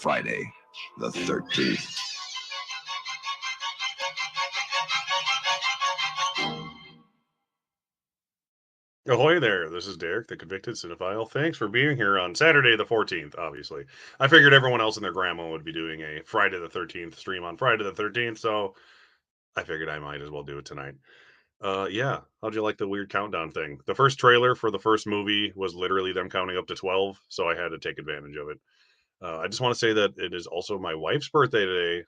Friday the 13th. Ahoy there, this is Derek, the Convicted Cinephile. Thanks for being here on Saturday the 14th, obviously. I figured everyone else and their grandma would be doing a Friday the 13th stream on Friday the 13th, so I figured I might as well do it tonight. Yeah, how'd you like the weird countdown thing? The first trailer for the first movie was literally them counting up to 12, so I had to take advantage of it. I just want to say that it is also my wife's birthday today,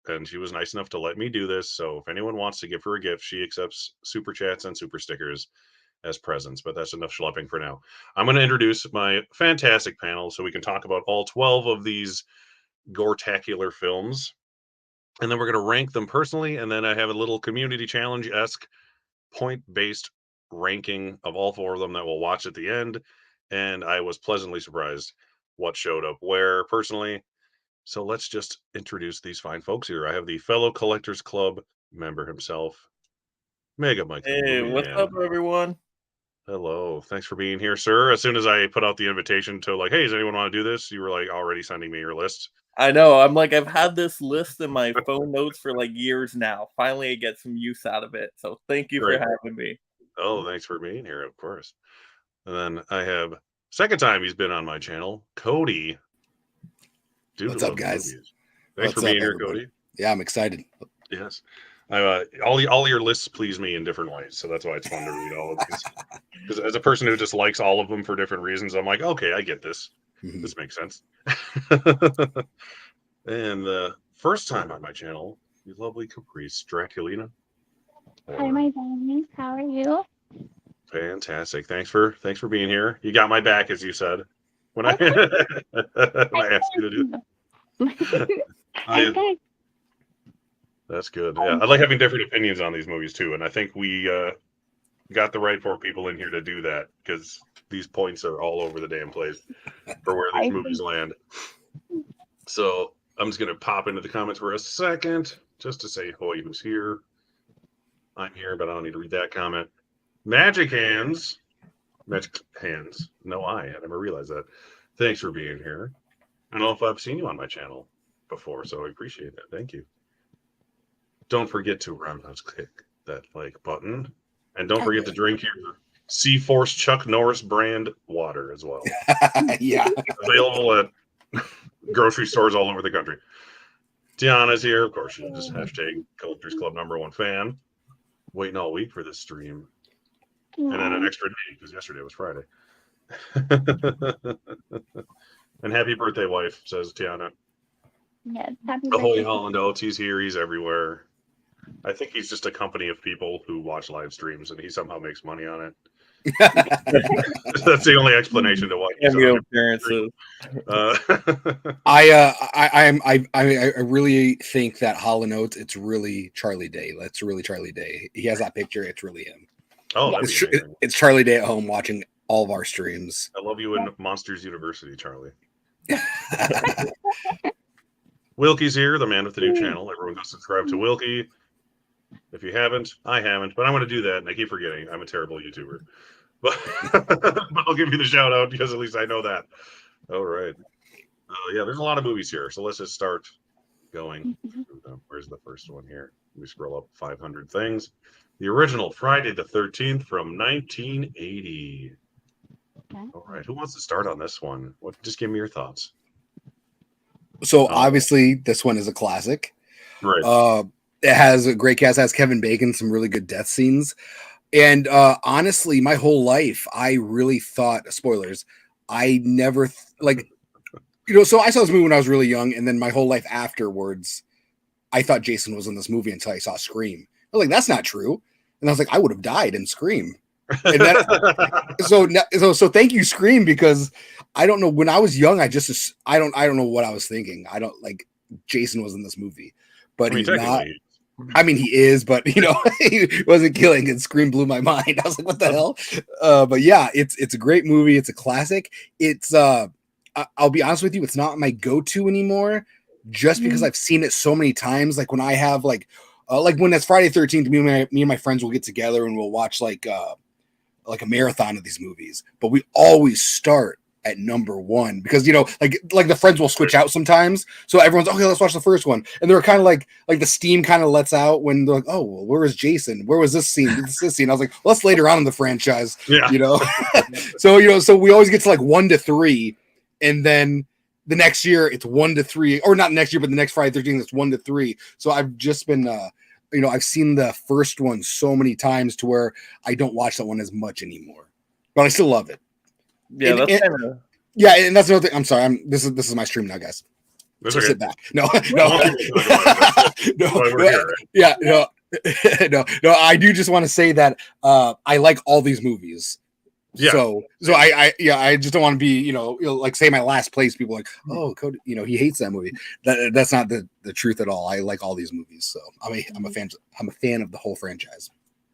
and she was nice enough to let me do this, so if anyone wants to give her a gift, she accepts super chats and super stickers as presents, but that's enough schlepping for now. I'm going to introduce my fantastic panel so we can talk about all 12 of these gore-tacular films, and then we're going to rank them personally, and then I have a little community challenge-esque point-based ranking of all 4 of them that we'll watch at the end, and I was pleasantly surprised what showed up where personally. So let's just introduce these fine folks here. I have the fellow Collectors Club member himself, Mega Mike. Hey, what's up, everyone? Hello. Thanks for being here, sir. As soon as I put out the invitation to like, hey, does anyone want to do this? You were like already sending me your list. I know. I'm like, I've had this list in my phone notes for like years now. Finally, I get some use out of it. So thank you for having me. Oh, thanks for being here, of course. And then I have second time he's been on my channel, Cody. Dude, what's up, guys? Thanks for being here, Cody. Yeah, I'm excited. Yes. All your lists please me in different ways, so that's why it's fun to read all of these. Because as a person who just likes all of them for different reasons, I'm like, okay, I get this. This makes sense. And the first time on my channel, the lovely Caprice, Draculina. Hi, my darling. How are you? Fantastic. Thanks for being here. You got my back, as you said when I asked you to do it. That's good. Yeah, I like having different opinions on these movies too, and I think we got the right 4 people in here to do that because these points are all over the damn place for where these movies land. So I'm just gonna pop into the comments for a second just to say hoy, who's here. I'm here, but I don't need to read that comment. Magic Hands. No, I never realized that. Thanks for being here. I don't know if I've seen you on my channel before, so I appreciate that. Thank you. Don't forget to roundhouse click that like button, and don't forget to drink your C-Force Chuck Norris brand water as well. Yeah, available at grocery stores all over the country. Tiana's here, of course. She's just hashtag Collectors Club #1 fan. Waiting all week for this stream. And then an Aw. extra day because yesterday was Friday. And happy birthday, wife, says Tiana. Yes, happy The Holy birthday. Holland Oats, he's here, he's everywhere. I think he's just a company of people who watch live streams and he somehow makes money on it. That's the only explanation to why he's Cameo on appearances. I really think that Hall & Oates, it's really Charlie Day. That's really Charlie Day. He has that picture. It's really him. Oh, that'd be amazing. It's Charlie Day at home watching all of our streams. I love you in Monsters University, Charlie. Wilkie's here, the man with the new channel. Everyone go subscribe to Wilkie. If you haven't, I haven't, but I'm going to do that, and I keep forgetting. I'm a terrible YouTuber. But, but I'll give you the shout out because at least I know that. All right. Yeah, there's a lot of movies here, so let's just start going. Where's the first one here? Let me scroll up 500 things. The original Friday the 13th from 1980. Okay. All right, who wants to start on this one? Just give me your thoughts. So obviously, this one is a classic. Right. It has a great cast. It has Kevin Bacon, some really good death scenes. And honestly, my whole life, I really thought, spoilers, I never, so I saw this movie when I was really young, and then my whole life afterwards, I thought Jason was in this movie until I saw Scream. I was like, that's not true. And I was like, I would have died in Scream. And so thank you, Scream, because I don't know, when I was young, I don't know what I was thinking. I don't like Jason was in this movie, but he's not. I mean, he is, but he wasn't killing, and Scream blew my mind. I was like, what the hell? But yeah, it's a great movie. It's a classic. It's I'll be honest with you, it's not my go-to anymore, just because I've seen it so many times. Like when I have like when it's Friday 13th, me and my friends will get together and we'll watch like a marathon of these movies, but we always start at number one because like the friends will switch out sometimes, so everyone's okay, let's watch the first one, and they're kind of like the steam kind of lets out when they're like, oh well, where was Jason, where was this scene? This scene. I was like, well, that's later on in the franchise. So we always get to like 1 to 3, and then the next year it's 1 to 3, or not next year but the next Friday 13th it's 1 to 3. So I've just been I've seen the first one so many times to where I don't watch that one as much anymore, but I still love it. Yeah, and that's another thing. I'm sorry. This is my stream now, guys. So sit back. No. I do just want to say that I like all these movies. Yeah. So I just don't want to be like say my last place. People are like, oh, Cody, he hates that movie. That's not the truth at all. I like all these movies, so I'm a fan of the whole franchise.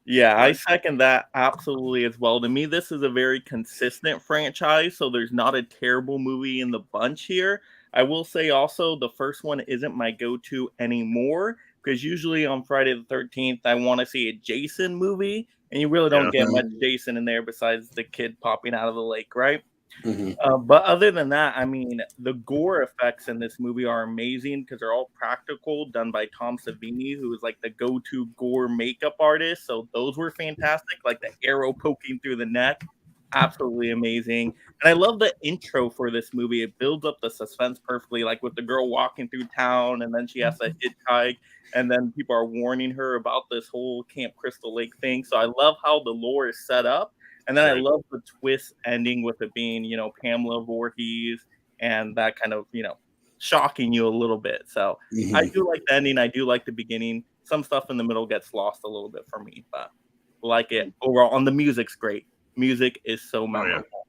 Yeah, I second that absolutely as well. To me, this is a very consistent franchise, so there's not a terrible movie in the bunch here. I will say also the first one isn't my go-to anymore, because usually on Friday the 13th, I want to see a Jason movie, and you really don't get much Jason in there besides the kid popping out of the lake, right? Mm-hmm. But other than that, I mean, the gore effects in this movie are amazing because they're all practical, done by Tom Savini, who is like the go-to gore makeup artist. So those were fantastic, like the arrow poking through the neck. Absolutely amazing. And I love the intro for this movie. It builds up the suspense perfectly, like with the girl walking through town and then she has to hitchhike, and then people are warning her about this whole Camp Crystal Lake thing. So I love how the lore is set up. And then I love the twist ending with it being, Pamela Voorhees and that kind of, shocking you a little bit. So I do like the ending. I do like the beginning. Some stuff in the middle gets lost a little bit for me, but like it overall. On the music's great. Music is so memorable.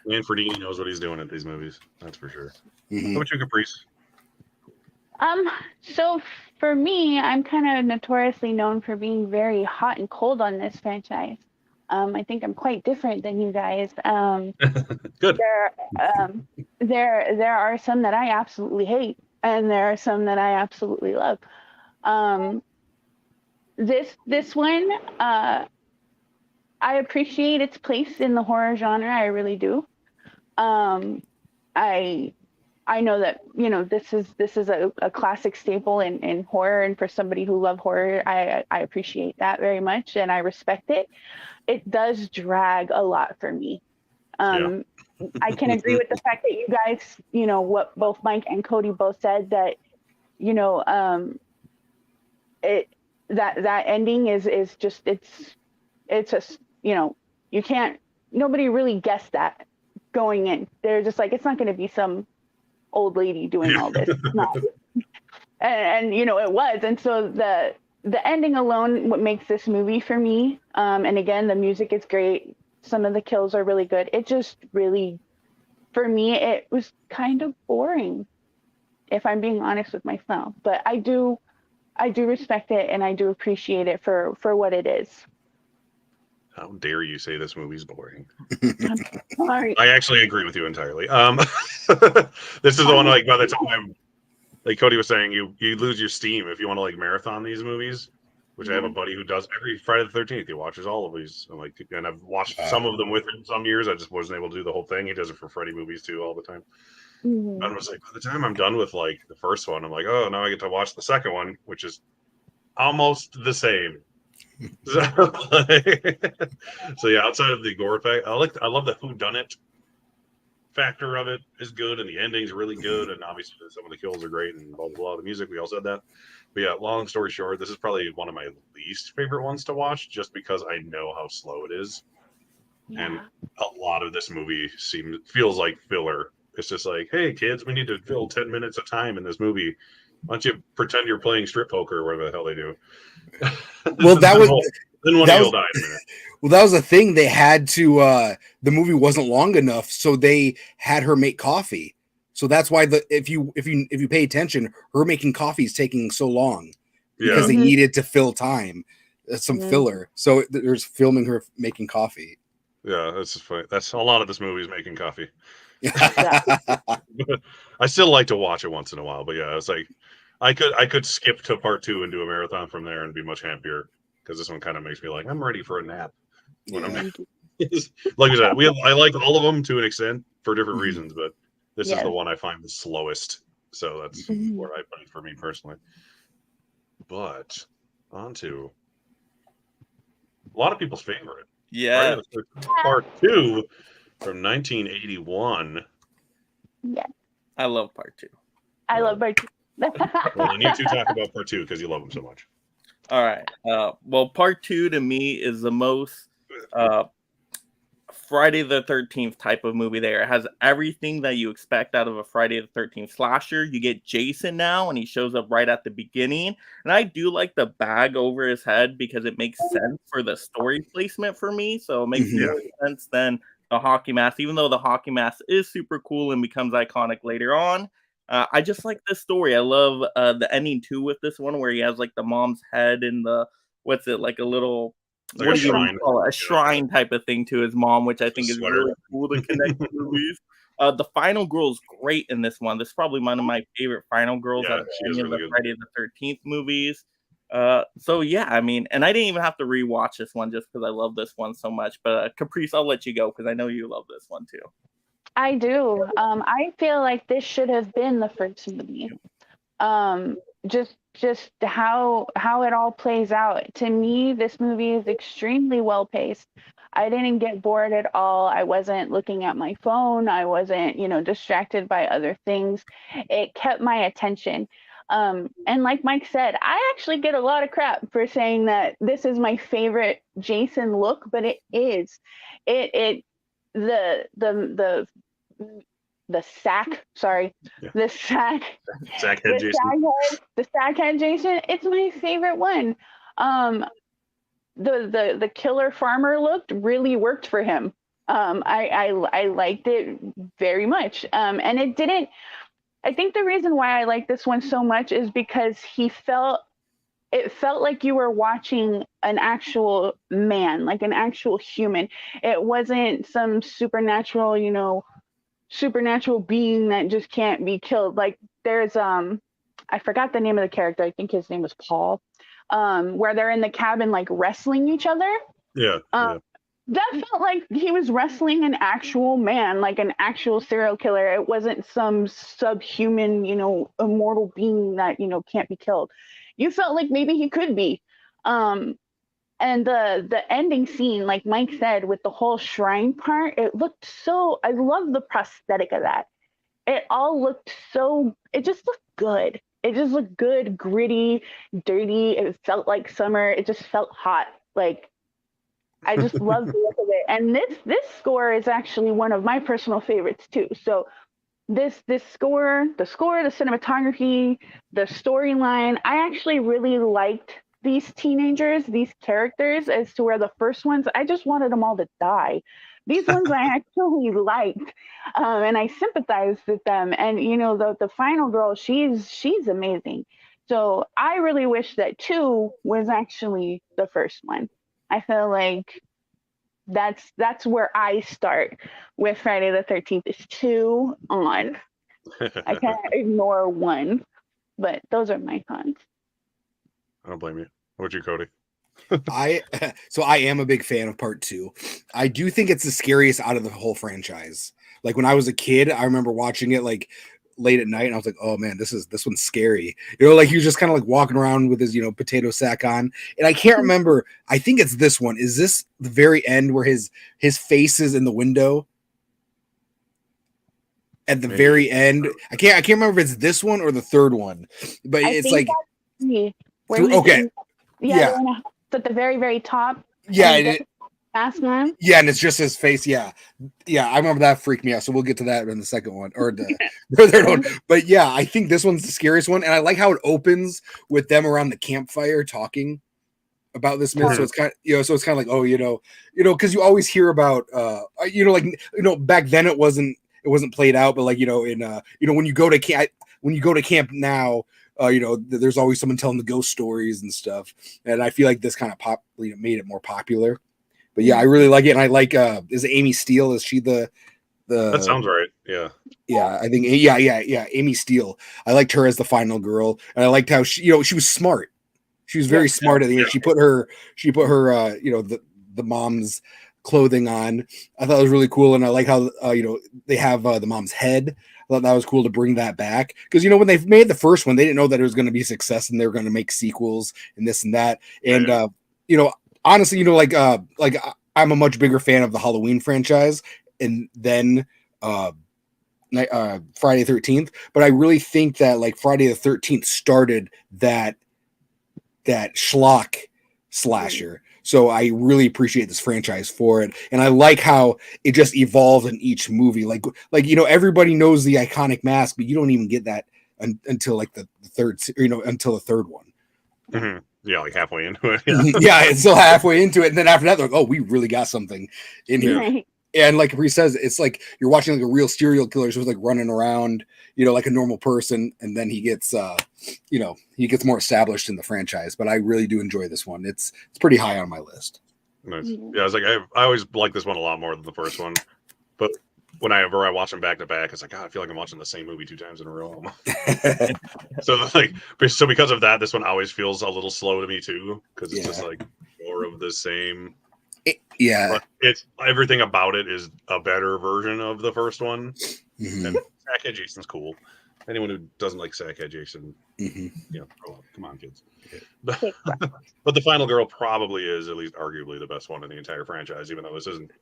Manfredini knows what he's doing at these movies. That's for sure. How about you, Caprice? So for me, I'm kind of notoriously known for being very hot and cold on this franchise. I think I'm quite different than you guys. Good. There are some that I absolutely hate, and there are some that I absolutely love. This one, I appreciate its place in the horror genre. I really do. I know that this is a classic staple in horror, and for somebody who loves horror, I appreciate that very much, and I respect it. It does drag a lot for me. I can agree with the fact that you guys, what both Mike and Cody both said, that that ending is just it's a You can't. Nobody really guessed that going in. They're just like, it's not going to be some old lady doing all this. No. And you know, it was. And so the ending alone, what makes this movie for me, and again, the music is great. Some of the kills are really good. It just really, for me, it was kind of boring, if I'm being honest with myself. But I do respect it, and I do appreciate it for what it is. How dare you say this movie's boring? Sorry. I actually agree with you entirely. This is the one, like, by the time, like Cody was saying, you lose your steam if you want to like marathon these movies, which I have a buddy who does every Friday the 13th. He watches all of these, and I've watched some of them with him some years. I just wasn't able to do the whole thing. He does it for Freddy movies too all the time. And I was like, by the time I'm done with like the first one, I'm like, oh, now I get to watch the second one, which is almost the same. So yeah, outside of the gore fact, I love the whodunit factor of it is good, and the ending's really good, and obviously some of the kills are great, and blah blah blah. The music, we all said that. But yeah, long story short, this is probably one of my least favorite ones to watch, just because I know how slow it is, and a lot of this movie feels like filler. It's just like, hey kids, we need to fill 10 minutes of time in this movie. Why don't you pretend you're playing strip poker or whatever the hell they do? Well, that was then one of you'll die in a minute. Well, that was the thing. They had to. The movie wasn't long enough, so they had her make coffee. So that's why if you pay attention, her making coffee is taking so long because they needed to fill time, some filler. So there's filming her making coffee. Yeah, that's just funny. That's a lot of this movie is making coffee. Yeah. I still like to watch it once in a while, but yeah, it's like I could skip to part 2 and do a marathon from there and be much happier, because this one kind of makes me like, I'm ready for a nap. When I'm like I said, I like all of them to an extent for different reasons, but this is the one I find the slowest. So that's where I put it for me personally. But on to a lot of people's favorite. Yeah. Part 2 from 1981. Yeah. I love part 2. I love part 2. Well, then you two talk about part 2 because you love them so much. All right. Well, part 2 to me is the most Friday the 13th type of movie there. It has everything that you expect out of a Friday the 13th slasher. You get Jason now, and he shows up right at the beginning. And I do like the bag over his head because it makes sense for the story placement for me. So it makes more sense than the hockey mask, even though the hockey mask is super cool and becomes iconic later on. I just like this story. I love the ending too with this one, where he has like the mom's head and the like a little like a shrine. A shrine type of thing to his mom, which I think is really cool to connect the movies. The final girl is great in this one. This is probably one of my favorite final girls out of any of the Friday the 13th movies. So yeah, I mean, and I didn't even have to rewatch this one just because I love this one so much. But Caprice, I'll let you go because I know you love this one too. I do. I feel like this should have been the first movie. Just how it all plays out. To me, this movie is extremely well paced. I didn't get bored at all. I wasn't looking at my phone. I wasn't, distracted by other things. It kept my attention. And like Mike said, I actually get a lot of crap for saying that this is my favorite Jason look, but it is. The sack head Jason, it's my favorite one. The killer farmer look really worked for him. I liked it very much. And it didn't. I think the reason why I like this one so much is because it felt like you were watching an actual man, like an actual human. It wasn't some supernatural being that just can't be killed. Like there's I forgot the name of the character. I think his name was Paul. Where they're in the cabin like wrestling each other. Yeah. That felt like he was wrestling an actual man, like an actual serial killer. It wasn't some subhuman, immortal being that, can't be killed. You felt like maybe he could be. And the ending scene, like Mike said, with the whole shrine part, it looked so, I love the prosthetic of that. It just looked good. It just looked good, gritty, dirty. It felt like summer. It just felt hot. Like I just love the look of it. And this score is actually one of my personal favorites too. So this score, the cinematography, the storyline, I actually really liked these teenagers, these characters, as to where the first ones, I just wanted them all to die. These ones I actually liked, and I sympathized with them. And you know, the final girl, she's amazing. So I really wish that 2 was actually the first one. I feel like that's where I start with Friday the 13th is 2 on. I can't ignore 1, but those are my thoughts. I don't blame you. What'd you, Cody? I am a big fan of part 2. I do think it's the scariest out of the whole franchise. Like when I was a kid, I remember watching it like late at night, and I was like, oh man, this one's scary. You know, like he was just kind of like walking around with his, you know, potato sack on. And I can't remember, I think it's this one. Is this the very end where his face is in the window? At the very end. I can't remember if it's this one or the third one. But it's like okay. Yeah. At the very, very top. Yeah. Mask on. Yeah, and it's just his face. Yeah. I remember that freaked me out. So we'll get to that in the second one or the third one. But yeah, I think this one's the scariest one, and I like how it opens with them around the campfire talking about this myth. So it's kind of, you know, so it's kind of like, oh, you know, because you always hear about, you know, like, you know, back then it wasn't played out, but like, you know, in you know, when you go to camp now. You know, there's always someone telling the ghost stories and stuff, and I feel like this kind of made it more popular. But yeah, I really like it, and I like is it Amy Steele? Is she the? That sounds right. Yeah. Yeah, I think yeah. Amy Steele. I liked her as the final girl, and I liked how she, you know, she was smart. She was very smart at the end. She put her you know, the mom's clothing on. I thought it was really cool, and I like how you know, they have the mom's head. I thought that was cool to bring that back, because you know, when they made the first one, they didn't know that it was going to be a success, and they were going to make sequels and this and that. And you know, honestly, you know, like I'm a much bigger fan of the Halloween franchise, and then Friday the 13th. But I really think that like Friday the 13th started that schlock slasher. So I really appreciate this franchise for it, and I like how it just evolved in each movie. Like you know, everybody knows the iconic mask, but you don't even get that until like the third, you know, until the third one. Mm-hmm. Yeah, like halfway into it. Yeah, it's still halfway into it, and then after that, they're like, oh, we really got something in here. Right. And like Capri says, it's like you're watching like a real serial killer who's like running around, you know, like a normal person, and then he gets you know, he gets more established in the franchise. But I really do enjoy this one. It's pretty high on my list. Nice. Yeah, I was like, I always like this one a lot more than the first one. But whenever I watch them back to back, it's like, God, I feel like I'm watching the same movie 2 times in a row. So because of that, this one always feels a little slow to me too, because it's just like more of the same. But it's everything about it is a better version of the first one. Mm-hmm. And Sackhead Jason's cool. Anyone who doesn't like Sackhead Jason, you know, grow up. Come on, kids. But the final girl probably is at least arguably the best one in the entire franchise, even though this isn't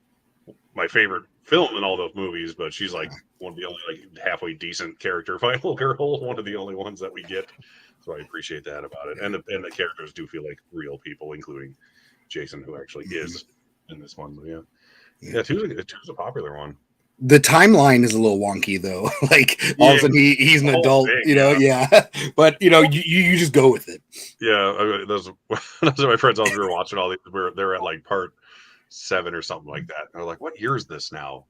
my favorite film in all those movies. But she's like one of the only like halfway decent character final girl, one of the only ones that we get. So I appreciate that about it. And the characters do feel like real people, including Jason, who actually is in this one. But yeah, two's a popular one. The timeline is a little wonky though. Like all of a sudden he's an adult, thing, you know. Yeah. But you know, you just go with it. Yeah, those of my friends all we were watching all these. They're at like part 7 or something like that. They're like, "What year is this now?"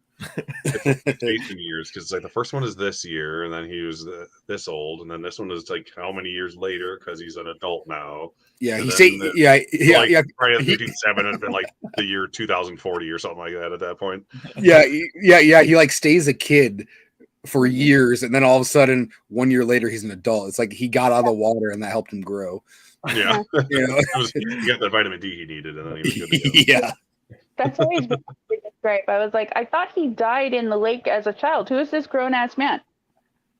It's 18 years, because like the first one is this year, and then he was this old, and then this one is like how many years later because he's an adult now. Yeah, and he say Friday the 13th had been like the year 2040 or something like that at that point. Yeah. He like stays a kid for years, and then all of a sudden 1 year later he's an adult. It's like he got out of the water, and that helped him grow. Yeah, you know? He got the vitamin D he needed, and then he was good to go. Yeah. That's always been my biggest gripe. I was like, I thought he died in the lake as a child. Who is this grown ass man?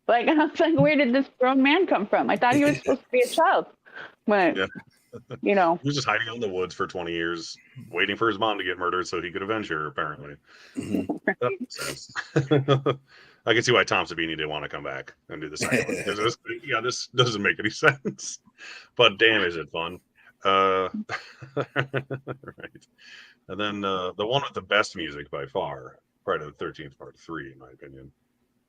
Like, I was like, where did this grown man come from? I thought he was supposed to be a child. But you know, he was just hiding out in the woods for 20 years, waiting for his mom to get murdered so he could avenge her. Apparently, that makes sense. I can see why Tom Savini didn't want to come back and do the second one, because this doesn't make any sense. But damn, is it fun? Right. And then the one with the best music by far, Friday the 13th Part 3, in my opinion,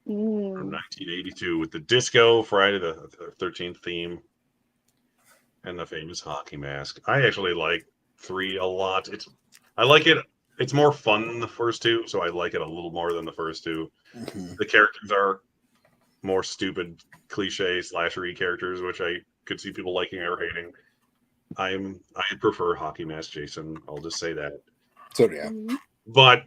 from 1982, with the disco Friday the 13th theme and the famous hockey mask. I actually like 3 a lot. I like it. It's more fun than the first 2, so I like it a little more than the first 2. Mhm. The characters are more stupid, cliche slashery characters, which I could see people liking or hating. I prefer Hockey Mask Jason. I'll just say that. So yeah, But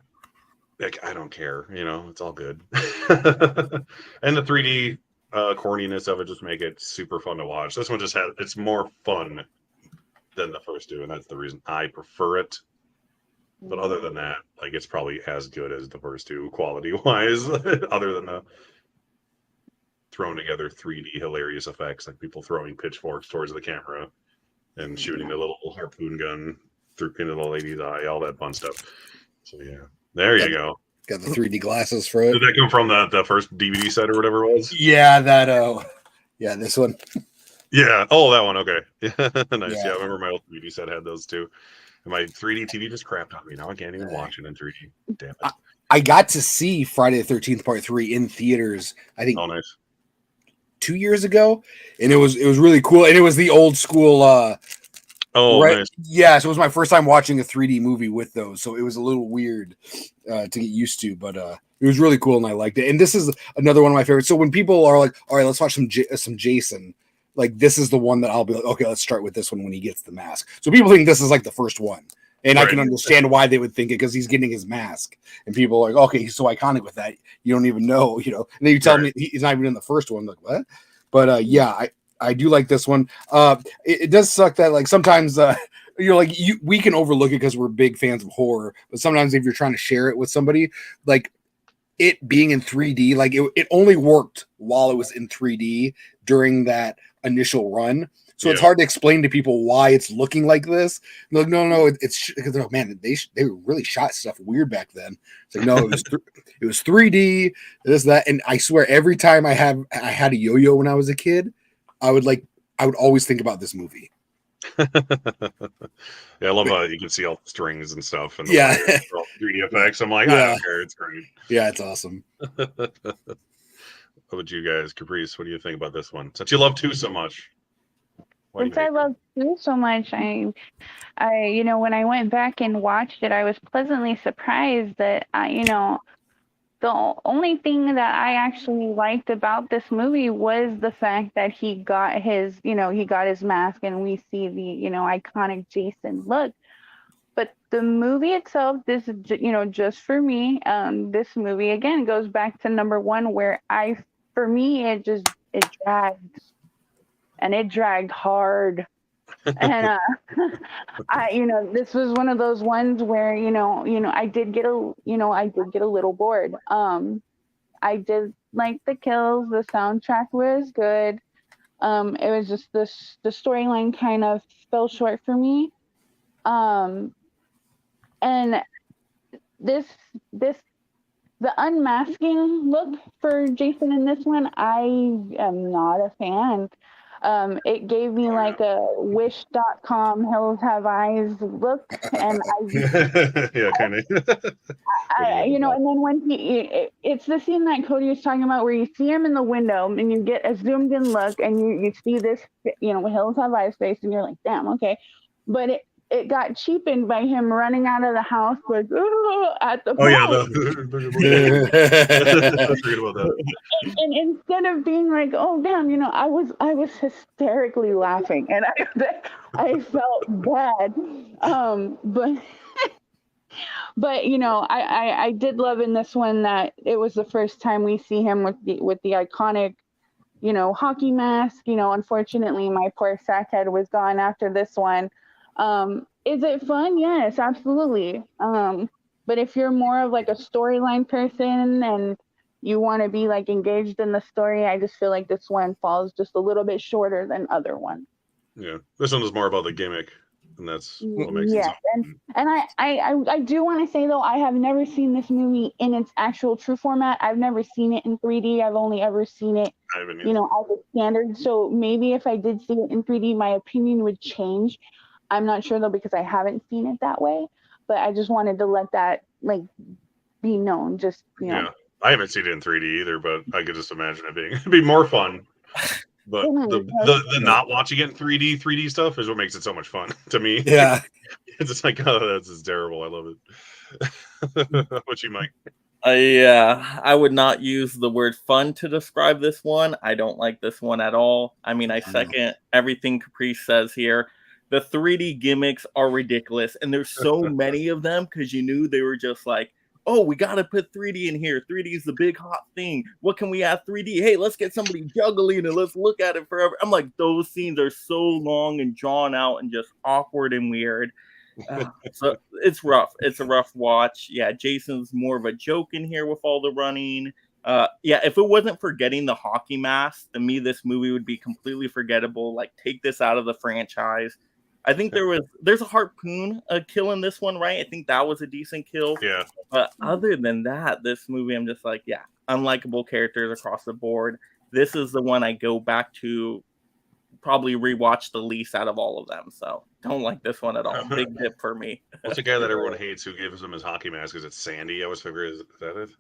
like, I don't care. It's all good. And the 3D corniness of it just make it super fun to watch. This one just it's more fun than the first 2, and that's the reason I prefer it. But other than that, like, it's probably as good as the first 2 quality wise. Other than the thrown together 3D hilarious effects, like people throwing pitchforks towards the camera and shooting a little harpoon gun into the lady's eye, all that fun stuff. So yeah, there you go. Got the 3D glasses for it. Did that come from the first DVD set or whatever it was? Yeah, that yeah, this one. Yeah. Oh, that one. Okay. Nice. Yeah. Yeah, I remember my old DVD set had those too. And my 3D TV just crapped on me. Now I can't even watch it in 3D. Damn it. I got to see Friday the 13th Part 3 in theaters, I think, Oh, nice. 2 years ago, and it was really cool, and it was the old school Nice. Yeah, so it was my first time watching a 3D movie with those, so it was a little weird to get used to, but it was really cool and I liked it. And this is another one of my favorites. So when people are like, all right, let's watch some Jason, like, this is the one that I'll be like, okay, let's start with this one when he gets the mask. So people think this is like the first one, and I can understand why they would think it, because he's getting his mask, and people are like, okay, he's so iconic with that, you don't even know, and then you tell me he's not even in the first one, like, what? But yeah, I do like this one. It does suck that, like, sometimes we can overlook it because we're big fans of horror, but sometimes if you're trying to share it with somebody, like, it being in 3D, like, it only worked while it was in 3D during that initial run. So it's hard to explain to people why it's looking like this. They're like, no, it's because, oh man, they really shot stuff weird back then. It's like, no, it was 3D, that, and I swear every time I had a yo-yo when I was a kid, I would always think about this movie. Yeah, I love how you can see all the strings and stuff, and 3D effects. I'm like, I don't care, it's great. Yeah, it's awesome. How about you guys, Caprice? What do you think about this one? Since you love 2 so much. Since I love 2 so much, I when I went back and watched it, I was pleasantly surprised that the only thing that I actually liked about this movie was the fact that he got his mask and we see the, iconic Jason look. But the movie itself, this, just for me, this movie again goes back to number 1, where for me, it dragged, and it dragged hard. And this was one of those ones where I did get a little bored. I did like the kills. The soundtrack was good. It was just the storyline kind of fell short for me. And the unmasking look for Jason in this one, I am not a fan. It gave me like a Wish.com Hills Have Eyes look, and yeah, kind of. and then when it's the scene that Cody was talking about, where you see him in the window and you get a zoomed in look, and you see this, Hills Have Eyes face, and you're like, damn, okay, but it got cheapened by him running out of the house like at the Forget about that. And instead of being like, oh damn, I was hysterically laughing, and I felt bad. But I did love in this one that it was the first time we see him with the iconic hockey mask. Unfortunately my poor sack head was gone after this one. Is it fun? Yes, absolutely. But if you're more of like a storyline person and you want to be like engaged in the story, I just feel like this one falls just a little bit shorter than other ones. Yeah, this one is more about the gimmick, and that's what makes it. And I do want to say though, I have never seen this movie in its actual true format. I've never seen it in 3D. I've only ever seen it, as a standard. So maybe if I did see it in 3D, my opinion would change. I'm not sure though because I haven't seen it that way. But I just wanted to let that like be known. Just Yeah, I haven't seen it in 3D either, but I could just imagine it being it'd be more fun. But the not watching it in 3D stuff is what makes it so much fun to me. Yeah. It's just like, oh, this is terrible. I love it. What you, Mike? Yeah, I would not use the word fun to describe this one. I don't like this one at all. I mean, I second everything Caprice says here. The 3D gimmicks are ridiculous, and there's so many of them because you knew they were just like, oh, we got to put 3D in here. 3D is the big hot thing. What can we add 3D? Hey, let's get somebody juggling and let's look at it forever. I'm like, those scenes are so long and drawn out and just awkward and weird. So it's rough. It's a rough watch. Yeah, Jason's more of a joke in here with all the running. Yeah, if it wasn't for getting the hockey mask, to me, this movie would be completely forgettable. Like, take this out of the franchise. I think there's a harpoon kill in this one, right? I think that was a decent kill. Yeah. But other than that, this movie, I'm just like, yeah, unlikable characters across the board. This is the one I go back to probably rewatch the least out of all of them. So don't like this one at all. Big dip for me. What's the guy that everyone hates who gives him his hockey mask? Is it Sandy? I always figure, is that it?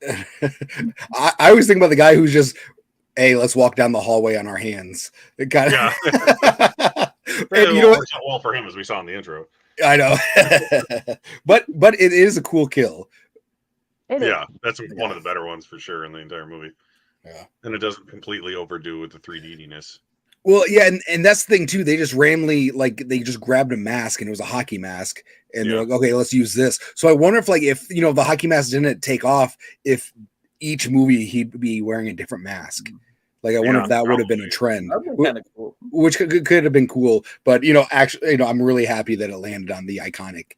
I always think about the guy who's just, hey, let's walk down the hallway on our hands. It kind of, yeah. And, you know, works out well for him, as we saw in the intro. I know. but it is a cool kill. Yeah, that's one of the better ones for sure in the entire movie. Yeah. And it doesn't completely overdo with the 3D-ness. Well, yeah, and that's the thing too. They just randomly, like, they just grabbed a mask and it was a hockey mask, and they're like, okay, let's use this. So I wonder if, like, if you know, the hockey mask didn't take off, if each movie he'd be wearing a different mask. Like, I wonder if that would have been a trend, kind of cool. Which could have been cool. But you know, actually, you know, I'm really happy that it landed on the iconic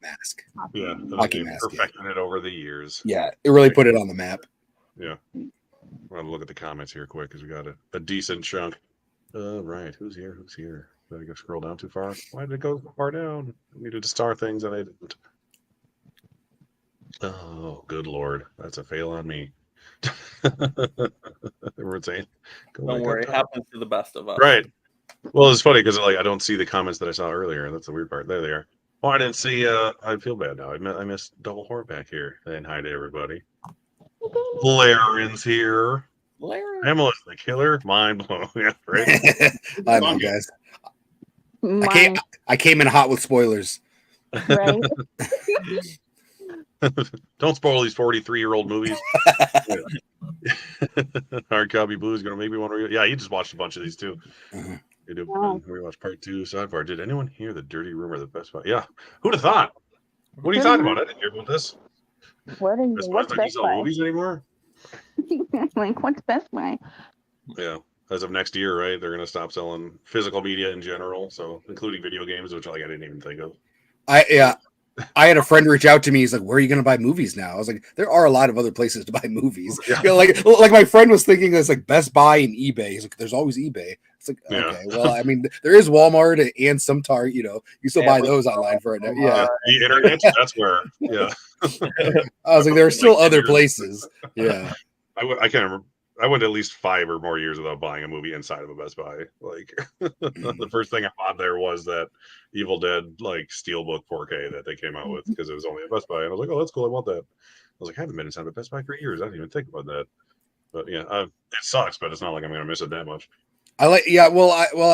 mask. Yeah, hockey mask. Perfecting it over the years. Yeah, it really put it on the map. Yeah. I'll look at the comments here quick because we got a decent chunk. Right. Who's here? Did I go scroll down too far? Why did it go so far down? I needed to star things and I didn't. Oh, good Lord. That's a fail on me. Everyone's saying, don't worry, it happens to the best of us. Right. Well, it's funny because like I don't see the comments that I saw earlier. That's the weird part. There they are. Oh, I didn't see. I feel bad now. I missed Double Hort back here. And hi to everybody. Laren's here. Emma's the killer. Mind blown. Yeah, right. I know, guys. I came in hot with spoilers. Right. Don't spoil these 43-year-old movies. Hard Copy Blue is going to make me want to. Yeah, you just watched a bunch of these too. We watched part 2 sidebar. Did anyone hear the dirty rumor that Best Buy? Yeah, who'd have thought? What are you talking about? I didn't hear about this. What's Best Buy? Movies anymore? Like, what's Best Buy? Yeah, as of next year, right? They're going to stop selling physical media in general, so including video games, which like I didn't even think of. I had a friend reach out to me. He's like, "Where are you going to buy movies now?" I was like, "There are a lot of other places to buy movies." Yeah. You know, like my friend was thinking it's like Best Buy and eBay. He's like, "There's always eBay." It's like, okay, well, I mean, there is Walmart and some Target. You know, you still buy those online for it. Yeah, the internet. That's where. Yeah. I was like, there are still other places. Yeah. I can't remember. I went at least 5 or more years without buying a movie inside of a Best Buy. Like the first thing I bought there was that Evil Dead like Steelbook 4K that they came out with because it was only a Best Buy, and I was like, oh, that's cool. I want that. I was like, I haven't been inside a Best Buy for years. I didn't even think about that. But yeah, it sucks, but it's not like I'm gonna miss it that much. I like, I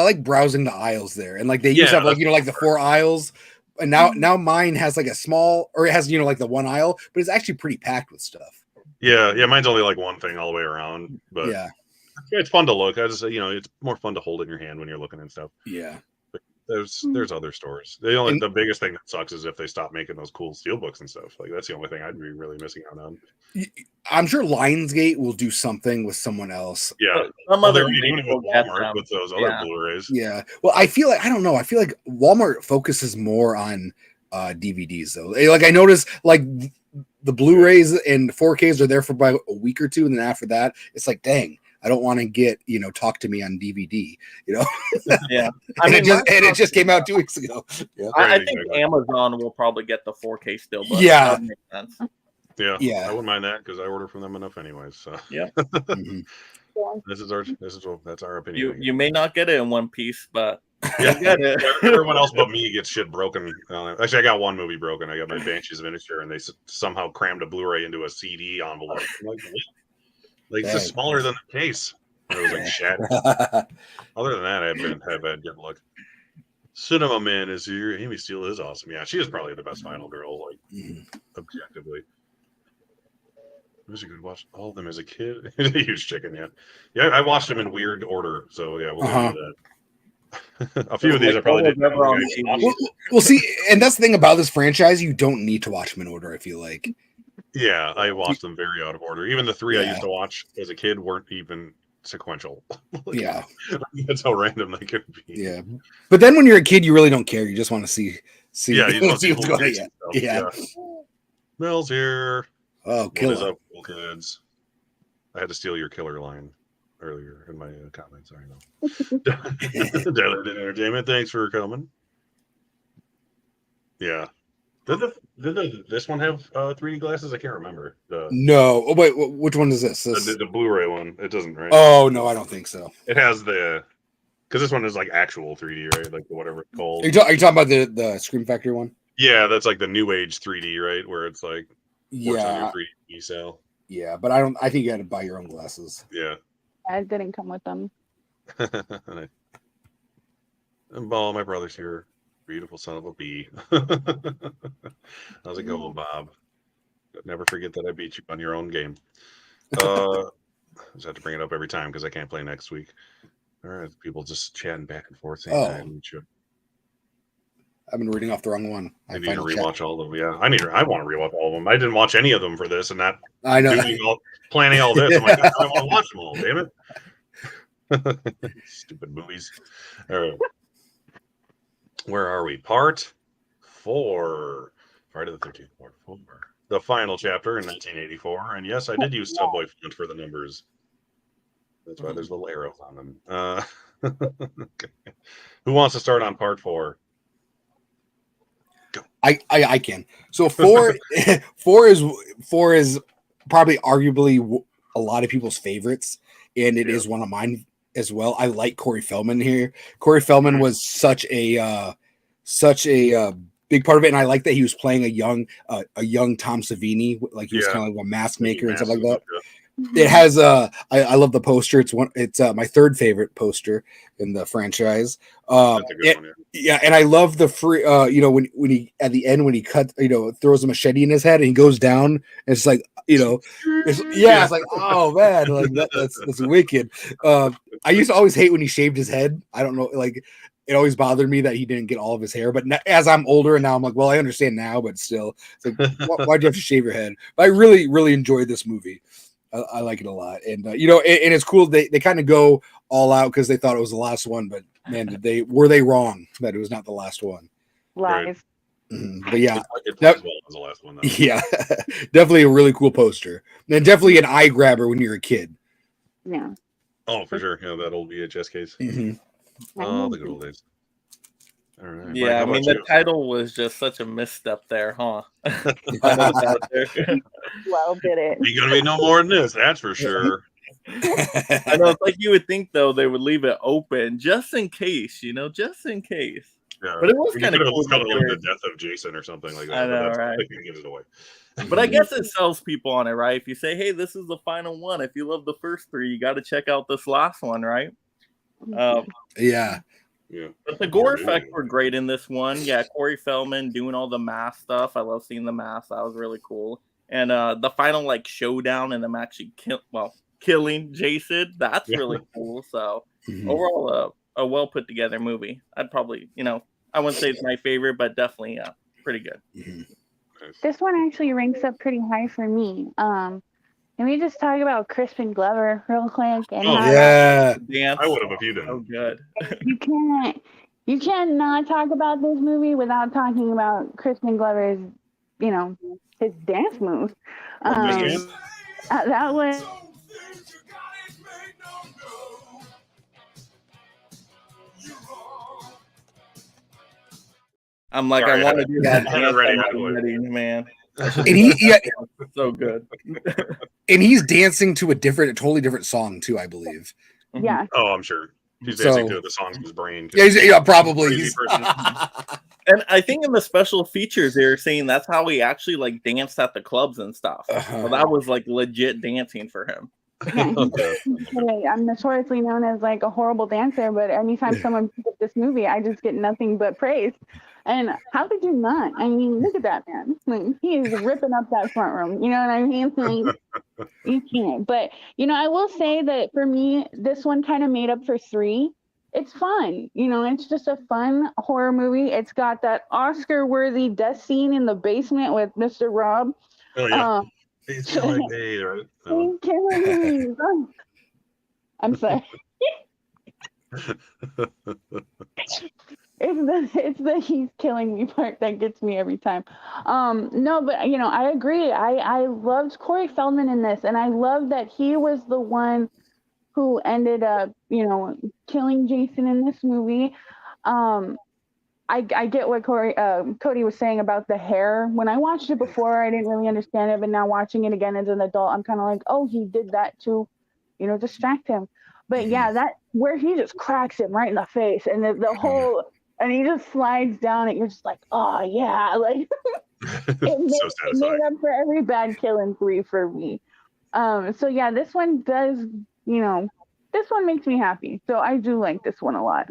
like browsing the aisles there, and like they used to have like, you know, like the 4 aisles, and now mine has like a small, or it has, you know, like the 1 aisle, but it's actually pretty packed with stuff. Yeah, mine's only like one thing all the way around, but yeah, it's fun to look. I just, you know, it's more fun to hold in your hand when you're looking and stuff. Yeah, but there's other stores. The biggest thing that sucks is if they stop making those cool steelbooks and stuff. Like that's the only thing I'd be really missing out on. I'm sure Lionsgate will do something with someone else. Yeah, they're even with Walmart with those other Blu-rays. Yeah, well, I feel like, I don't know. I feel like Walmart focuses more on DVDs though. Like I noticed, like the Blu-rays and 4Ks are there for about a week or two, and then after that, it's like, dang, I don't want to get, you know, Talk to Me on DVD, you know. Yeah, it just came out 2 weeks ago. Yeah. I think Amazon will probably get the 4K steelbook. Yeah, that makes sense. Yeah, I wouldn't mind that because I order from them enough anyways. So yeah, that's our opinion. You may not get it in one piece, but Yeah, I get it. everyone else but me gets shit broken. Actually, I got one movie broken. I got my Banshees of Inisherin, and they somehow crammed a Blu-ray into a CD envelope. I'm like, what? Like it's just smaller than the case. And it was like shattered. Other than that, I've had good luck. Cinema Man is here. Amy Steele is awesome. Yeah, she is probably the best final girl, like objectively. It was a good watch. All of them as a kid. A huge chicken, yeah. Yeah, I watched them in weird order. So yeah, we'll do that. A few of these I probably didn't know. Well, see, and that's the thing about this franchise, you don't need to watch them in order, I feel like. Yeah, I watched them very out of order. Even the three I used to watch as a kid weren't even sequential. Yeah. That's how random they could be. Yeah. But then when you're a kid, you really don't care. You just want to see yeah, you want to see what's going on. Yeah. Mel's here. Oh, What is up, cool kids? I had to steal your killer line earlier in my comments. Sorry, no. Daily Entertainment, thanks for coming. Yeah. Did this one have 3D glasses? I can't remember. No. Oh, wait, which one is this? The Blu-ray one. It doesn't, right? Oh, no, I don't think so. It has because this one is like actual 3D, right? Like whatever it's called. Are you talking about the Scream Factory one? Yeah, that's like the new age 3D, right? Where it's like works on your 3D cell. Yeah, but I think you had to buy your own glasses. Yeah. It didn't come with them. And Ball, my brother's here. Beautiful son of a bee. How's it going, Bob? Never forget that I beat you on your own game. I just have to bring it up every time because I can't play next week. All right, people just chatting back and forth saying, I've been reading off the wrong one. I need to rewatch all of them. Yeah, I want to rewatch all of them. I didn't watch any of them for this, and that I know. Planning all this. I'm like, I want to watch them all. Damn it! Stupid movies. All right. Where are we? Part 4. Friday the 13th, Part 4. The final chapter in 1984. And yes, I did use Subway font for the numbers. That's why there's little arrows on them. Okay. Who wants to start on Part 4? Go. I can. So 4 4 is probably arguably a lot of people's favorites, and it is one of mine as well. I like Corey Feldman here. Corey Feldman was such a big part of it, and I like that he was playing a young Tom Savini, like he was kind of like a mask maker and stuff like that. It has I love the poster. It's my third favorite poster in the franchise. That's a good one, yeah, and I love the free when he at the end when he throws a machete in his head and he goes down, and it's like it's like, oh man, like that's wicked. I used to always hate when he shaved his head. I don't know, like it always bothered me that he didn't get all of his hair. But as I'm older and now I'm like, well, I understand now, but still, it's like, why'd you have to shave your head? But I really, really enjoyed this movie. I like it a lot, and and it's cool. They kind of go all out because they thought it was the last one, but man, were they wrong that it was not the last one? Live. But yeah, that was the last one. Though. Yeah, definitely a really cool poster, and definitely an eye grabber when you're a kid. Yeah. Oh, for sure. Yeah, that old VHS case. Oh, the good old days. All right. Yeah, Mike, I mean the title was just such a misstep there, huh? Well, did it? You're gonna be no more than this, that's for sure. I know, it's like you would think though they would leave it open just in case, just in case. Yeah, but it was kind of cool. The death of Jason or something like that. I know, right? Give it away. But I guess it sells people on it, right? If you say, "Hey, this is the final one," if you love the first 3, you got to check out this last one, right? Yeah. Yeah. But the gore effects were great in this one. Yeah, Corey Feldman doing all the mask stuff. I love seeing the mask. That was really cool. And the final showdown and them actually killing Jason. That's really cool. So overall, a well put together movie. I'd probably, I wouldn't say it's my favorite, but definitely pretty good. This one actually ranks up pretty high for me. Can we just talk about Crispin Glover real quick? And Dance. I would have if you didn't. Oh, good. You cannot talk about this movie without talking about Crispin Glover's, his dance moves. That was. I'm like, I want to do that. Man. And he so good. And he's dancing to a totally different song too, I believe. Yeah. Oh, I'm sure. He's So- dancing to the songs in his brain. Yeah, probably. Crazy person. And I think in the special features they were saying that's how he actually like danced at the clubs and stuff. So that was like legit dancing for him. Yeah, Oh, yeah. I'm notoriously known as like a horrible dancer, but anytime someone picks up this movie, I just get nothing but praise. And how could you not? I mean, look at that man. Like, he is ripping up that front room. You know what I mean? Like, you can't. But, you know, I will say that for me, this one kind of made up for 3. It's fun. You know, it's just a fun horror movie. It's got that Oscar-worthy death scene in the basement with Mr. Rob. Oh, yeah. He's killing me, right? He's killing me. I'm sorry. It's the he's killing me part that gets me every time. No, but you know, I agree. I loved Corey Feldman in this, and I love that he was the one who ended up, you know, killing Jason in this movie. I get what Cody was saying about the hair. When I watched it before, I didn't really understand it, but now watching it again as an adult, I'm kind of like, oh, he did that to, you know, distract him. But yeah, that where he just cracks him right in the face, and the whole, and he just slides down, and you're just like, oh yeah, like it made up for every bad kill in 3 for me. So yeah, this one does, you know, this one makes me happy. So I do like this one a lot.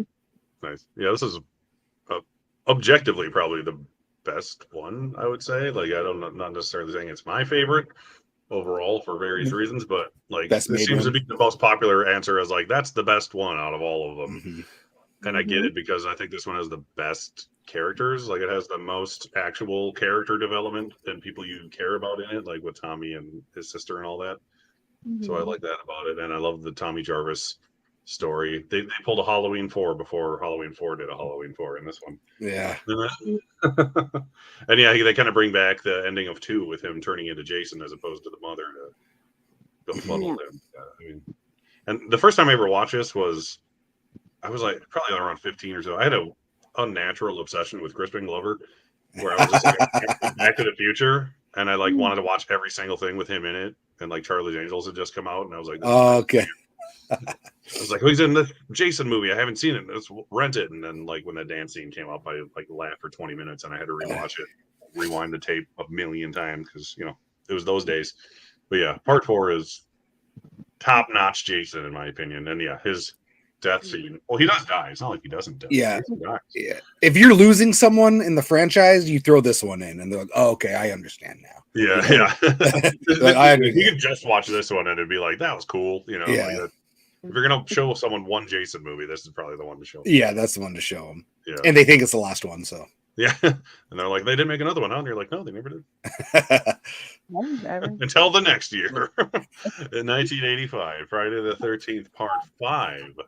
Nice. Yeah, this is objectively probably the best one, I would say. Like, I don't, not necessarily saying it's my favorite overall for various reasons, but like this seems to be the most popular answer as like that's the best one out of all of them. And I get it, because I think this one has the best characters. Like, it has the most actual character development and people you care about in it, like with Tommy and his sister and all that. So I like that about it, and I love the Tommy Jarvis story. They pulled a Halloween 4 before Halloween 4 did a Halloween 4 in this one. Yeah. And yeah, they kind of bring back the ending of 2 with him turning into Jason as opposed to the mother to befuddle him. I mean, and the first time I ever watched this was, I was like probably around 15 or so. I had a unnatural obsession with Crispin Glover, where I was just like Back to the Future, and I like wanted to watch every single thing with him in it. And like Charlie's Angels had just come out, and I was like, oh, okay. I was like, oh, he's in the Jason movie. I haven't seen it. Let's rent it. And then like when that dance scene came up, I like laughed for 20 minutes, and I had to rewatch it, rewind the tape a million times, because you know it was those days. But yeah, part 4 is top notch Jason in my opinion. And yeah, his death scene. Well, he does die. It's not like he doesn't die. Yeah. Yeah. If you're losing someone in the franchise, you throw this one in, and they're like, oh, okay, I understand now. Yeah. You could just watch this one and it'd be like, that was cool. You know, Yeah. like, if you're gonna show someone one Jason movie, this is probably the one to show them. Yeah, that's the one to show them. Yeah. And they think it's the last one, so. Yeah. And they're like, they didn't make another one, huh? And you're like, no, they never did. Until the next year. In 1985, Friday the 13th, Part 5.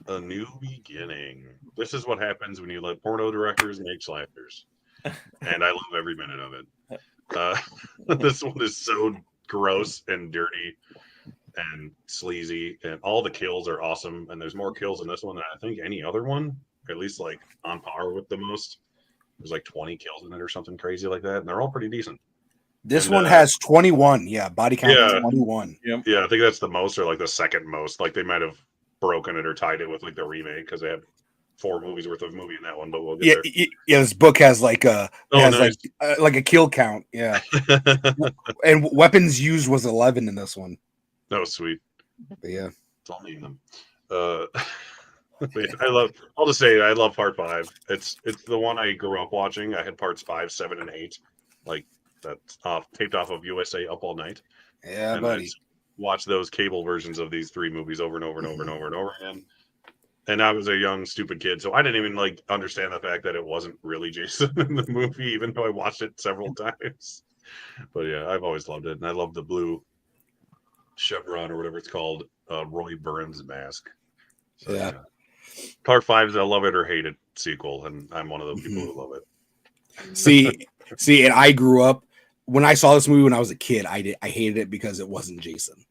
A New Beginning. This is what happens when you let porno directors make slashers. And I love every minute of it. This one is so gross and dirty and sleazy, and all the kills are awesome. And there's more kills in this one than I think any other one, at least like on par with the most. There's like 20 kills in it or something crazy like that, and they're all pretty decent. This one has 21. Yeah, body count is 21. Yeah, I think that's the most, or like the second most. Like they might have broken it or tied it with like the remake, because they had 4 movies worth of movie in that one. But we'll get there. Yeah. This book has like a like a kill count. Yeah, and weapons used was 11 in this one. That was sweet. But yeah, it's all me them. I'll just say I love Part 5. It's the one I grew up watching. I had parts 5, 7, and 8, like that's taped off of USA Up All Night. Yeah, and buddy. Watch those cable versions of these 3 movies over and over and over and over and over again. And I was a young, stupid kid, so I didn't even like understand the fact that it wasn't really Jason in the movie, even though I watched it several times. But yeah, I've always loved it, and I love the blue chevron or whatever it's called, Roy Burns mask. So, yeah. Part 5 is a love it or hate it sequel, and I'm one of those people who love it. See, and I grew up when I saw this movie when I was a kid. I hated it because it wasn't Jason.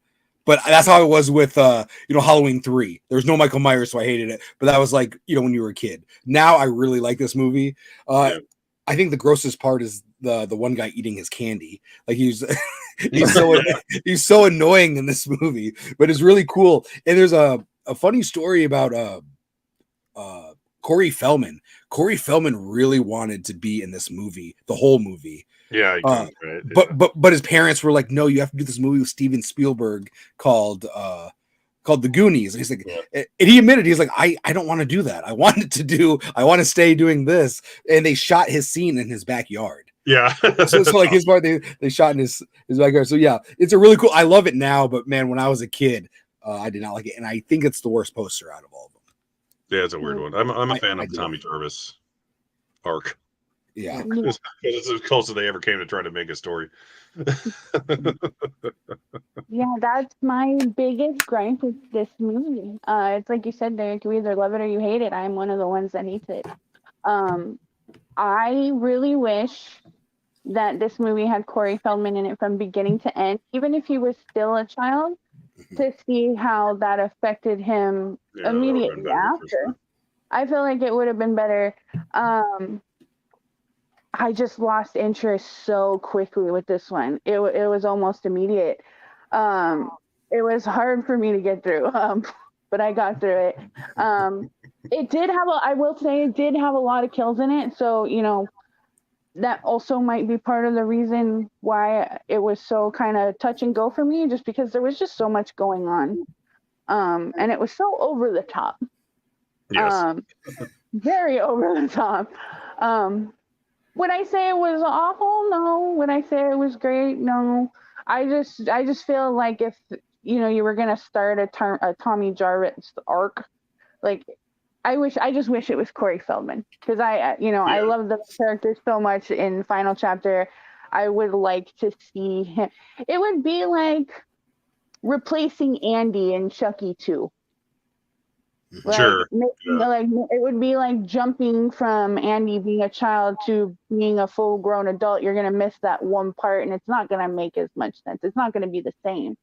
But that's how it was with Halloween 3. There was no Michael Myers, so I hated it. But that was like, when you were a kid. Now I really like this movie. I think the grossest part is the one guy eating his candy. Like he's so annoying in this movie, but it's really cool. And there's a funny story about Corey Feldman. Corey Feldman really wanted to be in this movie, the whole movie. Yeah, he couldn't, right? But his parents were like, no, you have to do this movie with Steven Spielberg called The Goonies. And he's like, and he admitted, he's like, I don't want to do that. I want to stay doing this. And they shot his scene in his backyard. Yeah. so like his part, they shot in his backyard. So yeah, it's a really cool. I love it now, but man, when I was a kid, I did not like it, and I think it's the worst poster out of all of them. Yeah, it's a weird one. I'm a fan of the Tommy Jarvis arc. Yeah, it's as close as they ever came to trying to make a story. Yeah, that's my biggest gripe with this movie. It's like you said, Derek, you either love it or you hate it. I'm one of the ones that hates it. I really wish that this movie had Corey Feldman in it from beginning to end, even if he was still a child, to see how that affected him immediately after. Sure. I feel like it would have been better. I just lost interest so quickly with this one. It was almost immediate. It was hard for me to get through, but I got through it. It did have I will say it did have a lot of kills in it. So, you know, that also might be part of the reason why it was so kind of touch and go for me, just because there was just so much going on. And it was so over the top. Yes. Very over the top. Would I say it was awful? No. Would I say it was great? No. I just feel like if, you know, you were going to start a Tommy Jarvis arc, like, I just wish it was Corey Feldman, because I love the character so much in Final Chapter. I would like to see him. It would be like replacing Andy in Chucky 2. Like, sure. Like, it would be like jumping from Andy being a child to being a full-grown adult. You're gonna miss that one part, and it's not gonna make as much sense. It's not gonna be the same.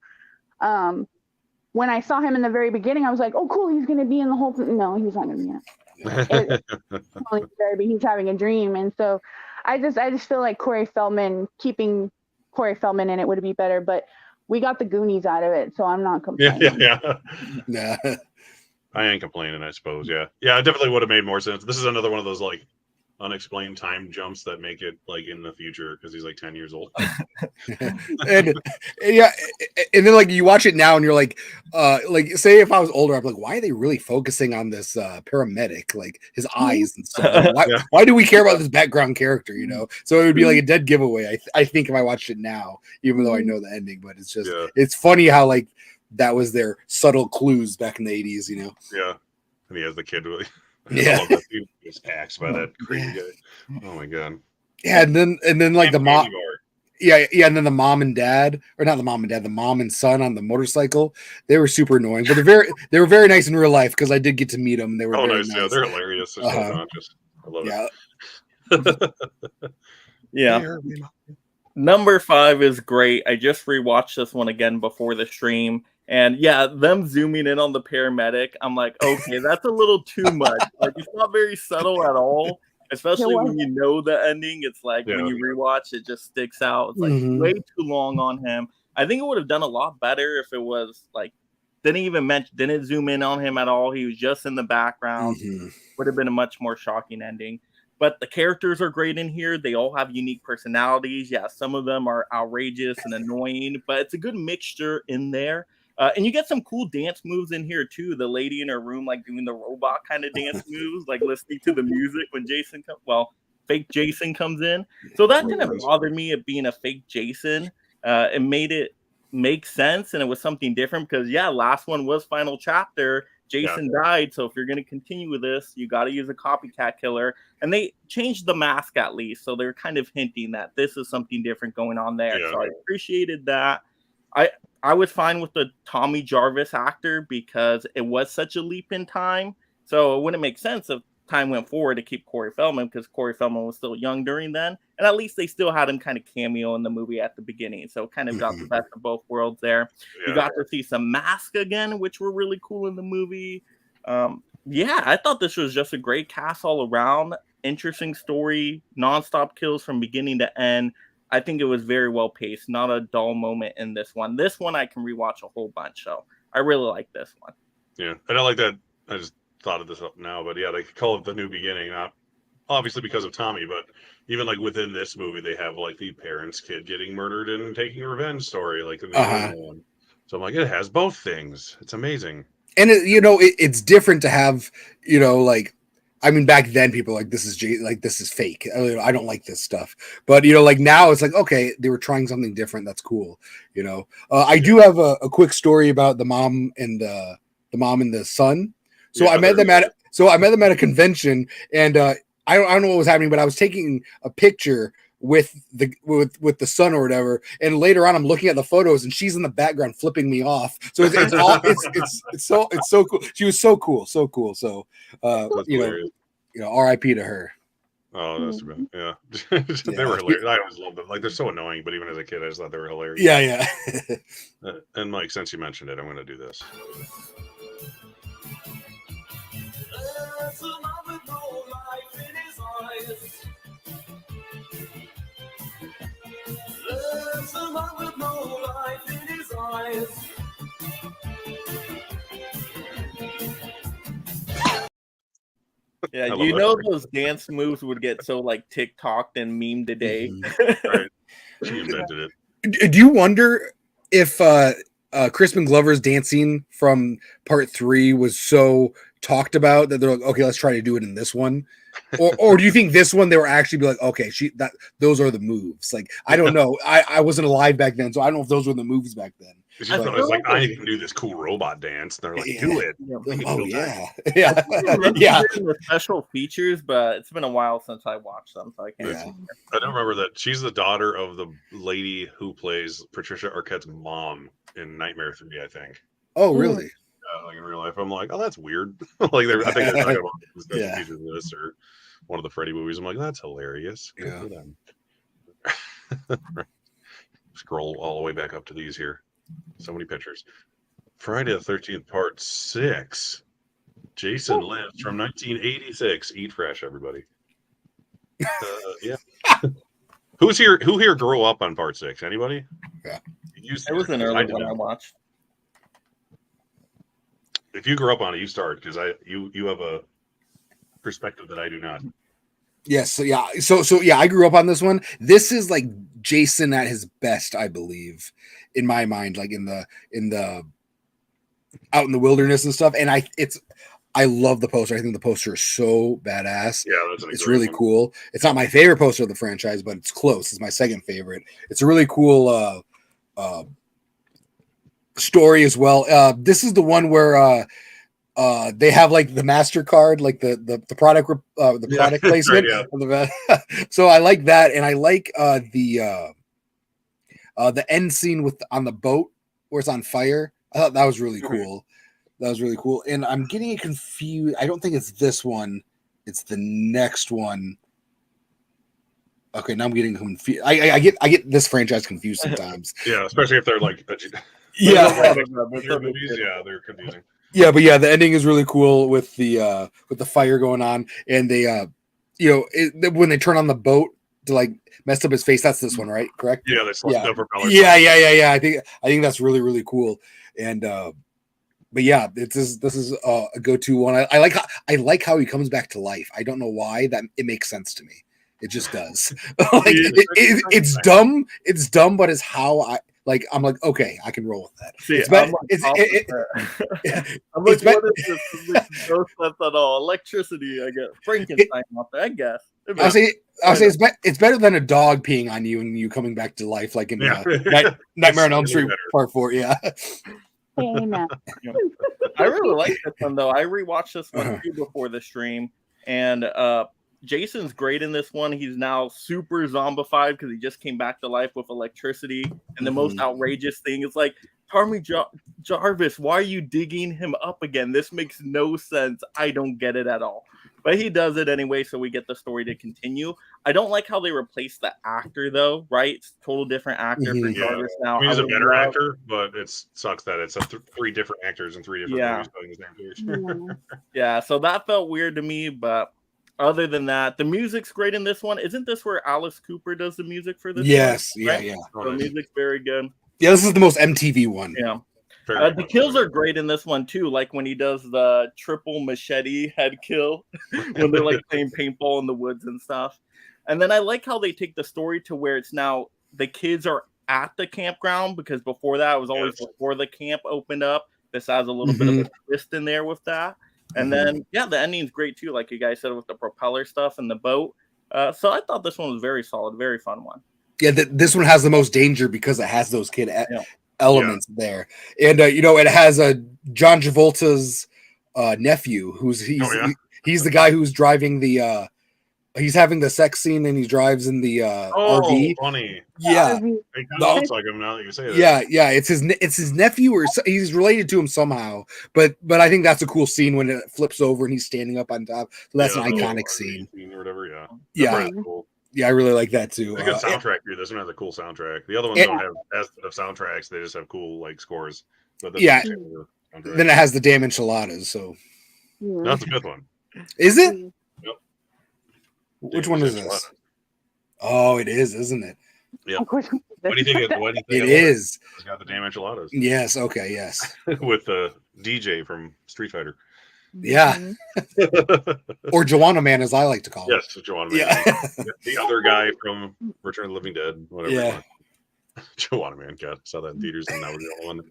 When I saw him in the very beginning, I was like, "Oh, cool! He's gonna be in the whole thing." No, he's not gonna be in it. He's having a dream, and so I just feel like keeping Corey Feldman in it would be better. But we got the Goonies out of it, so I'm not complaining. Yeah. I ain't complaining, I suppose. Yeah, it definitely would have made more sense. This is another one of those like unexplained time jumps that make it like in the future because he's like 10 years old. and then like you watch it now and you're like say if I was older, I'm like, why are they really focusing on this paramedic, like his eyes and stuff? Why do we care about this background character, you know? So it would be like a dead giveaway, I think, if I watched it now, even though I know the ending. But it's just it's funny how like that was their subtle clues back in the 80s, you know? Yeah. And he has the kid really. Yeah. I love that. He was axed by that crazy guy. Oh my god. Yeah, and then like the mom. Yeah, and then the mom and dad, or not the mom and dad, the mom and son on the motorcycle. They were super annoying, but they were very nice in real life because I did get to meet them. They were very nice. Yeah, they're hilarious. They're so conscious. I love it. Yeah. Number 5 is great. I just rewatched this one again before the stream. And yeah, them zooming in on the paramedic, I'm like, okay, that's a little too much. Like, it's not very subtle at all, especially when you know the ending. It's like when you rewatch, it just sticks out. It's like way too long on him. I think it would have done a lot better if it was like, didn't zoom in on him at all. He was just in the background. Would have been a much more shocking ending. But the characters are great in here. They all have unique personalities. Yeah, some of them are outrageous and annoying, but it's a good mixture in there. And you get some cool dance moves in here too. The lady in her room, like doing the robot kind of dance moves, like listening to the music when fake Jason comes in. So that didn't bother me, it being a fake Jason. It made it make sense, and it was something different because last one was Final Chapter. Jason died, so if you're going to continue with this, you got to use a copycat killer. And they changed the mask at least, so they're kind of hinting that this is something different going on there. So I appreciated that. I was fine with the Tommy Jarvis actor because it was such a leap in time. So it wouldn't make sense if time went forward to keep Corey Feldman, because Corey Feldman was still young during then. And at least they still had him kind of cameo in the movie at the beginning. So kind of got the best of both worlds there. You got to see some masks again, which were really cool in the movie. I thought this was just a great cast all around. Interesting story, nonstop kills from beginning to end. I think it was very well paced, not a dull moment in this one. This one I can rewatch a whole bunch, so I really like this one. Yeah, I don't like that. I just thought of this up now, but yeah, they call it the new beginning, not obviously because of Tommy, but even like within this movie, they have like the parents' kid getting murdered and taking a revenge story, like in the original one. So I'm like, it has both things. It's amazing. And it's different to have, like, I mean, back then people were like, this is fake. I don't like this stuff. But like now it's like, okay, they were trying something different. That's cool. I do have a quick story about the mom and the son. So I met them at a convention, and I don't know what was happening, but I was taking a picture with the son or whatever, and later on I'm looking at the photos and she's in the background flipping me off. So it's so cool. She was so cool. So RIP to her. Oh, that's yeah. They were hilarious. I always loved them. Like, they're so annoying, but even as a kid, I just thought they were hilarious. Yeah. And Mike, since you mentioned it, I'm going to do this. Yeah, those dance moves would get so like TikToked and memed today. Right. She invented it. Do you wonder if Crispin Glover's dancing from part 3 was so talked about that they're like, okay, let's try to do it in this one? Or do you think this one they were actually be like, okay, those are the moves? Like, I don't know. I wasn't alive back then, so I don't know if those were the moves back then. She thought it was like, I can do this cool robot dance. And they're like, do it. Oh, yeah. The special features, but it's been a while since I watched them, so I can't. Yeah. I don't remember that. She's the daughter of the lady who plays Patricia Arquette's mom in Nightmare 3, I think. Oh, really? Yeah, like in real life, I'm like, oh, that's weird. Like, I think they're talking about special features of this or one of the Freddy movies. I'm like, that's hilarious. Good for them. Scroll all the way back up to these here. So many pictures. Friday the 13th, part 6. Jason Lives from 1986. Eat fresh, everybody. Yeah. Who here grew up on part 6? Anybody? Yeah. It was an early one I watched. If you grew up on it, you start, because you have a perspective that I do not. Yes. So yeah. So yeah, I grew up on this one. This is like Jason at his best, I believe, in my mind, like in the out in the wilderness and stuff. And I love the poster. I think the poster is so badass. Yeah, it's really cool. It's not my favorite poster of the franchise, but it's close. It's my second favorite. It's a really cool story as well. This is the one where they have like the MasterCard, like the product product placement. Right, yeah. So I like that, and I like the end scene on the boat where it's on fire. I thought that was really cool. That was really cool. And I'm getting it confused. I don't think it's this one. It's the next one. Okay, now I'm getting confused. I get this franchise confused sometimes. Yeah, especially if they're like yeah, movies. Yeah, they're confusing. Yeah, but yeah, the ending is really cool with the fire going on, and they when they turn on the boat to like mess up his face. That's this one, right? Correct? Yeah, they select the propeller. Yeah. I think that's really, really cool. And but yeah, this is a go-to one. I like how he comes back to life. I don't know why, that it makes sense to me. It just does. Like it's dumb. It's dumb, but it's how I'm like, okay, I can roll with that. See, I'm like, what is this? No sense at all. Electricity, I guess. Frankenstein out there, I guess. I'll say it's better than a dog peeing on you and you coming back to life, like in Nightmare on Elm Street Part 4. Yeah. I really like this one though. I rewatched this one too before the stream, and Jason's great in this one. He's now super zombified because he just came back to life with electricity. And the most outrageous thing is like, Tommy Jarvis, why are you digging him up again? This makes no sense. I don't get it at all. But he does it anyway, so we get the story to continue. I don't like how they replaced the actor, though, right? It's a total different actor for Jarvis now. I mean, he's a better actor, but it sucks that it's 3 different actors in 3 different movies playing the same character. Yeah, so that felt weird to me, but other than that, the music's great in this one. Isn't this where Alice Cooper does the music for this? Yes, one, right? yeah. So the music's very good. Yeah, this is the most MTV one. Yeah. Very The much kills so. are great in this one too, like when he does the triple machete head kill when they're like playing paintball in the woods and stuff. And then I like how they take the story to where it's now the kids are at the campground, because before that it was always before the camp opened up. This has a little bit of a twist in there with that. And then the ending's great too, like you guys said, with the propeller stuff and the boat. So I thought this one was very solid, very fun one. Yeah, this one has the most danger because it has those elements there, and it has John Travolta's nephew, he's the guy who's driving the he's having the sex scene and he drives in the RV. Funny. Yeah, RV. It kind of looks like him now that you say that. yeah. It's his nephew, or he's related to him somehow. But I think that's a cool scene when it flips over and he's standing up on top. So that's an iconic scene. Or whatever. Yeah. Yeah. Cool. Yeah, I really like that too. It's a good soundtrack here. This one has a cool soundtrack. The other ones don't have as good of soundtracks. They just have cool like scores. But this then it has the damn enchiladas. So that's the fifth one. Is it? Yep. Which one is this? Oh, it is, isn't it? Yeah. What do you think? It is. It's got the damn enchiladas. Yes. Okay. Yes. With the DJ from Street Fighter. Yeah. Or Joanna Man, as I like to call him. Yes, Joanna Man. Yeah. The other guy from Return of the Living Dead. Whatever. Yeah. Joanna Man. God, saw that in theaters and that was the only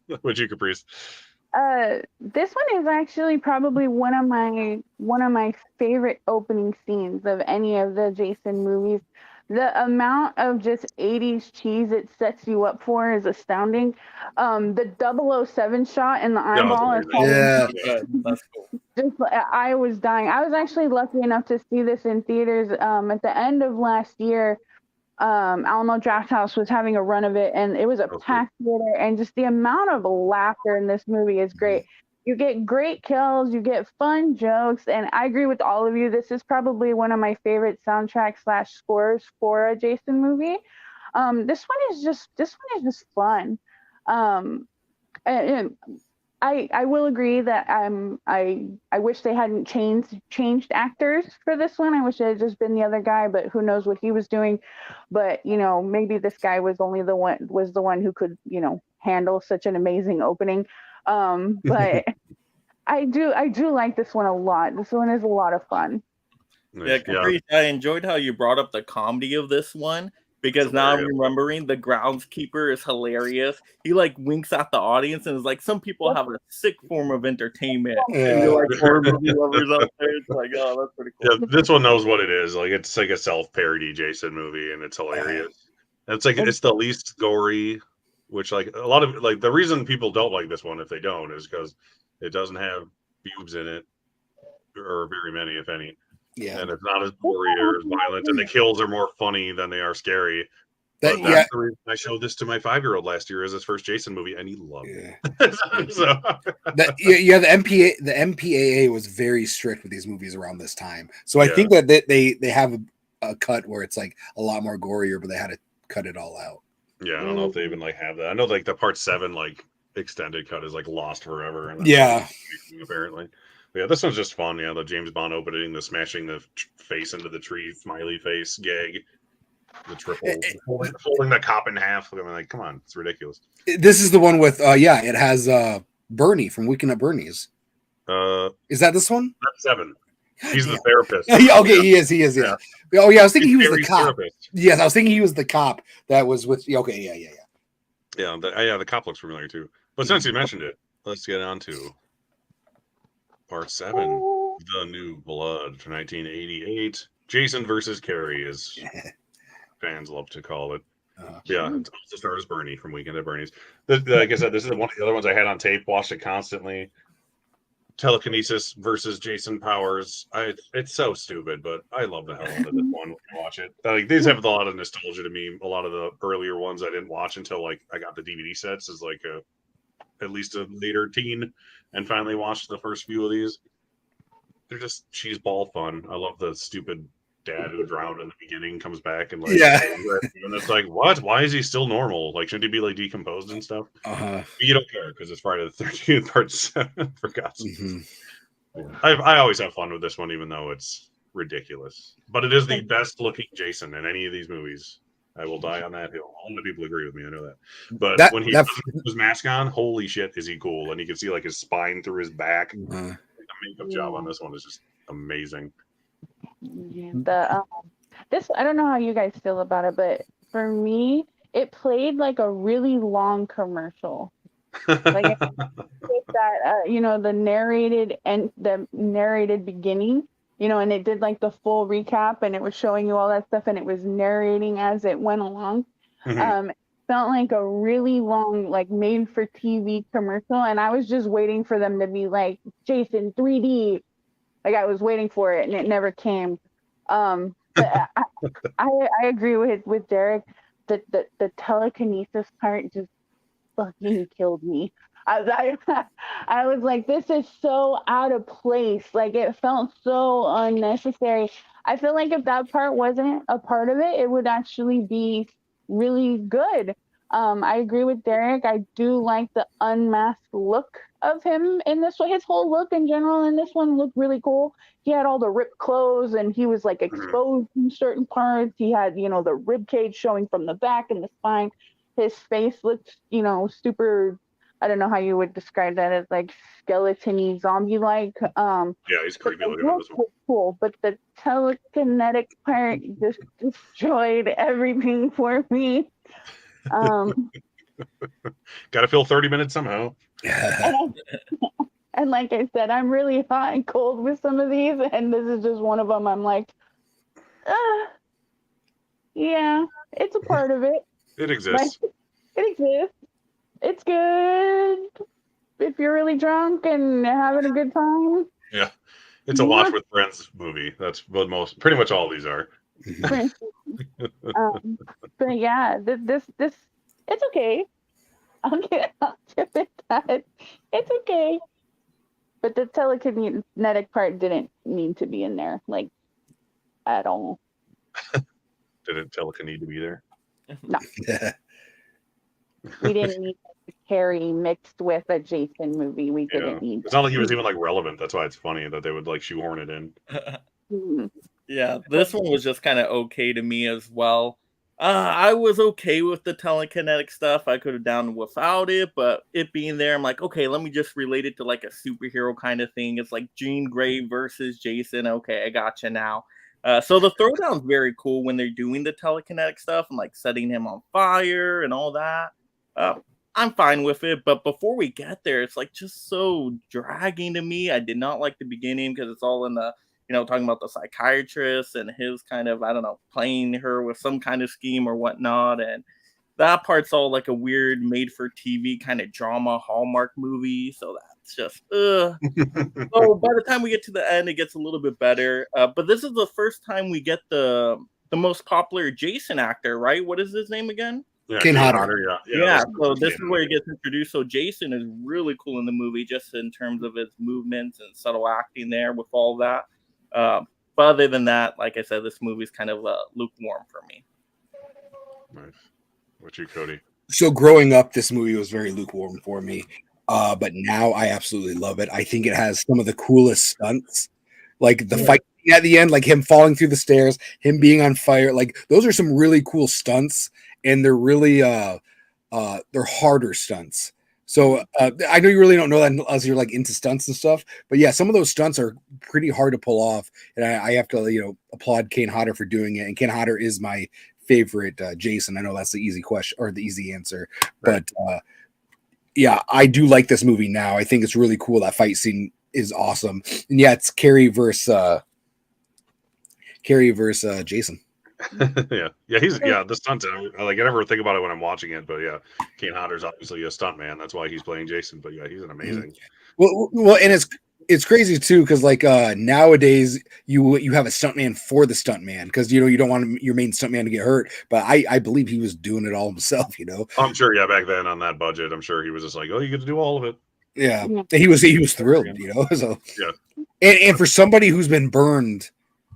one. What'd you, Caprice? This one is actually probably one of my favorite opening scenes of any of the Jason movies. The amount of just 80s cheese it sets you up for is astounding. The 007 shot in the eyeball. That's cool. I was dying. I was actually lucky enough to see this in theaters at the end of last year. Alamo Drafthouse was having a run of it, and it was a packed theater, and just the amount of laughter in this movie is great. You get great kills, you get fun jokes, and I agree with all of you. This is probably one of my favorite soundtracks / scores for a Jason movie. This one is just fun. And I will agree that I wish they hadn't changed actors for this one. I wish it had just been the other guy, but who knows what he was doing. But maybe this guy was the one who could handle such an amazing opening. But I do like this one a lot. This one is a lot of fun. Yeah, Caprice, I enjoyed how you brought up the comedy of this one, because now I'm remembering the groundskeeper is hilarious. He like winks at the audience and is like, some people have a sick form of entertainment. And you're like horror movie lovers out there. It's like, oh, that's pretty cool. Yeah, this one knows what it is. Like it's like a self-parody Jason movie, and it's hilarious. And it's like it's the least gory, which like a lot of like the reason people don't like this one, if they don't, is because it doesn't have boobs in it, or very many, if any. Yeah, and it's not as gory or as violent, and the kills are more funny than they are scary. That's the reason I showed this to my 5-year-old last year as his first Jason movie, and he loved it. So the MPAA was very strict with these movies around this time. So I think that they have a cut where it's like a lot more gorier, but they had to cut it all out. Yeah, I don't know if they even like have that. I know like the part 7 like extended cut is like lost forever. And apparently. But yeah, this one's just fun. Yeah, the James Bond opening, the smashing the face into the tree, smiley face gag, the triple folding the cop in half. I mean, like, come on, it's ridiculous. This is the one with it has Bernie from Weekend at Bernie's. Is that this one? That's 7. He's the therapist. Okay, he is. Yeah. Oh yeah, I was thinking he was the cop. Therapist. Yes, I was thinking he was the cop that was with. Okay, yeah. Yeah, the cop looks familiar too. But since you mentioned it, let's get on to Part 7, The New Blood, 1988. Jason versus Carrie, as fans love to call it. Yeah, it also stars Bernie from Weekend at Bernie's. Like I said, this is one of the other ones I had on tape, watched it constantly. Telekinesis versus Jason Powers. It's so stupid, but I love the hell out of this one when you watch it. Like these have a lot of nostalgia to me. A lot of the earlier ones I didn't watch until like I got the DVD sets as like at least a later teen, and finally watched the first few of these. They're just cheeseball fun. I love the stupid dad who drowned in the beginning comes back and like and it's like, what? Why is he still normal? Like, shouldn't he be like decomposed and stuff? You don't care because it's Friday the 13th part 7 for God's sake. I always have fun with this one, even though it's ridiculous. But it is the best looking Jason in any of these movies. I will die on that hill. All the people agree with me. I know that. But That- when he that- put his mask on, holy shit, is he cool? And you can see like his spine through his back. The makeup job on this one is just amazing. Yeah, this I don't know how you guys feel about it, but for me, it played like a really long commercial. Like with that, the narrated beginning, and it did like the full recap, and it was showing you all that stuff, and it was narrating as it went along. Mhm. It felt like a really long, like made for TV commercial, and I was just waiting for them to be like Jason 3D. Like I was waiting for it, and it never came. But I agree with Derek that the telekinesis part just fucking killed me. I was like, this is so out of place. Like it felt so unnecessary. I feel like if that part wasn't a part of it, it would actually be really good. I agree with Derek. I do like the unmasked look of him in this one. His whole look in general in this one looked really cool. He had all the ripped clothes and he was like exposed in certain parts. He had, the rib cage showing from the back and the spine. His face looked, super, I don't know how you would describe that, as like skeleton-y, zombie-like. Yeah, he's creepy looking on this one. Cool, but the telekinetic part just destroyed everything for me. Got to fill 30 minutes somehow. And like I said, I'm really hot and cold with some of these, and this is just one of them. I'm like, yeah, it's a part of it. It exists. It exists. It's good if you're really drunk and having a good time. Yeah, it's a watch with friends movie. That's what pretty much all these are. But yeah, this it's okay. I'll give it that. It's okay. But the telekinetic part didn't need to be in there, like, at all. Didn't Telekin need to be there? No. We didn't need Carrie mixed with a Jason movie. We didn't need. It's not like he was even like relevant. That's why it's funny that they would like shoehorn it in. Yeah, this one was just kind of okay to me as well. I was okay with the telekinetic stuff. I could have done without it, but it being there, I'm like, okay, let me just relate it to like a superhero kind of thing. It's like Jean Grey versus Jason. Okay, I gotcha now. So the throwdown's very cool when they're doing the telekinetic stuff and like setting him on fire and all that. I'm fine with it, but before we get there, it's like just so dragging to me. I did not like the beginning because it's all in the talking about the psychiatrist and his kind of, I don't know, playing her with some kind of scheme or whatnot. And that part's all like a weird made for TV kind of drama Hallmark movie. So that's just, So by the time we get to the end, it gets a little bit better. But this is the first time we get the most popular Jason actor, right? What is his name again? Yeah, Kane Hodder. Yeah. So this is where he gets introduced. So Jason is really cool in the movie, just in terms of his movements and subtle acting there with all that. But other than that, like I said, this movie's kind of lukewarm for me. Nice. What you, Cody? So growing up, this movie was very lukewarm for me. But now I absolutely love it. I think it has some of the coolest stunts, like the fight at the end, like him falling through the stairs, him being on fire. Like those are some really cool stunts, and they're really they're harder stunts. So I know you really don't know that unless you're like into stunts and stuff. But yeah, some of those stunts are pretty hard to pull off, and I have to applaud Kane Hodder for doing it. And Kane Hodder is my favorite Jason. I know that's the easy question or the easy answer, but yeah, I do like this movie now. I think it's really cool. That fight scene is awesome, and yeah, it's Carrie versus Jason. He's the stunts. I never think about it when I'm watching it, but yeah, Kane Hodder's obviously a stunt man. That's why he's playing Jason. But yeah, he's an amazing. Well, and it's crazy too because nowadays you have a stuntman for the stuntman because you don't want your main stuntman to get hurt. But I believe he was doing it all himself. I'm sure. Yeah, back then on that budget, I'm sure he was just like, oh, you get to do all of it. Yeah, he was thrilled. So yeah, and for somebody who's been burned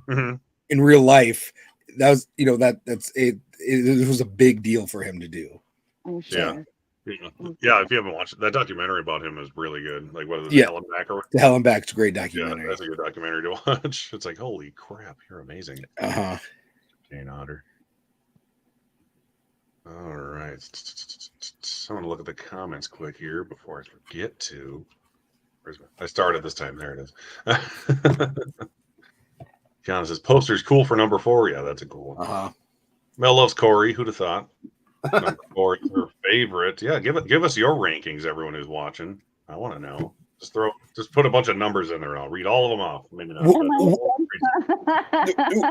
in real life. That was, it was a big deal for him to do. I'm sure. Yeah. If you haven't watched it, that documentary about him is really good. Like, what is it? Hell and Back? The Hell and Back's a great documentary. Yeah, that's a good documentary to watch. It's like, holy crap, you're amazing. Kane Hodder. All right. I want to look at the comments quick here before I forget to. I started this time. There it is. John says, poster's cool for number 4. Yeah, that's a cool one. Mel loves Corey. Who'd have thought? Number 4 is her favorite. Yeah, give us your rankings, everyone who's watching. I want to know. Just put a bunch of numbers in there. I'll read all of them off. Maybe not.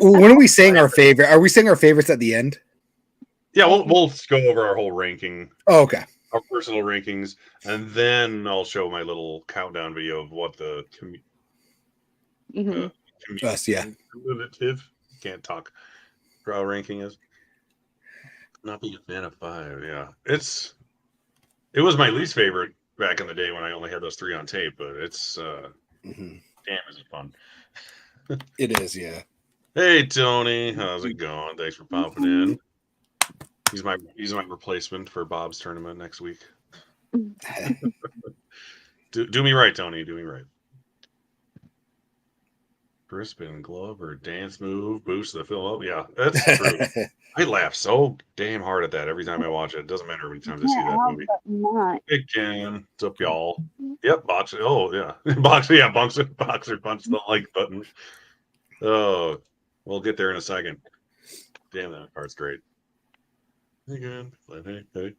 When are we saying our favorite? Are we saying our favorites at the end? Yeah, we'll go over our whole ranking. Oh, okay. Our personal rankings, and then I'll show my little countdown video of what the cumulative can't talk trial ranking is. Not being a fan of 5, yeah. It was my least favorite back in the day when I only had those 3 on tape, but it's damn, is it fun. It is, yeah. Hey Tony, how's it going? Thanks for popping in. He's my replacement for Bob's tournament next week. do me right, Tony. Do me right. Crispin glove or dance move boost the film up. Yeah, that's true. I laugh so damn hard at that every time I watch it. It doesn't matter how many times I see that movie. Again, what's up, y'all? Yep, boxer. Oh yeah, boxer. Yeah, boxer punch the like button. Oh, we'll get there in a second. Damn, that part's great. Again, hey.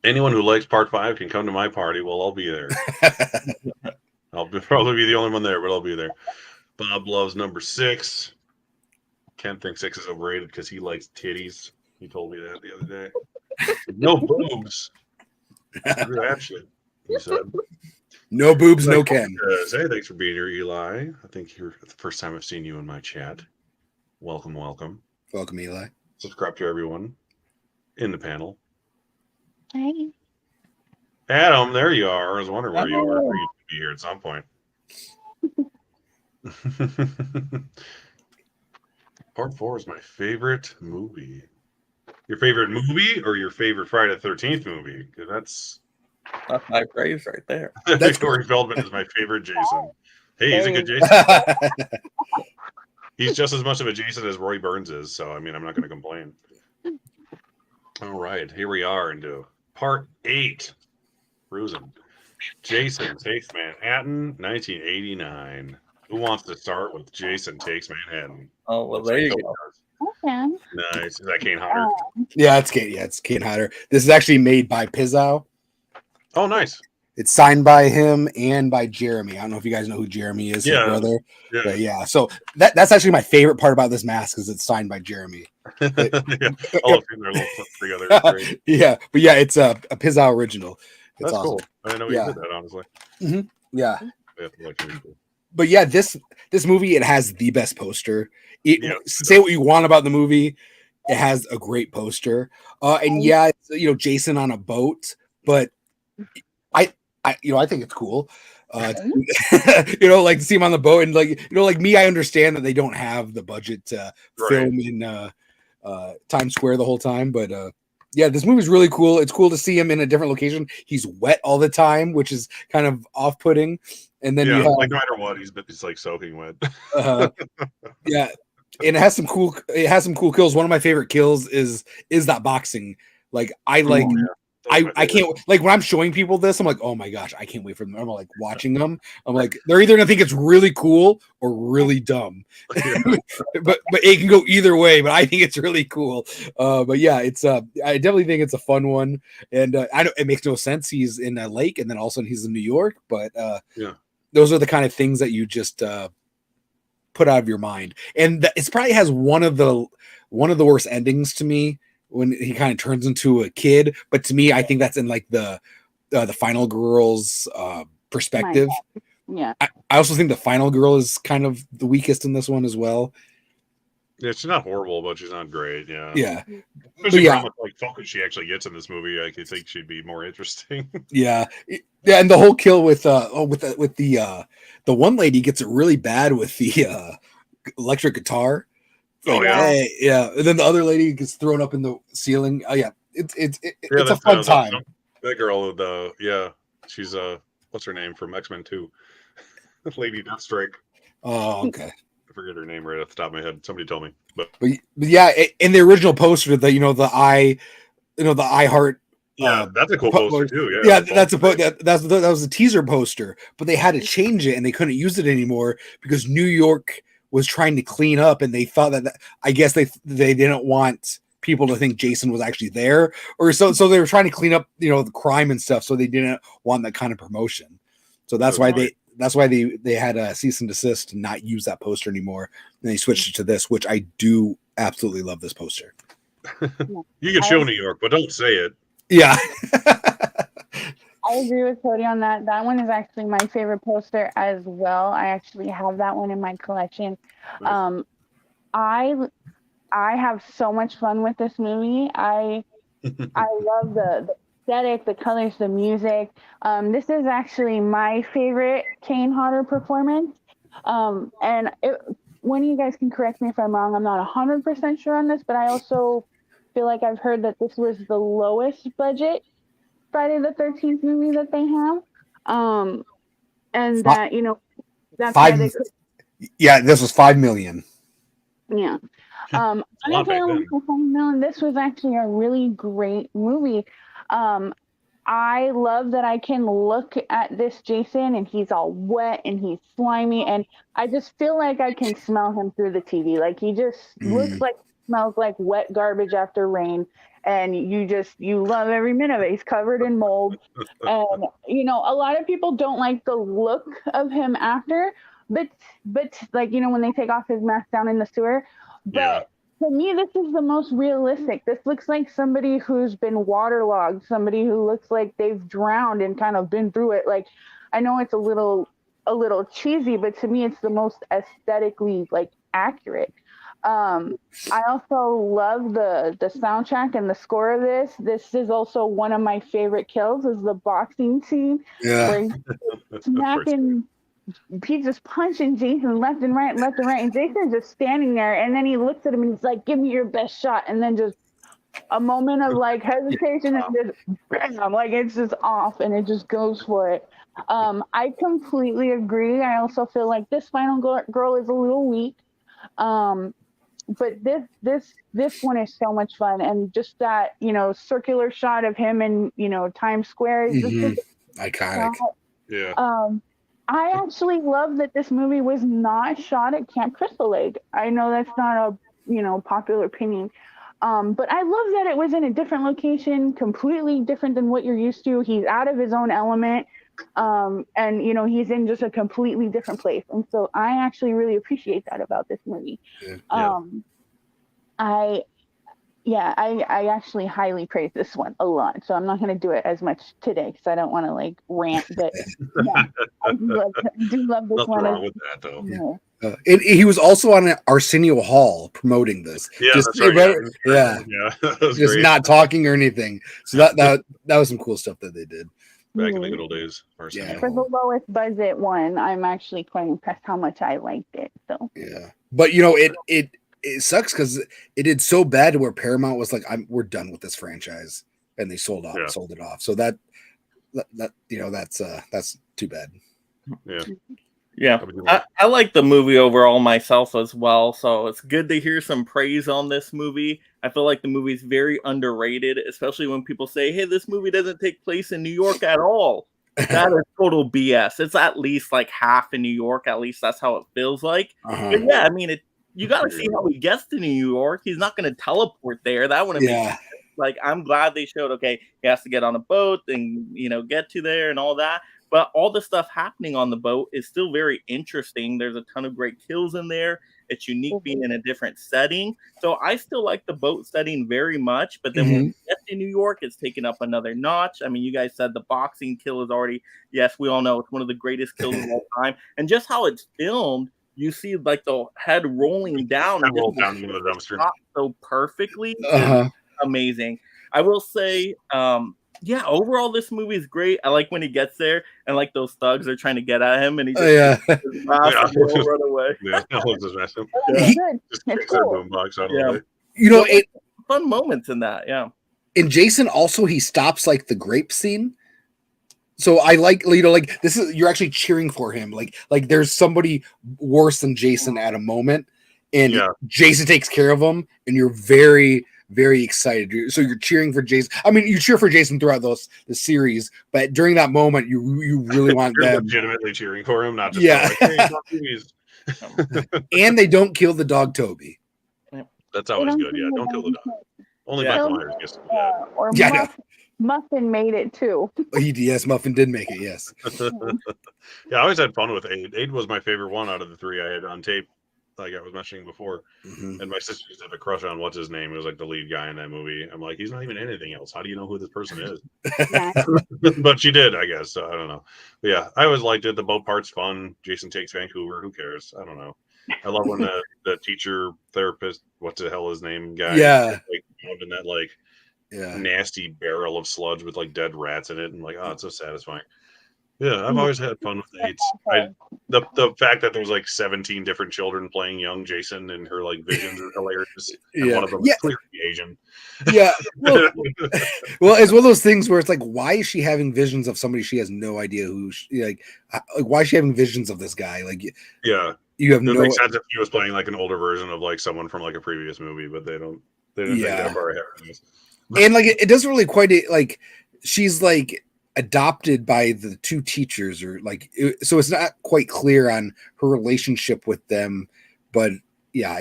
Anyone who likes part 5 can come to my party. Well, I'll be there. I'll probably be the only one there, but I'll be there. Bob loves number 6. Ken thinks 6 is overrated because he likes titties. He told me that the other day. No boobs. Actually, he said. No boobs, no Ken. Hey, thanks for being here, Eli. I think you're the first time I've seen you in my chat. Welcome. Welcome, Eli. Subscribe to everyone in the panel. Hey. Adam, there you are. I was wondering where you were. You'd be here at some point. Part 4 is my favorite movie. Your favorite movie or your favorite Friday the 13th movie? Because that's my praise right there. Corey Feldman is my favorite Jason. Hey, he's a good Jason. He's just as much of a Jason as Roy Burns is, so I mean, I'm not going to complain. All right, here we are into part 8. Cruising. Jason Takes Manhattan, 1989. Who wants to start with Jason Takes Manhattan? Oh, well, there you go. Okay. Nice. Is that Kane Hodder? Yeah, it's Kane Hodder. This is actually made by Pizzow. Oh, nice. It's signed by him and by Jeremy. I don't know if you guys know who Jeremy is, his brother. Yeah. But yeah, so that's actually my favorite part about this mask is it's signed by Jeremy. All of them are little together. Yeah, but yeah, it's a Pizzow original. It's that's awesome. Cool. I didn't know you did that, honestly. Mm-hmm. Yeah. Cool. But yeah, this movie, it has the best poster. Say what you want about the movie, it has a great poster. And yeah, it's, Jason on a boat, but I think it's cool. Like to see him on the boat and like me, I understand that they don't have the budget to film in Times Square the whole time, but yeah, this movie's really cool. It's cool to see him in a different location. He's wet all the time, which is kind of off-putting. And then you have, like no matter what, he's like soaking wet. Yeah, and it has some cool kills. One of my favorite kills is that boxing. Like I can't, like when I'm showing people this, I'm like, oh my gosh, I can't wait for them. I'm like watching them. I'm like, they're either gonna think it's really cool or really dumb. but it can go either way. But I think it's really cool. But yeah, it's I definitely think it's a fun one. And I know it makes no sense. He's in a lake, and then all of a sudden he's in New York. But those are the kind of things that you just put out of your mind. And it probably has one of the worst endings to me, when he kind of turns into a kid. But to me, I think that's in like the final girl's perspective. Yeah. I also think the final girl is kind of the weakest in this one as well. Yeah, she's not horrible, but she's not great. Yeah. Yeah. Especially how much like focus she actually gets in this movie. I think she'd be more interesting. Yeah. And the whole kill with the one lady gets it really bad with the electric guitar. Oh yeah, hey, yeah. And then the other lady gets thrown up in the ceiling. Oh yeah, it's a fun time. That girl, she's what's her name from X-Men 2? Lady Deathstrike. Oh okay. I forget her name right off the top of my head. Somebody told me, but yeah, in the original poster, the I Heart. yeah, that's a cool poster too. Yeah, Yeah, that was a teaser poster, but they had to change it and they couldn't use it anymore because New York was trying to clean up, and they thought that I guess they didn't want people to think Jason was actually there, or so they were trying to clean up the crime and stuff, so they didn't want that kind of promotion. So that's why they had a cease and desist to not use that poster anymore, and they switched it to this, which I do absolutely love this poster. You can show New York, but don't say it. Yeah. I agree with Cody on that. That one is actually my favorite poster as well. I actually have that one in my collection. Nice. I have so much fun with this movie. I love the aesthetic, the colors, the music. This is actually my favorite Kane Hodder performance. And one of you guys can correct me if I'm wrong. I'm not 100% sure on this, but I also feel like I've heard that this was the lowest budget Friday the 13th movie that they have. And that, that's why they could. Yeah, this was $5 million. Yeah. This was actually a really great movie. I love that I can look at this Jason and he's all wet and he's slimy, and I just feel like I can smell him through the TV. Like he just looks like, smells like wet garbage after rain, and you love every minute of it. He's covered in mold, and a lot of people don't like the look of him after, but like when they take off his mask down in the sewer, but. To me, this is the most realistic. This looks like somebody who's been waterlogged, somebody who looks like they've drowned and kind of been through it. Like, I know it's a little cheesy, but to me, it's the most aesthetically accurate. I also love the soundtrack and the score of this. This is also one of my favorite kills. Is the boxing scene where he's smacking. He's just punching Jason left and right, and Jason's just standing there, and then he looks at him and he's like, "Give me your best shot," and then just a moment of hesitation and just bam, it's just off, and it just goes for it. I completely agree. I also feel like this final girl is a little weak, but this one is so much fun, and just that circular shot of him in Times Square is just iconic. Yeah. I actually love that this movie was not shot at Camp Crystal Lake. I know that's not a popular opinion, but I love that it was in a different location, completely different than what you're used to. He's out of his own element, and he's in just a completely different place, and so I actually really appreciate that about this movie. I actually highly praise this one a lot, so I'm not going to do it as much today because I don't want to rant. But yeah, I do love this Nothing one. wrong with that, though. He was also on Arsenio Hall promoting this. Yeah, just, that's right. Yeah, just great. Not talking or anything. So that was some cool stuff that they did back in the good old days. Yeah. For the lowest budget one, I'm actually quite impressed how much I liked it. So yeah, but it sucks because it did so bad where Paramount was like, we're done with this franchise, and they sold it off. So that's too bad. Yeah. I like the movie overall myself as well, so it's good to hear some praise on this movie. I feel like the movie is very underrated, especially when people say, hey, this movie doesn't take place in New York at all. That is total BS. It's at least half in New York. At least that's how it feels like. But yeah, I mean, you got to see how he gets to New York. He's not going to teleport there. That wouldn't make sense. I'm glad they showed, okay, he has to get on a boat and, get to there and all that. But all the stuff happening on the boat is still very interesting. There's a ton of great kills in there. It's unique being in a different setting. So I still like the boat setting very much. But then when we get to New York, it's taken up another notch. I mean, you guys said the boxing kill is already, yes, we all know it's one of the greatest kills of all time. And just how it's filmed, you see the head rolling down and rolled down into the dumpster so perfectly. Amazing. I will say, overall this movie is great. I like when he gets there and those thugs are trying to get at him and he just run away. Fun moments in that. Yeah. In Jason also he stops the grape scene. So I like, you know, like this is, you're actually cheering for him. Like there's somebody worse than Jason at a moment, and Yeah. Jason takes care of him, and you're very, very excited. So you're cheering for Jason. I mean, you cheer for Jason throughout the series, but during that moment, you really want You're them. legitimately cheering for him, not just Yeah. like, hey, don't do these. And they don't kill the dog Toby. That's always good. Yeah, don't kill the dog. Only Yeah. Michael Myers gets to do that. Or Yeah, Muffin made it too. Yes, Muffin did make it. Yes. Yeah, I always had fun with Aid. Aid was my favorite one out of the three I had on tape, like I was mentioning before. Mhm. And my sister used to have a crush on what's his name. It was like the lead guy in that movie. I'm like, he's not even anything else. How do you know who this person is? Yeah. But she did, I guess. So I don't know. But yeah, I always liked it. The boat part's fun. Jason takes Vancouver. Who cares? I don't know. I love when the teacher, therapist, what the hell his name guy, Yeah. like in that like nasty barrel of sludge with like dead rats in it, and like, oh, it's so satisfying. Yeah, I've always had fun with Aids. The fact that there was like 17 different children playing young Jason and her like visions are hilarious. And one of them is clearly Asian. Yeah. Well, it's one of those things where it's like, why is she having visions of somebody she has no idea who? Like, why is she having visions of this guy? Like, yeah, you have it no. makes sense if he was playing like an older version of like someone from like a previous movie, but they didn't think that far ahead. And like, it doesn't really quite like she's like adopted by the two teachers, or like, so it's not quite clear on her relationship with them. But yeah,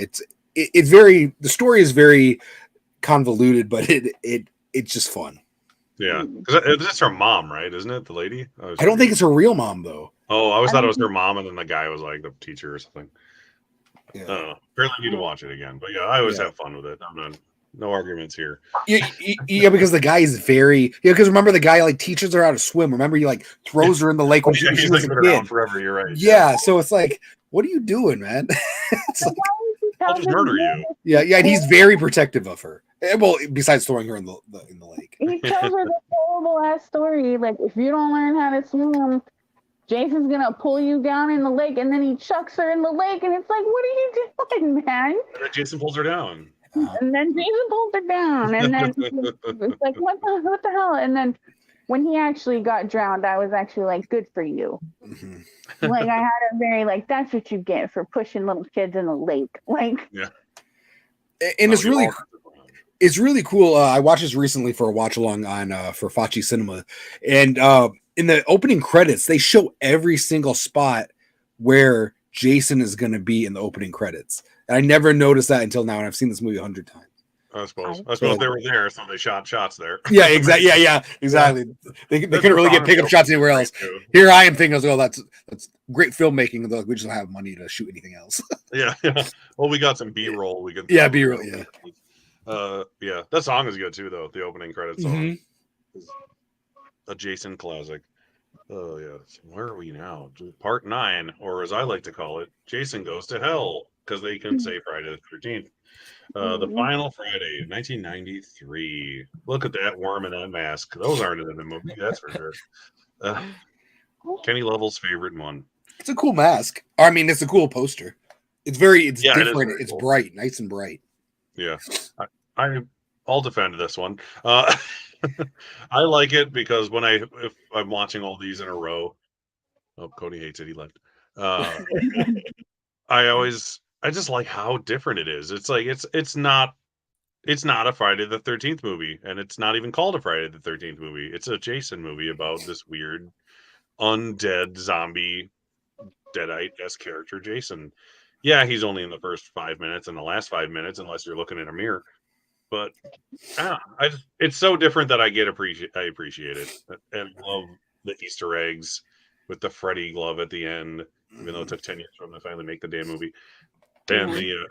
it's very, the story is very convoluted, but it's just fun. Yeah, because it's her mom, right? Isn't it the lady? I don't think it's her real mom though. Oh, I always thought it was her mom, and then the guy was like the teacher or something. Yeah. I don't know. Apparently, need to watch it again. But yeah, I always have fun with it. No arguments here. Yeah, because the guy is very, because remember the guy like teaches her how to swim. Remember, he like throws her in the lake when she was a kid. Forever. You're right. Yeah, so it's like, what are you doing, man? It's like, I'll just murder you. Yeah, and he's very protective of her. Well, besides throwing her in the lake. He tells her the horrible ass story. Like, if you don't learn how to swim, Jason's gonna pull you down in the lake, and then he chucks her in the lake, and it's like, what are you doing, man? And then Jason pulls her down. And then Jason pulls her down, and then it's like, what the hell? And then when he actually got drowned, I was actually like, good for you. Mm-hmm. Like, I had a very like, that's what you get for pushing little kids in the lake. Like, yeah. And it's really cool. I watched this recently for a watch along on for Facci Cinema, and in the opening credits, they show every single spot where Jason is going to be in the opening credits. And I never noticed that until now, and I've seen this movie 100 times. I suppose they were there, so they shot shots there. Yeah, exactly. Yeah, exactly. They couldn't really get pickup shots anywhere else. Here I am thinking, oh, that's great filmmaking. We just don't have money to shoot anything else. Yeah. Well, we got some B-roll. We could. Yeah, B-roll. Yeah. Yeah. That song is good too, though. The opening credits song is a Jason classic. Oh yeah. So where are we now? Part 9, or as I like to call it, Jason Goes to Hell, because they couldn't say Friday the 13th. The final Friday, 1993. Look at that worm in that mask. Those aren't in the movie, that's for sure. Kenny Lovell's favorite one. It's a cool mask. I mean, it's a cool poster. It's different. It's cool. Bright, nice and bright. Yeah, I'll defend this one. I like it because if I'm watching all these in a row. Oh, Cody hates it. He left. I just like how different it is. It's like it's not a Friday the 13th movie, and it's not even called a Friday the 13th movie. It's a Jason movie about this weird undead zombie deadite-esque character, Jason. Yeah, he's only in the first 5 minutes and the last 5 minutes, unless you're looking in a mirror. But it's so different that I appreciate it, and love the Easter eggs with the Freddy glove at the end, even though it took 10 years for them to finally make the damn movie. And the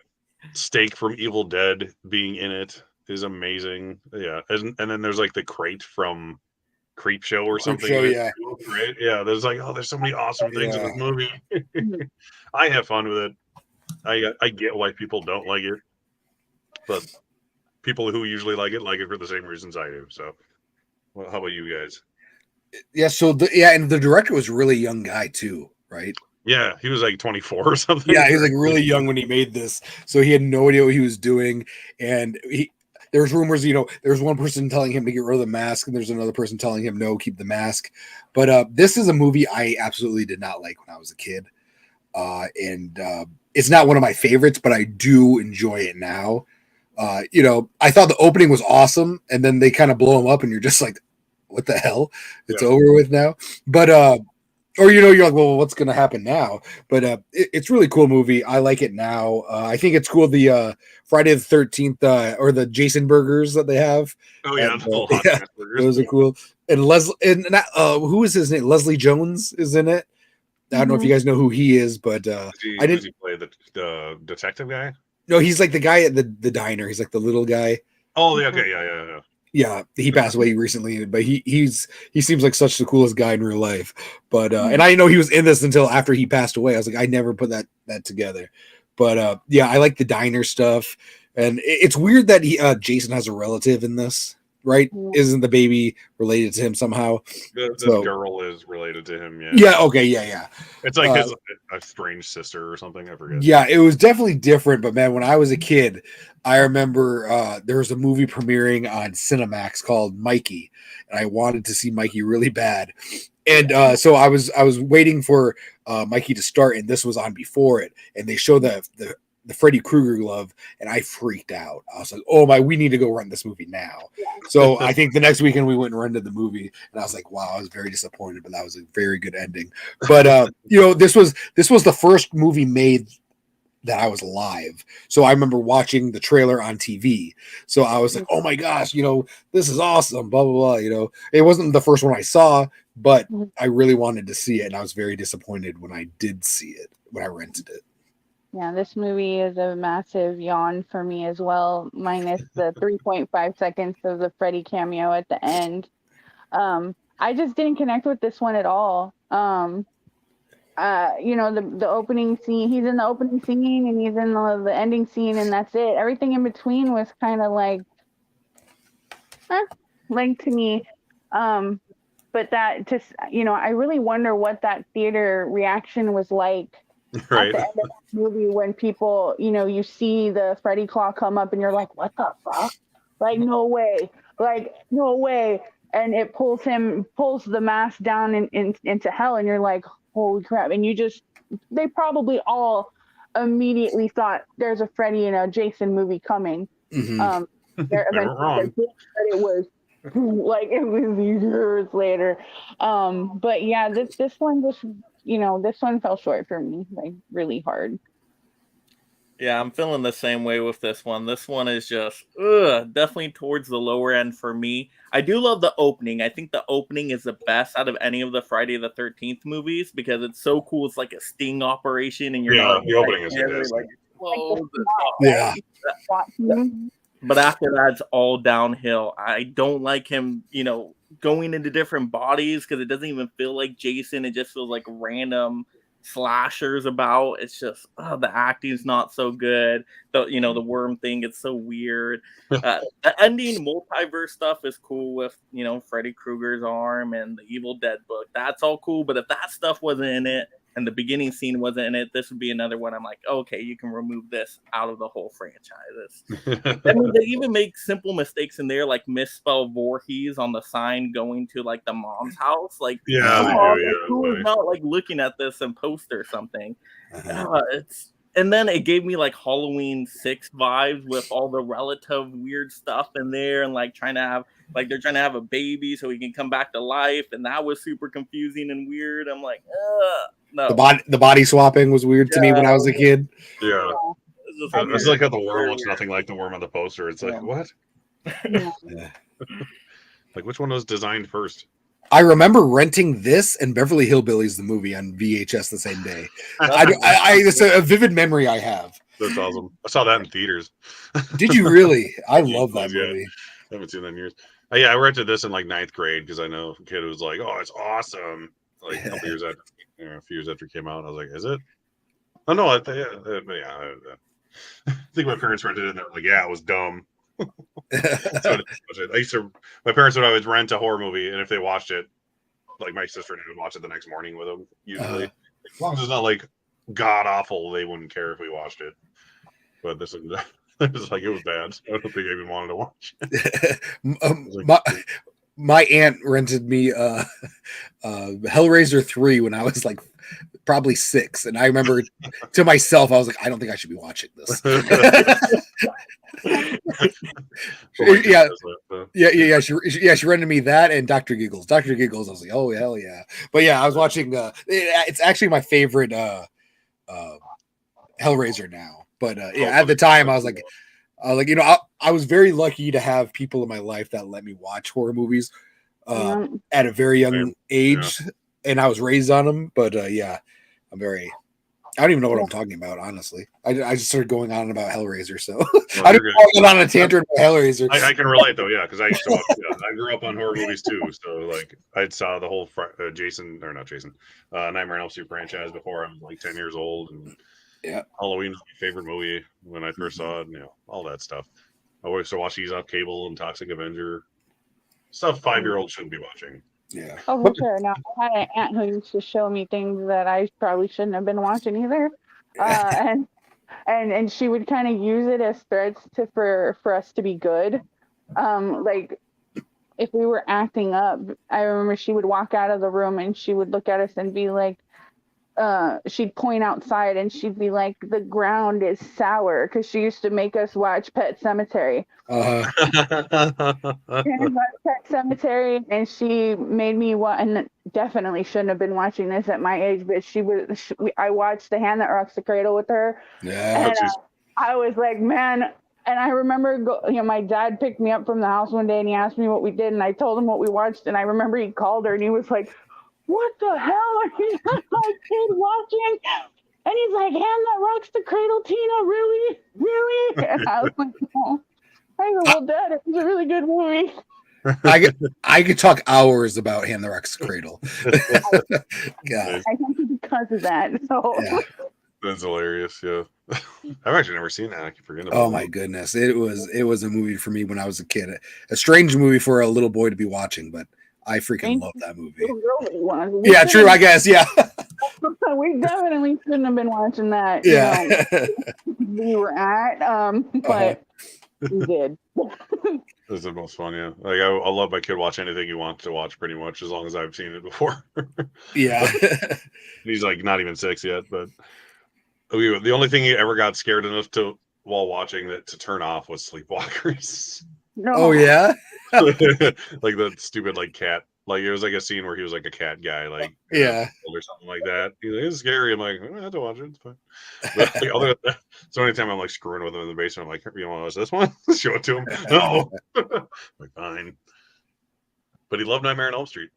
steak from Evil Dead being in it is amazing. Yeah, and then there's like the crate from Creep Show or something. Yeah. Right? Yeah, there's so many awesome things in this movie. I have fun with it. I get why people don't like it, but people who usually like it for the same reasons I do. So, well, how about you guys? Yeah. So and the director was a really young guy too, right? Yeah, he was like 24 or something. Yeah, he was like really young when he made this, so he had no idea what he was doing, and there's rumors, there's one person telling him to get rid of the mask, and there's another person telling him no, keep the mask. But this is a movie I absolutely did not like when I was a kid, and it's not one of my favorites, but I do enjoy it now. I thought the opening was awesome, and then they kind of blow him up, and you're just like, what the hell? It's over with now. But or you're like, well, what's going to happen now? But it's really cool movie. I like it now. I think it's cool the Friday the 13th or the Jason burgers that they have. Oh yeah, burgers. Those are cool. And who is his name? Leslie Jones is in it. I don't know if you guys know who he is, but does he play the detective guy? No, he's like the guy at the diner. He's like the little guy. Oh, yeah, okay, yeah. Yeah, he passed away recently, but he seems like such the coolest guy in real life. But and I didn't know he was in this until after he passed away. I was like, I never put that together. But yeah, I like the diner stuff, and it's weird that Jason has a relative in this, right? Isn't the baby related to him somehow? This girl is related to him. Yeah. Yeah. Okay. Yeah. It's like his a strange sister or something. I forget. Yeah, it was definitely different. But man, when I was a kid, I remember there was a movie premiering on Cinemax called Mikey, and I wanted to see Mikey really bad. And so I was waiting for Mikey to start, and this was on before it, and they showed the Freddy Krueger glove, and I freaked out. I was like, "Oh my, we need to go rent this movie now." So I think the next weekend we went and rented the movie, and I was like, "Wow, I was very disappointed," but that was a very good ending. But this was the first movie made that I was live. So I remember watching the trailer on TV. So I was like, "Oh my gosh, this is awesome!" Blah blah blah. It wasn't the first one I saw, but I really wanted to see it, and I was very disappointed when I did see it when I rented it. Yeah, this movie is a massive yawn for me as well, minus the 3.5 seconds of the Freddy cameo at the end. I just didn't connect with this one at all. The opening scene, he's in the opening scene and he's in the ending scene, and that's it. Everything in between was kind of like to me. But that just, I really wonder what that theater reaction was like. Right. At the end of the movie, when people, you see the Freddy claw come up and you're like, what the fuck? Like, no way. And it pulls the mask down into hell, and you're like, holy crap. And they probably all immediately thought there's a Freddy and a Jason movie coming. Mm-hmm. It was like, it was years later. But yeah, this one just, this one fell short for me, like really hard. Yeah, I'm feeling the same way with this one. This one is just definitely towards the lower end for me. I do love the opening. I think the opening is the best out of any of the Friday the 13th movies because it's so cool. It's like a sting operation, and you're the opening is like, whoa, yeah. But after that, it's all downhill. I don't like him, going into different bodies because it doesn't even feel like Jason. It just feels like random slashers about. It's just the acting's not so good. The worm thing, it's so weird. The ending multiverse stuff is cool with Freddy Krueger's arm and the Evil Dead book. That's all cool. But if that stuff wasn't in it and the beginning scene wasn't in it, this would be another one. I'm like, okay, you can remove this out of the whole franchise. I mean, they even make simple mistakes in there, like misspell Voorhees on the sign going to like the mom's house. Like, who is not like looking at this and post or something? And then it gave me like Halloween 6 vibes with all the relative weird stuff in there, and like they're trying to have a baby so he can come back to life, and that was super confusing and weird. I'm like, no. The body swapping was weird to me when I was a kid. Yeah. It's like how the worm looks nothing like the worm on the poster. It's like, what? Like, which one was designed first? I remember renting this and Beverly Hillbillies, the movie, on VHS the same day. It's a vivid memory I have. That's awesome. I saw that in theaters. Did you really? I love that movie. I haven't seen that in years. I rented this in like 9th grade because I know a kid who was like, "Oh, it's awesome!" Like a couple years after, a few years after it came out, I was like, "Is it?" Oh no, I think my parents rented it and they were like, "Yeah, it was dumb." So my parents would always rent a horror movie, and if they watched it, like my sister and I would watch it the next morning with them. Usually, as long as it's not like god awful, they wouldn't care if we watched it. But this It was like, it was bad. I don't think I even wanted to watch it. My aunt rented me Hellraiser 3 when I was like probably 6, and I remember to myself, I was like, I don't think I should be watching this. Yeah. She rented me that and Dr. Giggles. Dr. Giggles, I was like, oh hell yeah. But yeah, I was watching. It's actually my favorite Hellraiser now. But yeah, at the time, I was like, I was very lucky to have people in my life that let me watch horror movies at a very young age, and I was raised on them. But yeah, I don't even know what I'm talking about, honestly. I just started going on about Hellraiser, so I didn't go on a tangent about Hellraiser. I can relate though, yeah, because I used to watch. I grew up on horror movies too, so like I saw the whole Nightmare on Elm Street franchise before I was like 10 years old, and Halloween was my favorite movie when I first saw it, and all that stuff. I always used to watch these on cable and Toxic Avenger stuff 5-year-olds shouldn't be watching. Yeah. Oh, for sure. Now, I had an aunt who used to show me things that I probably shouldn't have been watching either. And she would kind of use it as threats for us to be good. Like if we were acting up, I remember she would walk out of the room and she would look at us and be like, she'd point outside and she'd be like, the ground is sour, because she used to make us watch Pet Cemetery. And Pet Cemetery, and she made me and definitely shouldn't have been watching this at my age, but I watched The Hand That Rocks the Cradle with her. Yeah. And I was like, man. And I remember, my dad picked me up from the house one day and he asked me what we did, and I told him what we watched, and I remember he called her and he was like, what the hell are you my kid watching? And he's like, Hand That Rocks the Cradle, Tina, really? Really? And I was like, oh. I go, well, Dad, it was a really good movie. I could talk hours about Hand That Rocks the Cradle. God. I think it's because of that. So. Yeah. That's hilarious. Yeah, I've actually never seen that. I keep forgetting about Oh my goodness, it was a movie for me when I was a kid. A strange movie for a little boy to be watching, but I freaking love that movie. Yeah, true. I guess. Yeah. We definitely shouldn't have been watching that. Yeah. We were at, but we did. This is the most fun. Yeah, like I love my kid watch anything he wants to watch, pretty much, as long as I've seen it before. Yeah. He's like not even 6 yet, but the only thing he ever got scared enough to while watching that to turn off was Sleepwalkers. No. Oh yeah. Like the stupid like cat. Like it was like a scene where he was like a cat guy, like or something like that. He's like, it's scary. I'm like, I have to watch it. It's fine. But, like, other than that, so anytime I'm like screwing with him in the basement, I'm like, you want to watch this one? Show it to him. No. Like fine. But he loved Nightmare on Elm Street,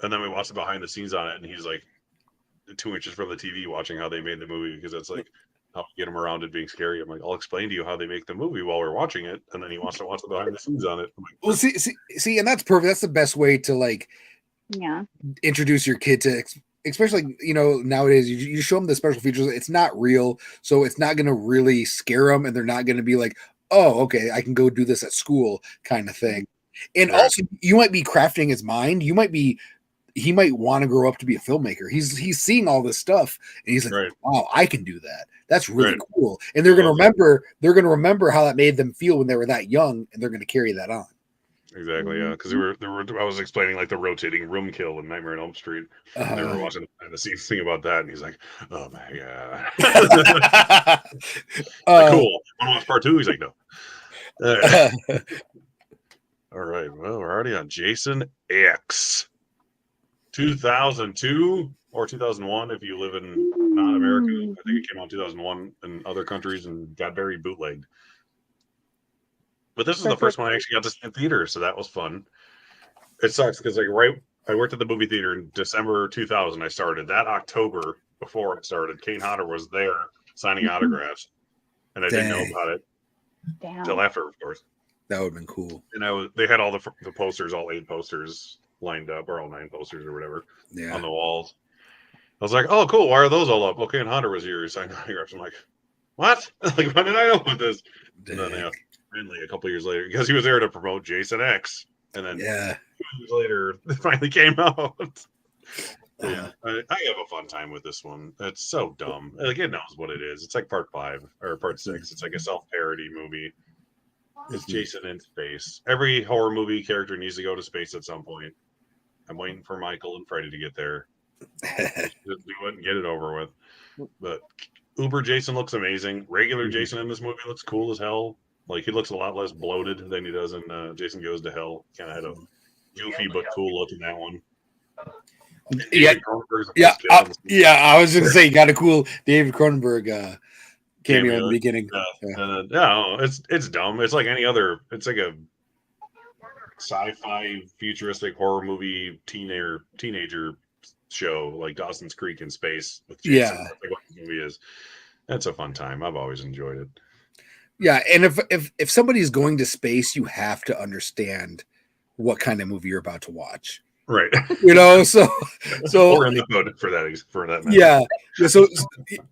and then we watched the behind the scenes on it, and he's like 2 inches from the TV watching how they made the movie, because that's like how you get him around it being scary. I'm like, I'll explain to you how they make the movie while we're watching it, and then he wants to watch the behind the scenes on it. I'm like, well, see, and that's perfect. That's the best way to like, introduce your kid to, especially nowadays. You show them the special features. It's not real, so it's not going to really scare them, and they're not going to be like, oh, okay, I can go do this at school, kind of thing. And also, you might be crafting his mind. He might want to grow up to be a filmmaker. He's seeing all this stuff, and he's like, wow, I can do that. That's really cool. And they're going to remember how that made them feel when they were that young, and they're going to carry that on. Exactly, yeah. Because I was explaining like the rotating room kill in Nightmare on Elm Street. And they were watching the scenes thing about that, and he's like, "Oh my god, like, cool." Want to watch part 2? He's like, "No." All right, well, we're already on Jason X, 2002 or 2001 if you live in non-America. I think it came out in 2001 in other countries and got very bootlegged. But this is the first one I actually got to see in theater, so that was fun. It sucks because I worked at the movie theater in December 2000. I started that October before I started. Kane Hodder was there signing autographs, and I didn't know about it until after, of course. That would have been cool. And they had all the posters, all 8 posters lined up, or all 9 posters or whatever, on the walls. I was like, oh, cool. Why are those all up? Okay, and Hunter was here. He signed autographs. I'm like, what? Like, why did I know about this? And then, finally, a couple years later, because he was there to promote Jason X. And then 2 years later, it finally came out. Yeah, I have a fun time with this one. It's so dumb. Like, it knows what it is. It's like part 5 or part 6. It's like a self-parody movie. It's Jason in space. Every horror movie character needs to go to space at some point. I'm waiting for Michael and Freddy to get there. Just do it and get it over with. But Uber Jason looks amazing. Regular Jason in this movie looks cool as hell. Like, he looks a lot less bloated than he does in Jason Goes to Hell. Kind of had a goofy but cool look in that one. Yeah, I was gonna say you got a cool David Cronenberg cameo in the beginning. No, it's dumb. It's like any other. It's like a sci-fi futuristic horror movie teenager show, like Dawson's Creek in space with Jason. Yeah, that's like what the movie is. That's a fun time. I've always enjoyed it. Yeah, and if somebody's going to space, you have to understand what kind of movie you're about to watch. Right. So or in the code for that matter. Yeah. So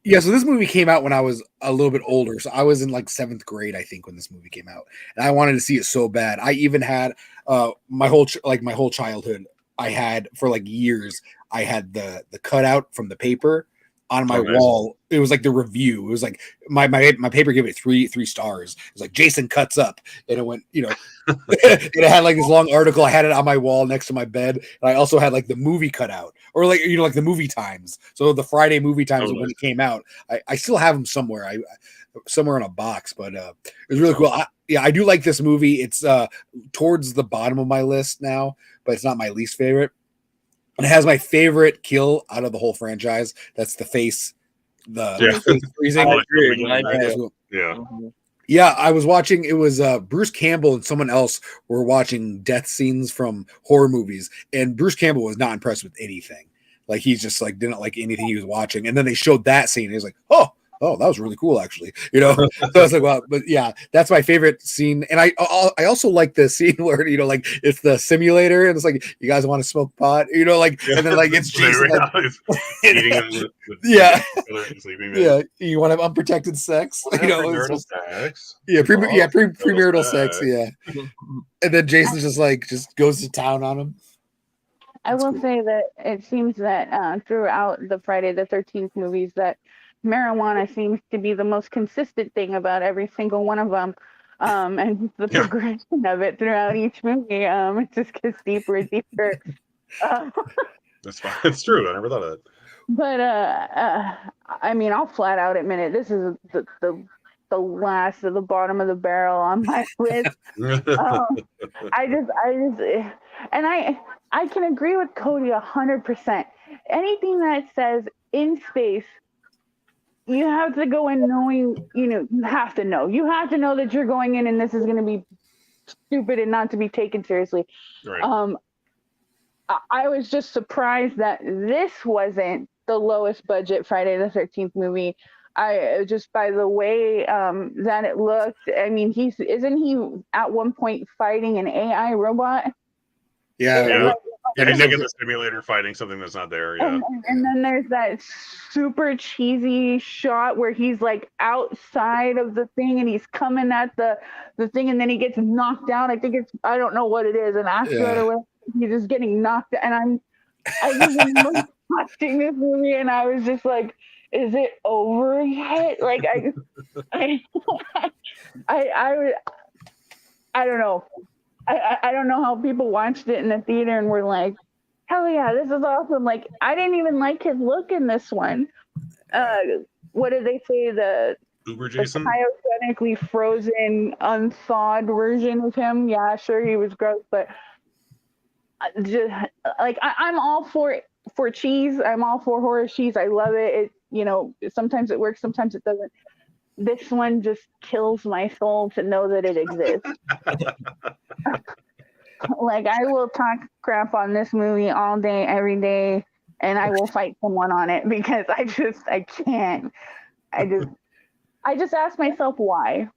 this movie came out when I was a little bit older. So I was in like 7th grade, I think, when this movie came out, and I wanted to see it so bad. I even had my whole childhood. I had for like years. I had the cutout from the paper on my wall. It was like the review. It was like my paper gave it three stars. It was like Jason cuts up, and it went, it had like this long article. I had it on my wall next to my bed, and I also had like the movie cutout, or like like the movie times. So the Friday movie times when it came out, I still have them somewhere. Somewhere in a box, but it was really cool. I do like this movie. It's towards the bottom of my list now, but it's not my least favorite. And it has my favorite kill out of the whole franchise. That's the face. Face freezing. Yeah, I was watching. It was Bruce Campbell and someone else were watching death scenes from horror movies, and Bruce Campbell was not impressed with anything. Like, he's just like didn't like anything he was watching. And then they showed that scene. And he was like, oh, that was really cool, actually. So I was like, wow, but yeah, that's my favorite scene. And I also like the scene where like it's the simulator, and it's like, you guys want to smoke pot, and then like it's Jason, you want to have unprotected sex, premarital sex. Premarital sex, and then Jason's just goes to town on him. I will say that it seems that throughout the Friday the 13th movies that marijuana seems to be the most consistent thing about every single one of them, and the progression of it throughout each movie, it just gets deeper and deeper. That's fine. It's true. I never thought of that. But I mean, I'll flat out admit it. This is the last of the bottom of the barrel on my list. I can agree with Cody 100%. Anything that says in space, you have to go in knowing, you have to know that you're going in and this is going to be stupid and not to be taken seriously. Right. I was just surprised that this wasn't the lowest budget Friday the 13th movie. I just by the way that it looked. I mean, isn't he at one point fighting an AI robot? Yeah. He's like in the simulator fighting something that's not there. Yeah. And then there's that super cheesy shot where he's like outside of the thing and he's coming at the thing, and then he gets knocked out. I don't know what it is, an asteroid or whatever. He's just getting knocked out. And I was remember watching this movie and I was just like, is it over yet? Like I don't know. I don't know how people watched it in the theater and were like, hell yeah, this is awesome. Like, I didn't even like his look in this one. What did they say? The Uber Jason? Cryogenically frozen, unthawed version of him. Yeah, sure, he was gross, but just like I'm all for cheese. I'm all for horror cheese. I love it. Sometimes it works, sometimes it doesn't. This one just kills my soul to know that it exists. Like, I will talk crap on this movie all day, every day, and I will fight someone on it because I can't. I just ask myself why.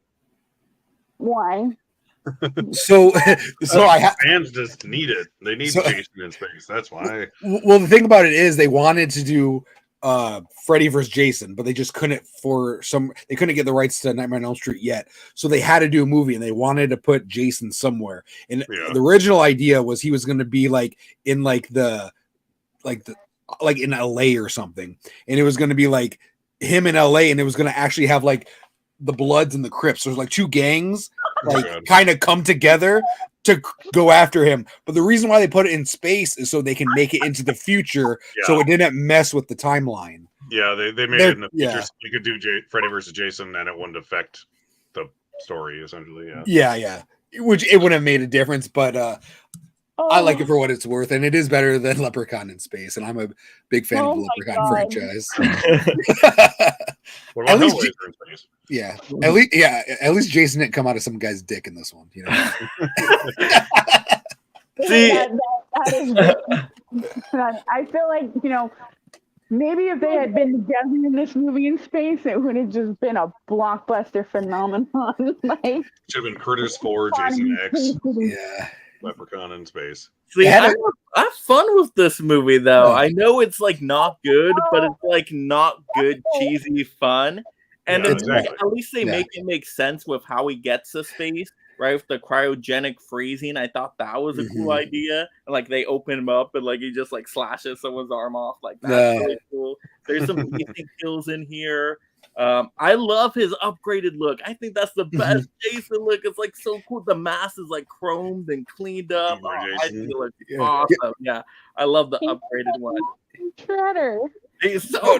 So fans just need it. They need Jason in space. That's why. Well, the thing about it is they wanted to do Freddy versus Jason, but they just couldn't they couldn't get the rights to Nightmare on Elm Street yet, so they had to do a movie, and they wanted to put Jason somewhere. And the original idea was he was going to be like in like the like in LA or something, and it was going to be like him in LA, and it was going to actually have like the Bloods and the Crips. So there's like two gangs like kind of come together to go after him. But the reason why they put it in space is so they can make it into the future, so it didn't mess with the timeline. Yeah, they made it in the future. So you could do Freddy versus Jason, and it wouldn't affect the story essentially. Yeah. Which it wouldn't have made a difference, but I like it for what it's worth, and it is better than Leprechaun in Space, and I'm a big fan of the Leprechaun franchise. At least Jason didn't come out of some guy's dick in this one, you know. See, that is I feel like, you know, maybe if they had been together in this movie in space, it would have just been a blockbuster phenomenon. Like, should have been Critters 4, Jason X. Yeah. Leprechaun in space. See, I have fun with this movie though. I know it's like not good, but it's like not good, cheesy fun. And it's like, at least they make it make sense with how he gets to space, right? With the cryogenic freezing. I thought that was a cool idea. And like they open him up and like he just like slashes someone's arm off. Like that's really cool. There's some easy kills in here. I love his upgraded look. I think that's the best Jason look. It's like so cool. The mask is like chromed and cleaned up. I feel like awesome. Yeah, I love the upgraded one. Shredder. He's so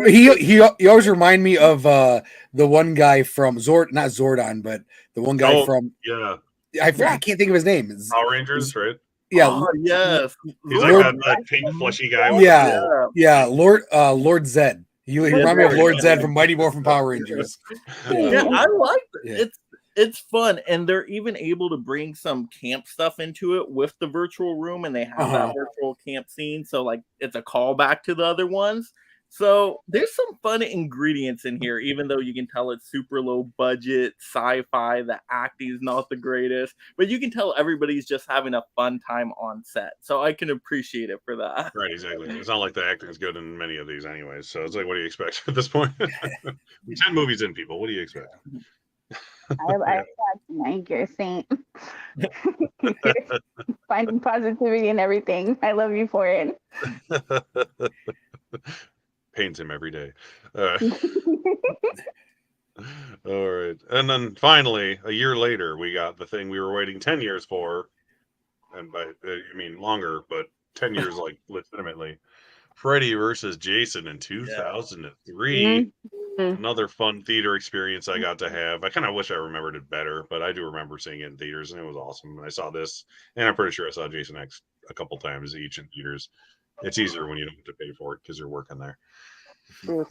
he always remind me of the one guy from not Zordon, but the one guy from I can't think of his name. Power Rangers, right? Yeah. Oh, yes. He's like that pink fleshy guy. Lord Zed. You remind me of Lord Zed from Mighty Morphin Power Rangers. Yeah, I like it. It's fun, and they're even able to bring some camp stuff into it with the virtual room, and they have that virtual camp scene. So like it's a callback to the other ones. So there's some fun ingredients in here, even though you can tell it's super low budget, sci-fi, the acting is not the greatest, but you can tell everybody's just having a fun time on set. So I can appreciate it for that. Right, exactly. It's not like the acting is good in many of these anyways. So it's like, what do you expect at this point? 10 movies in, people. What do you expect? I like your saint. Finding positivity in everything. I love you for it. Pains him every day. All right. And then finally, a year later, we got the thing we were waiting 10 years for. And by, I mean longer, but 10 years, like legitimately. Freddy versus Jason in 2003. Another fun theater experience I got to have. I kind of wish I remembered it better, but I do remember seeing it in theaters, and it was awesome. And I saw this, and I'm pretty sure I saw Jason X a couple times each in theaters. It's easier when you don't have to pay for it because you're working there. Who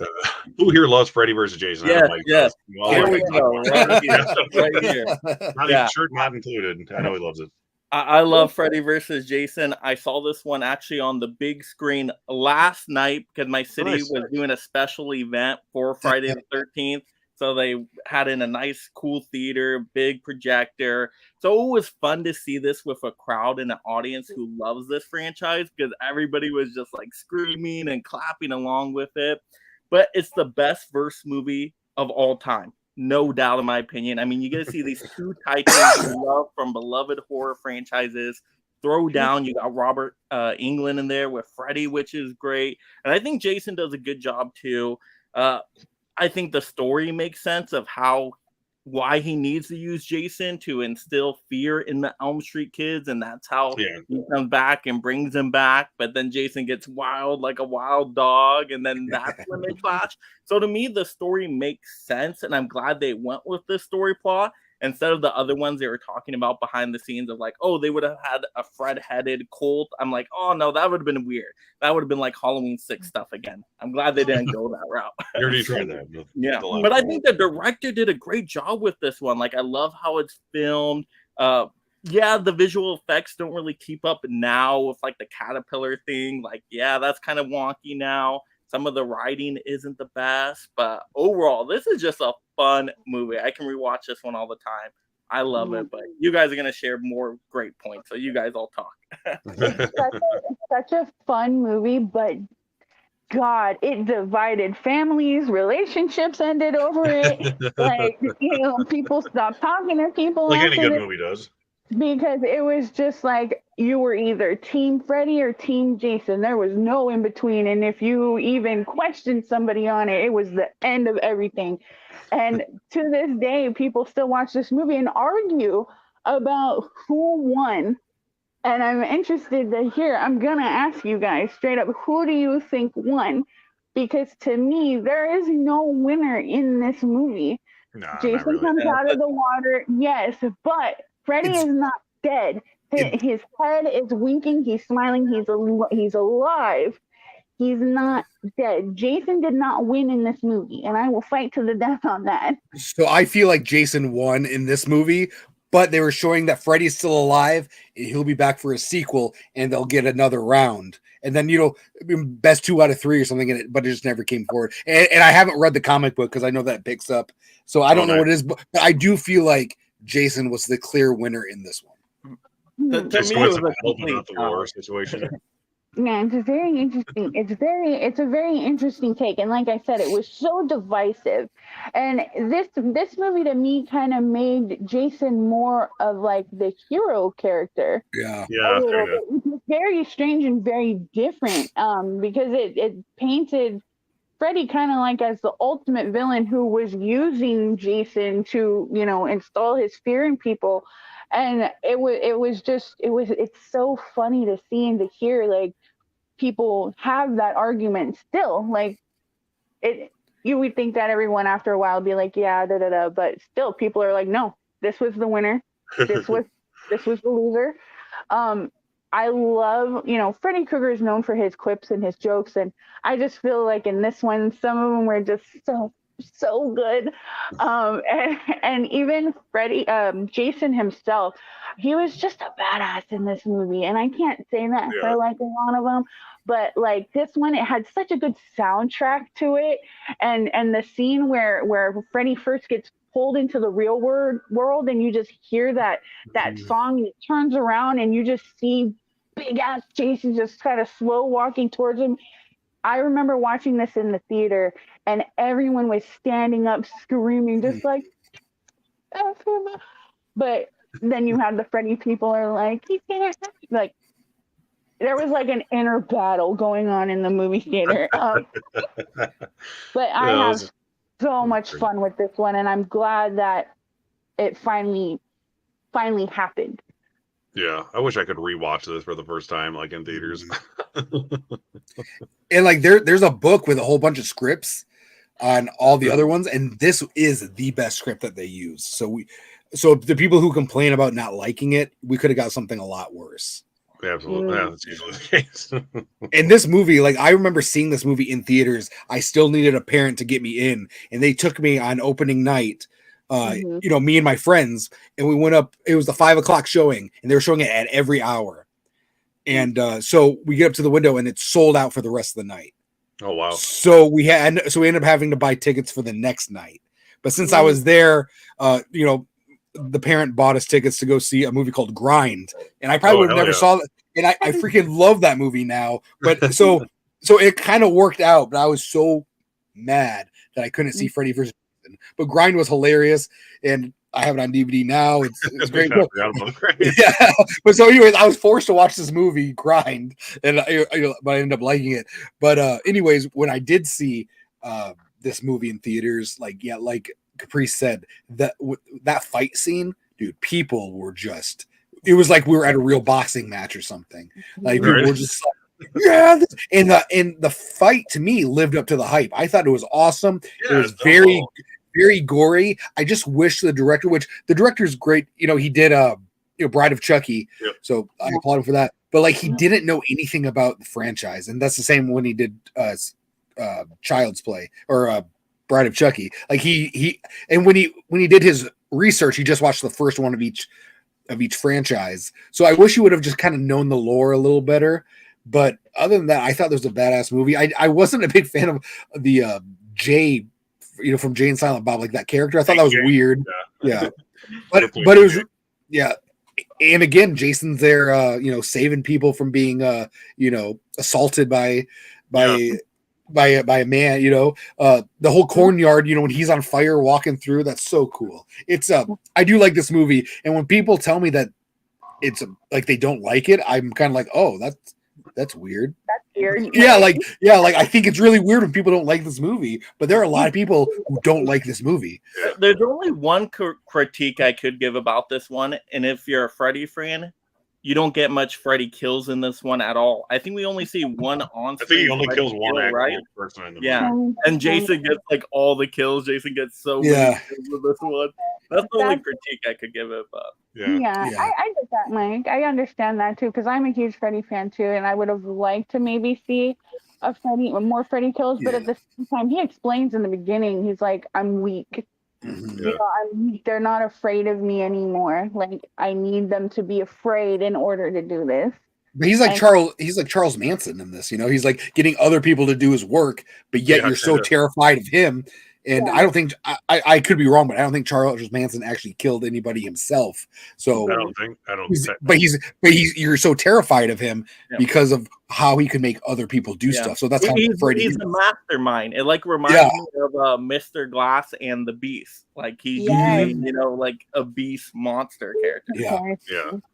here loves Freddy versus Jason? Yes. Here we go. Right here. Not even shirt not included. I know he loves it. I love Freddy versus Jason. I saw this one actually on the big screen last night because my city was doing a special event for Friday the 13th. So they had in a nice, cool theater, big projector. So it was fun to see this with a crowd and an audience who loves this franchise because everybody was just like screaming and clapping along with it. But it's the best verse movie of all time. No doubt, in my opinion. I mean, you get to see these two titans you love from beloved horror franchises throw down. You got Robert Englund in there with Freddy, which is great. And I think Jason does a good job too. I think the story makes sense of why he needs to use Jason to instill fear in the Elm Street kids, and that's how he comes back and brings them back. But then Jason gets wild like a wild dog, and then that's when they clash. So to me, the story makes sense, and I'm glad they went with this story plot instead of the other ones they were talking about behind the scenes of like, oh, they would have had a Fred-headed cult. I'm like, oh no, that would have been weird. That would have been like Halloween 6 stuff again. I'm glad they didn't go that route. You already tried that. Yeah, but I think the director did a great job with this one. Like, I love how it's filmed. The visual effects don't really keep up now with like the caterpillar thing. Like, that's kind of wonky now. Some of the writing isn't the best, but overall, this is just a fun movie. I can rewatch this one all the time. I love it, but you guys are going to share more great points, so you guys all talk. It's such a fun movie, but God, it divided families, relationships ended over it. Like, people stopped talking to people. Like any good movie does. because it was just like you were either Team Freddy or Team Jason. There was no in between. And if you even questioned somebody on it, it was the end of everything. And to this day, people still watch this movie and argue about who won. And I'm interested to hear, I'm going to ask you guys straight up, who do you think won? Because to me, there is no winner in this movie. Nah, not Jason really. comes out of the water, yes, but Freddy is not dead. His head is winking. He's smiling. He's alive. He's not dead. Jason did not win in this movie, and I will fight to the death on that. So I feel like Jason won in this movie, but they were showing that Freddy's still alive and he'll be back for a sequel and they'll get another round. And then, best 2 out of 3 or something, but it just never came forward. And I haven't read the comic book because I know that it picks up. So I don't know what it is, but I do feel like Jason was the clear winner in this one. To Just me, it was went a to complete not the war situation. Yeah, it's very interesting. It's a very interesting take, and like I said, it was so divisive. And this movie to me kind of made Jason more of like the hero character. Yeah, Yeah, A little kind bit, which was very strange and very different. Because it painted Freddy kind of like as the ultimate villain who was using Jason to install his fear in people. And it's so funny to see and to hear like people have that argument still. Like you would think that everyone after a while would be like, yeah, da da da, but still people are like, no, this was the winner. This was the loser. I love, Freddy Krueger is known for his quips and his jokes, and I just feel like in this one, some of them were just so good. And even Jason himself, he was just a badass in this movie, and I can't say that for like a lot of them, but like this one, it had such a good soundtrack to it, and the scene where Freddy first gets pulled into the real world and you just hear that song, and it turns around and you just see big ass Jason just kind of slow walking towards him. I remember watching this in the theater and everyone was standing up screaming just like F him. But then you have the Freddy people are like, he can't, like there was like an inner battle going on in the movie theater. But I have so much fun with this one, and I'm glad that it finally happened. Yeah, I wish I could rewatch this for the first time, like in theaters. And like there's a book with a whole bunch of scripts on all the other ones, and this is the best script that they use. So the people who complain about not liking it, we could have got something a lot worse. Absolutely, yeah, that's usually the case. And this movie, like I remember seeing this movie in theaters. I still needed a parent to get me in, and they took me on opening night. Me and my friends, and we went up. It was the 5 o'clock showing, and they were showing it at every hour. And so we get up to the window, and it's sold out for the rest of the night. Oh wow! So we ended up having to buy tickets for the next night. But since I was there, the parent bought us tickets to go see a movie called Grind, and I probably would have never saw that. And I freaking love that movie now. But so it kind of worked out. But I was so mad that I couldn't see Freddy vs. Jason. But Grind was hilarious, and I have it on DVD now. It's great. Yeah. But so, anyways, I was forced to watch this movie Grind, and but I ended up liking it. But anyways, when I did see this movie in theaters, like Caprice said, that fight scene, dude, people were just, it was like we were at a real boxing match or something. Like people were just like, yeah, and the fight to me lived up to the hype. I thought it was awesome. It was very, very gory. I just wish the director's great. He did Bride of Chucky, so I applaud him for that. But like he didn't know anything about the franchise, and that's the same when he did Child's Play or Bride of Chucky. Like he and when he did his research, he just watched the first one of each franchise. So I wish he would have just kind of known the lore a little better. But other than that, I thought this was a badass movie. I wasn't a big fan of the Jay, from Jay and Silent Bob, like that character. I thought that was weird. Yeah. But it was, yeah. And again, Jason's there, saving people from being, assaulted by a man, the whole cornyard, when he's on fire walking through, that's so cool. It's I do like this movie. And when people tell me that it's like they don't like it, I'm kind of like, oh, that's weird. That's weird. Yeah, like I think it's really weird when people don't like this movie, but there are a lot of people who don't like this movie. There's only one critique I could give about this one, and if you're a Freddy fan, you don't get much Freddy kills in this one at all. I think we only see one on screen. I think he only Freddy kills one kill, actual right? person in the Yeah, movie. and Jason gets like all the kills. Jason gets so many kills with this one. That's the only critique I could give it. But Yeah. I get that, Mike. I understand that too, because I'm a huge Freddy fan too, and I would have liked to maybe see more Freddy kills, but at the same time, he explains in the beginning, he's like, I'm weak. Mhm. You know, I'm weak. They're not afraid of me anymore. Like, I need them to be afraid in order to do this. But he's like Charles Manson in this, you know. He's like getting other people to do his work, but yet you're so terrified of him. And I don't think I could be wrong, but I don't think Charles Manson actually killed anybody himself. So I don't. But you're so terrified of him because of how he could make other people do stuff. So that's how he's a mastermind. It like reminds me of Mr. Glass and the Beast. Like he's using, like a beast monster character. Yeah,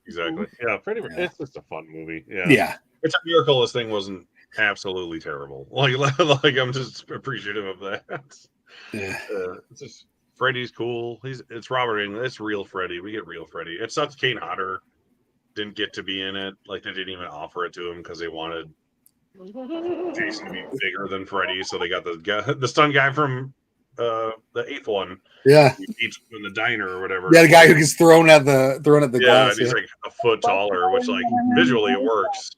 exactly. Yeah, it's just a fun movie. Yeah. It's a miracle this thing wasn't absolutely terrible. Like I'm just appreciative of that. Yeah, it's just Freddy's cool. It's Robert Englund. It's real Freddy. We get real Freddy. It sucks Kane Hodder didn't get to be in it. Like they didn't even offer it to him because they wanted Jason to be bigger than Freddy. So they got the stunt guy from the 8th one. Yeah, he beats him in the diner or whatever. Yeah, the guy who gets thrown at the glass. And he's like a foot taller, which like visually it works.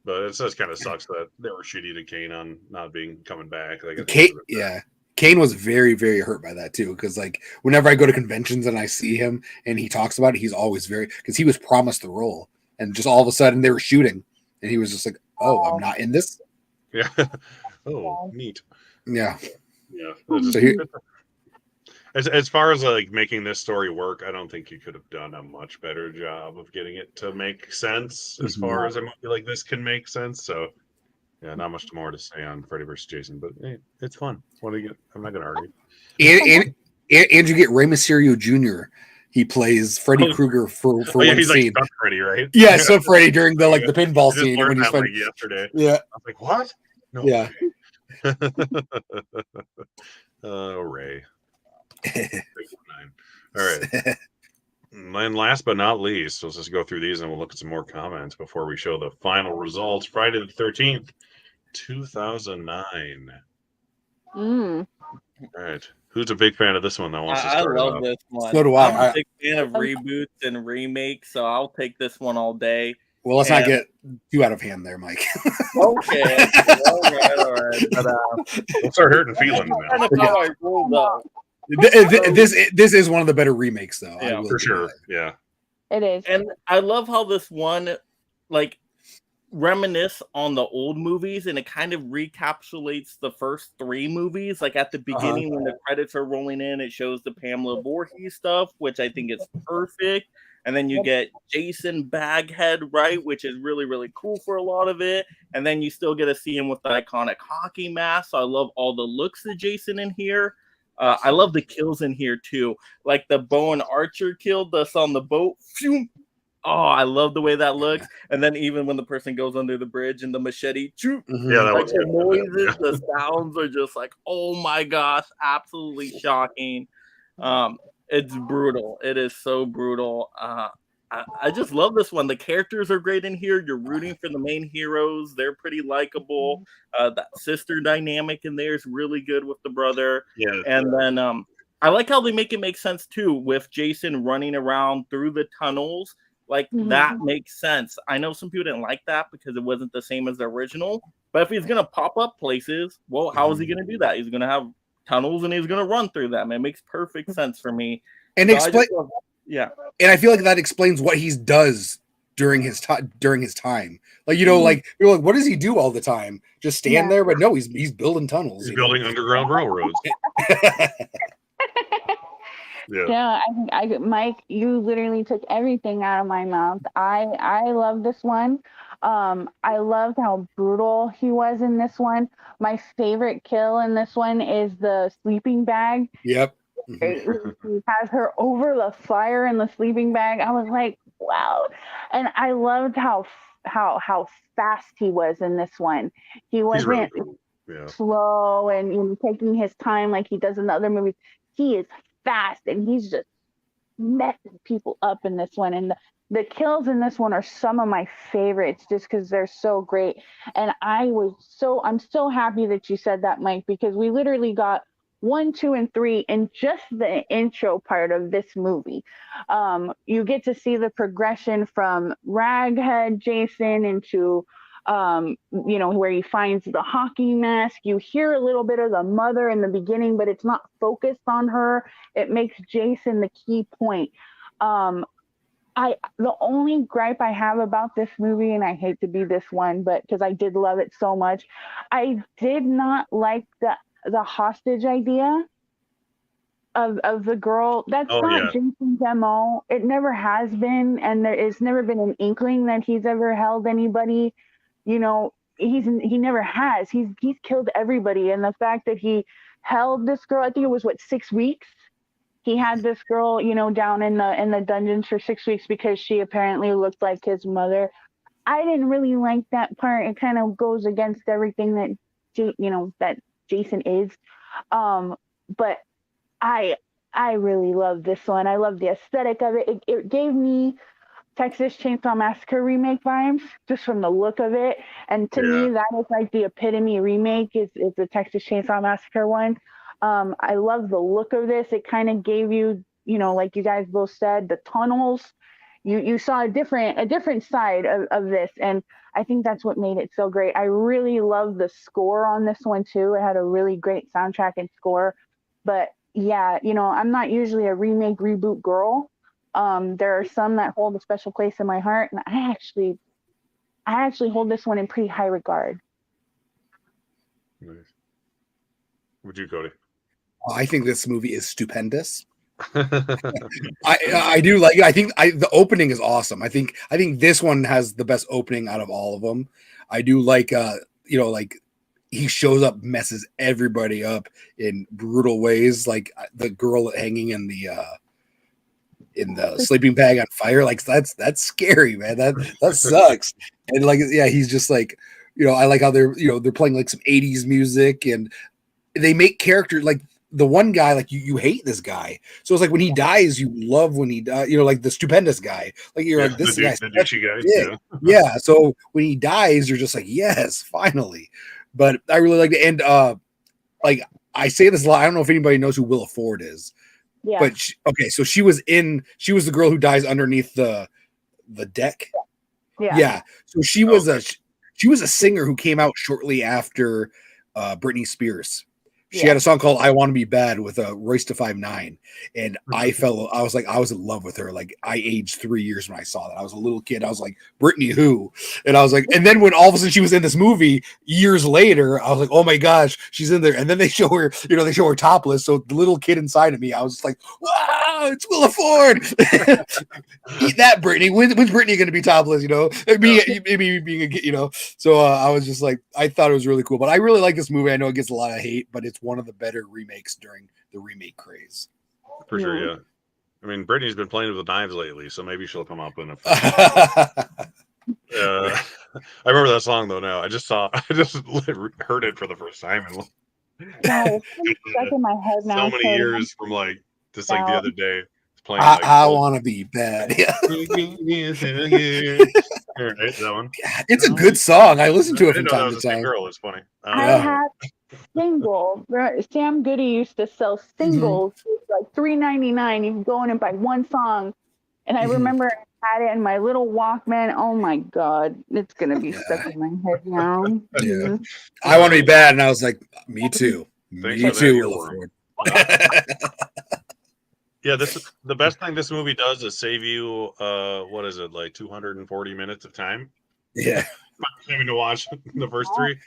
But it just kind of sucks that they were shitty to Kane on not coming back. Like Kane was very, very hurt by that too, because like whenever I go to conventions and I see him and he talks about it, he's always because he was promised the role, and just all of a sudden they were shooting, and he was just like, "Oh, I'm not in this." Yeah. Oh, neat. Yeah. Yeah. As far as like making this story work, I don't think you could have done a much better job of getting it to make sense as far as a movie like this can make sense. So. Yeah, not much more to say on Freddy vs. Jason, but hey, it's fun. What do you get? I'm not going to argue. And you get Rey Mysterio Jr. He plays Freddy Krueger for one he's scene. Like Freddy, right? Yeah, so Freddy during the the pinball scene when he's like yesterday. Yeah, I was like, what? No yeah. Oh, Ray. All right. And last but not least, let's just go through these and we'll look at some more comments before we show the final results. Friday the 13th, 2009. All right. Who's a big fan of this one that wants to start? I love this one. So do I. I'm a big fan of reboots and remakes, so I'll take this one all day. Well, let's not get too out of hand there, Mike. Okay. All right. But, don't start hurting feelings now. How I roll, though. This is one of the better remakes, though. Yeah, for sure. Yeah, it is. And I love how this one, like, reminisce on the old movies, and it kind of recapitulates the first 3 movies. Like at the beginning, when the credits are rolling in, it shows the Pamela Voorhees stuff, which I think is perfect. And then you get Jason Baghead, right, which is really, really cool for a lot of it. And then you still get to see him with the iconic hockey mask. So I love all the looks of Jason in here. I love the kills in here too, like the Bowen Archer kill that's on the boat. Phew. Oh, I love the way that looks. And then even when the person goes under the bridge and the machete, yeah, that like was the good. noises, the sounds are just like, oh my gosh, absolutely shocking. It's brutal. It is so brutal. I just love this one. The characters are great in here. You're rooting for the main heroes. They're pretty likable. That sister dynamic in there is really good with the brother. Yeah. And then I like how they make it make sense too with Jason running around through the tunnels. Like that makes sense. I know some people didn't like that because it wasn't the same as the original. But if he's gonna pop up places, well, how is he gonna do that? He's gonna have tunnels and he's gonna run through them. It makes perfect sense for me. And so and I feel like that explains what he does during his time. Like like you're like, what does he do all the time? Just stand there? But no, he's building tunnels. He's building underground railroads. Yeah, I think Mike, you literally took everything out of my mouth. I love this one. I loved how brutal he was in this one. My favorite kill in this one is the sleeping bag. Yep. He has her over the fire in the sleeping bag. I was like, wow. And I loved how fast he was in this one. He He's really wasn't cool. Yeah. slow and taking his time like he does in the other movies. He is fast and he's just messing people up in this one. And the kills in this one are some of my favorites just because they're so great. And I'm so happy that you said that, Mike, because we literally got 1, 2, and 3 in just the intro part of this movie. You get to see the progression from Raghead Jason into where he finds the hockey mask. You hear a little bit of the mother in the beginning, but it's not focused on her. It makes Jason the key point. The only gripe I have about this movie, and I hate to be this one, but because I did love it so much, I did not like the hostage idea of the girl. That's not Jason's MO. It never has been, and it's never been an inkling that he's ever held anybody. He never has. He's killed everybody, and the fact that he held this girl, I think it was 6 weeks. He had this girl, down in the dungeons for 6 weeks because she apparently looked like his mother. I didn't really like that part. It kind of goes against everything that Jason is. But I really love this one. I love the aesthetic of it. It gave me Texas Chainsaw Massacre remake vibes just from the look of it. And to me, that is like the epitome remake is the Texas Chainsaw Massacre one. I love the look of this. It kind of gave you, like you guys both said, the tunnels. You saw a different side of this, and I think that's what made it so great. I really love the score on this one too. It had a really great soundtrack and score. But yeah, I'm not usually a remake reboot girl. There are some that hold a special place in my heart, and I actually hold this one in pretty high regard. Nice. Would you, Cody? I think this movie is stupendous. I do like it. I think the opening is awesome. I think this one has the best opening out of all of them. I do like like he shows up, messes everybody up in brutal ways, like the girl hanging in the sleeping bag on fire. Like that's scary, man. That sucks. And like, yeah, he's just like, I like how they're playing like some 80s music, and they make characters like the one guy, like you hate this guy. So it's like when he dies, you love when he dies, like the stupendous guy. Like you're like, this guy, the douchey guy. Yeah. So when he dies, you're just like, yes, finally. But I really like it. And like I say this a lot. I don't know if anybody knows who Willa Ford is. Yeah. But so she was the girl who dies underneath the deck. Yeah. So she was a singer who came out shortly after Britney Spears. She had a song called "I Want to Be Bad" with Royce da 5'9", and I was in love with her. Like I aged 3 years when I saw that. I was a little kid. I was like, Britney who? And I was like, and then when all of a sudden she was in this movie years later, I was like, oh my gosh, she's in there. And then they show her, they show her topless. So the little kid inside of me, I was just like, wow, it's Willa Ford. Eat that, Britney. When's Britney going to be topless? Me being a kid, So I was just like, I thought it was really cool. But I really like this movie. I know it gets a lot of hate, but it's one of the better remakes during the remake craze. For sure, yeah. I mean, Brittany's been playing with knives lately, so maybe she'll come up in a. I remember that song though. Now I just heard it for the first time, and it's stuck in my head now. So many years from like the other day. Playing I want to be bad. Yeah. Right, that one. It's a good song. I listen to it from time to time. Girl, it's funny. I have singles. Sam Goody used to sell singles like $3.99. You can go in and buy one song. And I remember I had it in my little Walkman. Oh my God, it's gonna be stuck in my head now. Yeah. I want to be bad, and I was like, me too. Me too. Yeah, the best thing this movie does is save you what is it, like 240 minutes of time? Yeah. Having to watch the first three.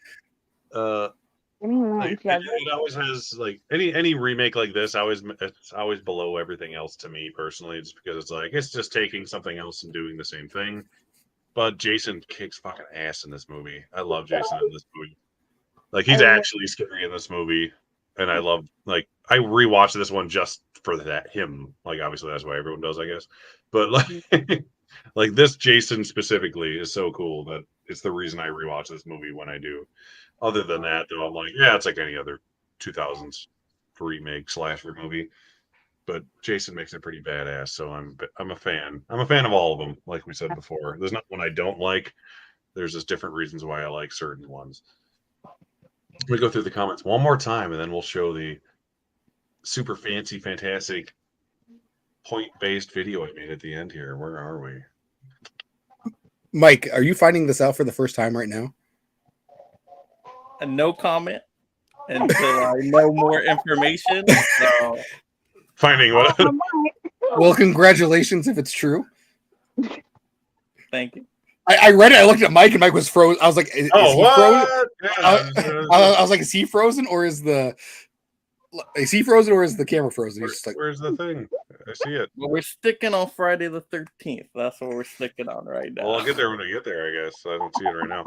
It always has like any remake like this, it's always below everything else to me personally, just because it's like it's just taking something else and doing the same thing. But Jason kicks fucking ass in this movie. I love Jason in this movie. Like he's actually scary in this movie. And I love, like, I rewatched this one just for him. Like, obviously, that's why everyone does, I guess. But, like, Like this Jason specifically is so cool that it's the reason I rewatch this movie when I do. Other than that, though, I'm like, yeah, it's like any other 2000s remake slasher movie. But Jason makes it pretty badass, so I'm a fan. I'm a fan of all of them, like we said before. There's not one I don't like. There's just different reasons why I like certain ones. We go through the comments one more time, and then we'll show the super fancy, fantastic point-based video I made at the end here. Where are we? Mike, are you finding this out for the first time right now? And no comment until I know more information. So. Finding what? Well, congratulations if it's true. Thank you. I read it. I looked at Mike, and Mike was frozen. I was like, is he frozen? Yeah. I was like, is he frozen, or is the camera frozen? He's just like, Where's the thing? I see it. Well, we're sticking on Friday the 13th. That's what we're sticking on right now. Well, I'll get there when I get there, I guess. I don't see it right now.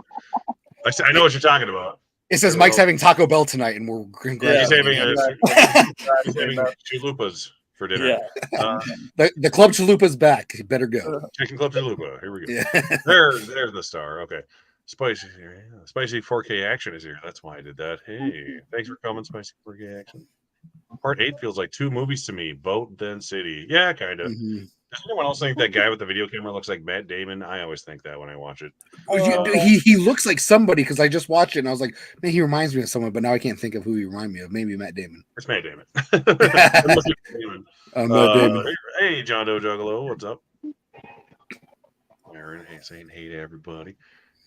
I know what you're talking about. it says Mike's having Taco Bell tonight, and we're He's having Exactly. chalupas for dinner. Yeah. the Club Chalupa's back. You better go. Chicken Club Chalupa. Here we go. Yeah. There's the star. Okay. Spicy 4K action is here. That's why I did that. Hey, thanks for coming, Spicy 4K action. Part 8 feels like 2 movies to me. Boat, then City. Yeah, kind of. Mm-hmm. Does anyone else think that guy with the video camera looks like Matt Damon? I always think that when I watch it. He looks like somebody because I just watched it and I was like, man, he reminds me of someone, but now I can't think of who he reminds me of. Maybe Matt Damon. It's Matt Damon. Matt Damon. Hey, John Doe Juggalo, what's up? Aaron, hey, saying hey to everybody.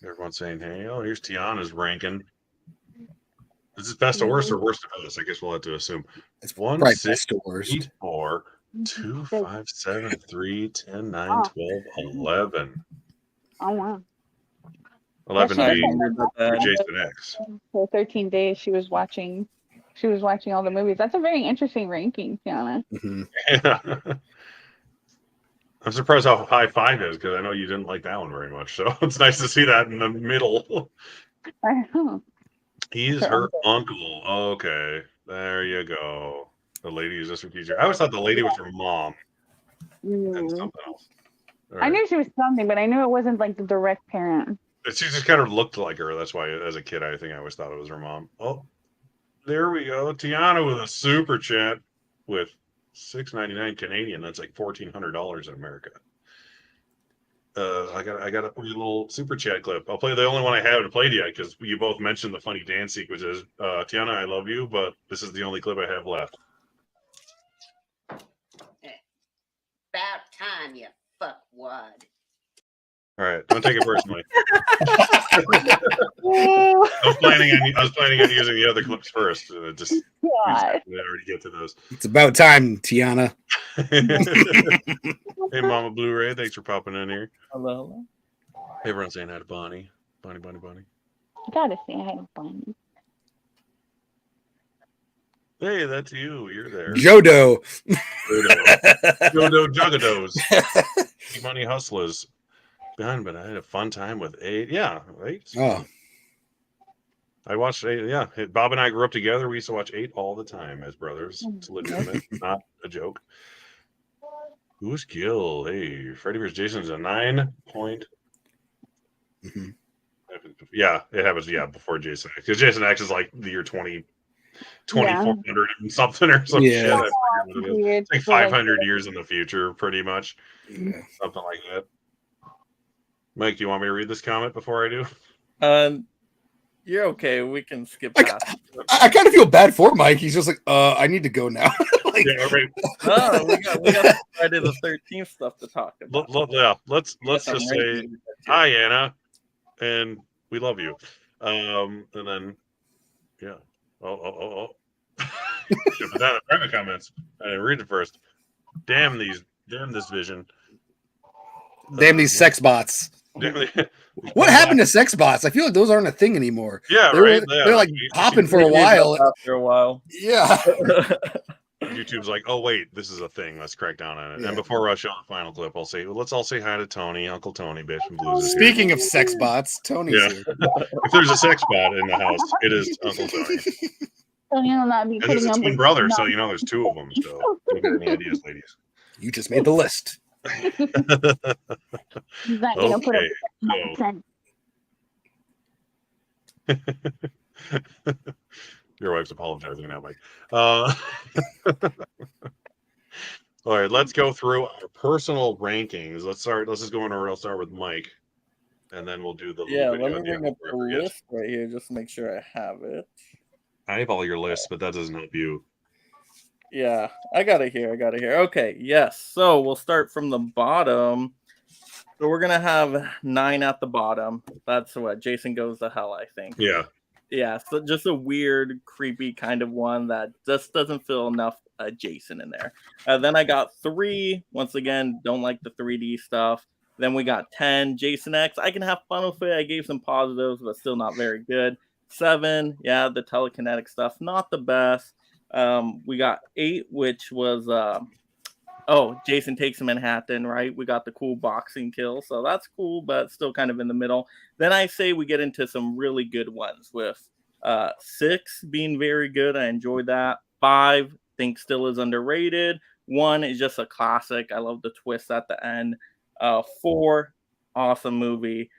Everyone's saying hey. Oh, here's Tiana's ranking. Is this best to worst or worst to best? I guess we'll have to assume. It's 1, Probably 6, best to worst. 8, 4, 2, 5, 7, 3, 10, 9, 12, 11. Oh wow. 11 Yeah, being Jason X. For 13 days, she was watching all the movies. That's a very interesting ranking, Tiana. Mm-hmm. Yeah. I'm surprised how high 5 is because I know you didn't like that one very much. So it's nice to see that in the middle. I know. He's her uncle. Okay, there you go. The lady is just her teacher. I always thought the lady was her mom and something else. All I right. knew she was something, but I knew it wasn't like the direct parent. She just kind of looked like her. That's why, as a kid, I think I always thought it was her mom. Oh, there we go. Tiana with a super chat with $6.99 Canadian. That's like $1,400 in America. I got to play a little super chat clip. I'll play the only one I haven't played yet because you both mentioned the funny dance sequences. Tiana, I love you, but this is the only clip I have left. About time, you fuckwad. All right, don't take it personally. I was planning on using the other clips first. Just we already get to those. It's about time, Tiana. Hey, Mama Blu-ray, thanks for popping in here. Hello. Hey, everyone's saying hi to Bonnie. Bonnie. You gotta say hi to Bonnie. Hey, that's you. You're there. Jodo. Jodo Juggados. Money Hustlers. Behind, but I had a fun time with 8. Yeah, 8. Oh. I watched 8. Yeah, Bob and I grew up together. We used to watch 8 all the time as brothers. It's legitimate, not a joke. Who's Gil? Hey, Freddy vs. Jason's a 9 point. Mm-hmm. Yeah, it happens. Yeah, before Jason X, because Jason X is like the year 2400 and something or some shit. I forget what it is. It's like 500 years in the future, pretty much. Yeah. Something like that. Mike, do you want me to read this comment before I do? You're okay. We can skip past. I kind of feel bad for Mike. He's just like, I need to go now. Like, Yeah, right. No, we got Friday the 13th stuff to talk about. Let's just say hi, Anna, and we love you. And then, yeah. Oh. Put that in private comments. I didn't read it first. Damn this vision. damn these sex bots. What happened to sex bots? I feel like those aren't a thing anymore. Yeah, They're right. like popping for a while. After a while. Yeah. YouTube's like, oh wait, this is a thing. Let's crack down on it. Yeah. And before I show the final clip, let's all say hi to Tony, Uncle Tony, Bitch and Blues. Is here. Speaking of sex bots, Tony's Yeah. here. If there's a sex bot in the house, it is Uncle Tony. Tony will not be And it's putting a up twin with brother, no. so there's 2 of them. So don't get any ideas, ladies. You just made the list. He's not gonna put up Okay, with so your wife's apologizing now, Mike. All right, let's go through our personal rankings. Let's just go in order. I'll start with Mike, and then we'll do the little Yeah, video let at me the end bring up before the I forget. list right here just to make sure I have it. I have all your lists, but that doesn't help you. Yeah, I got it here. Okay, yes. So we'll start from the bottom. So we're gonna have 9 at the bottom. That's what Jason Goes to Hell, I think. Yeah. Yeah, so just a weird, creepy kind of one that just doesn't feel enough Jason in there. Then I got 3. Once again, don't like the 3D stuff. Then we got 10, Jason X. I can have fun with it. I gave some positives, but still not very good. 7, yeah, the telekinetic stuff, not the best. We got 8, which was Jason Takes Manhattan, right? We got the cool boxing kill, so that's cool, but still kind of in the middle. Then I say we get into some really good ones with 6 being very good. I enjoyed that. 5, think still is underrated. 1 is just a classic. I love the twist at the end. 4, awesome movie.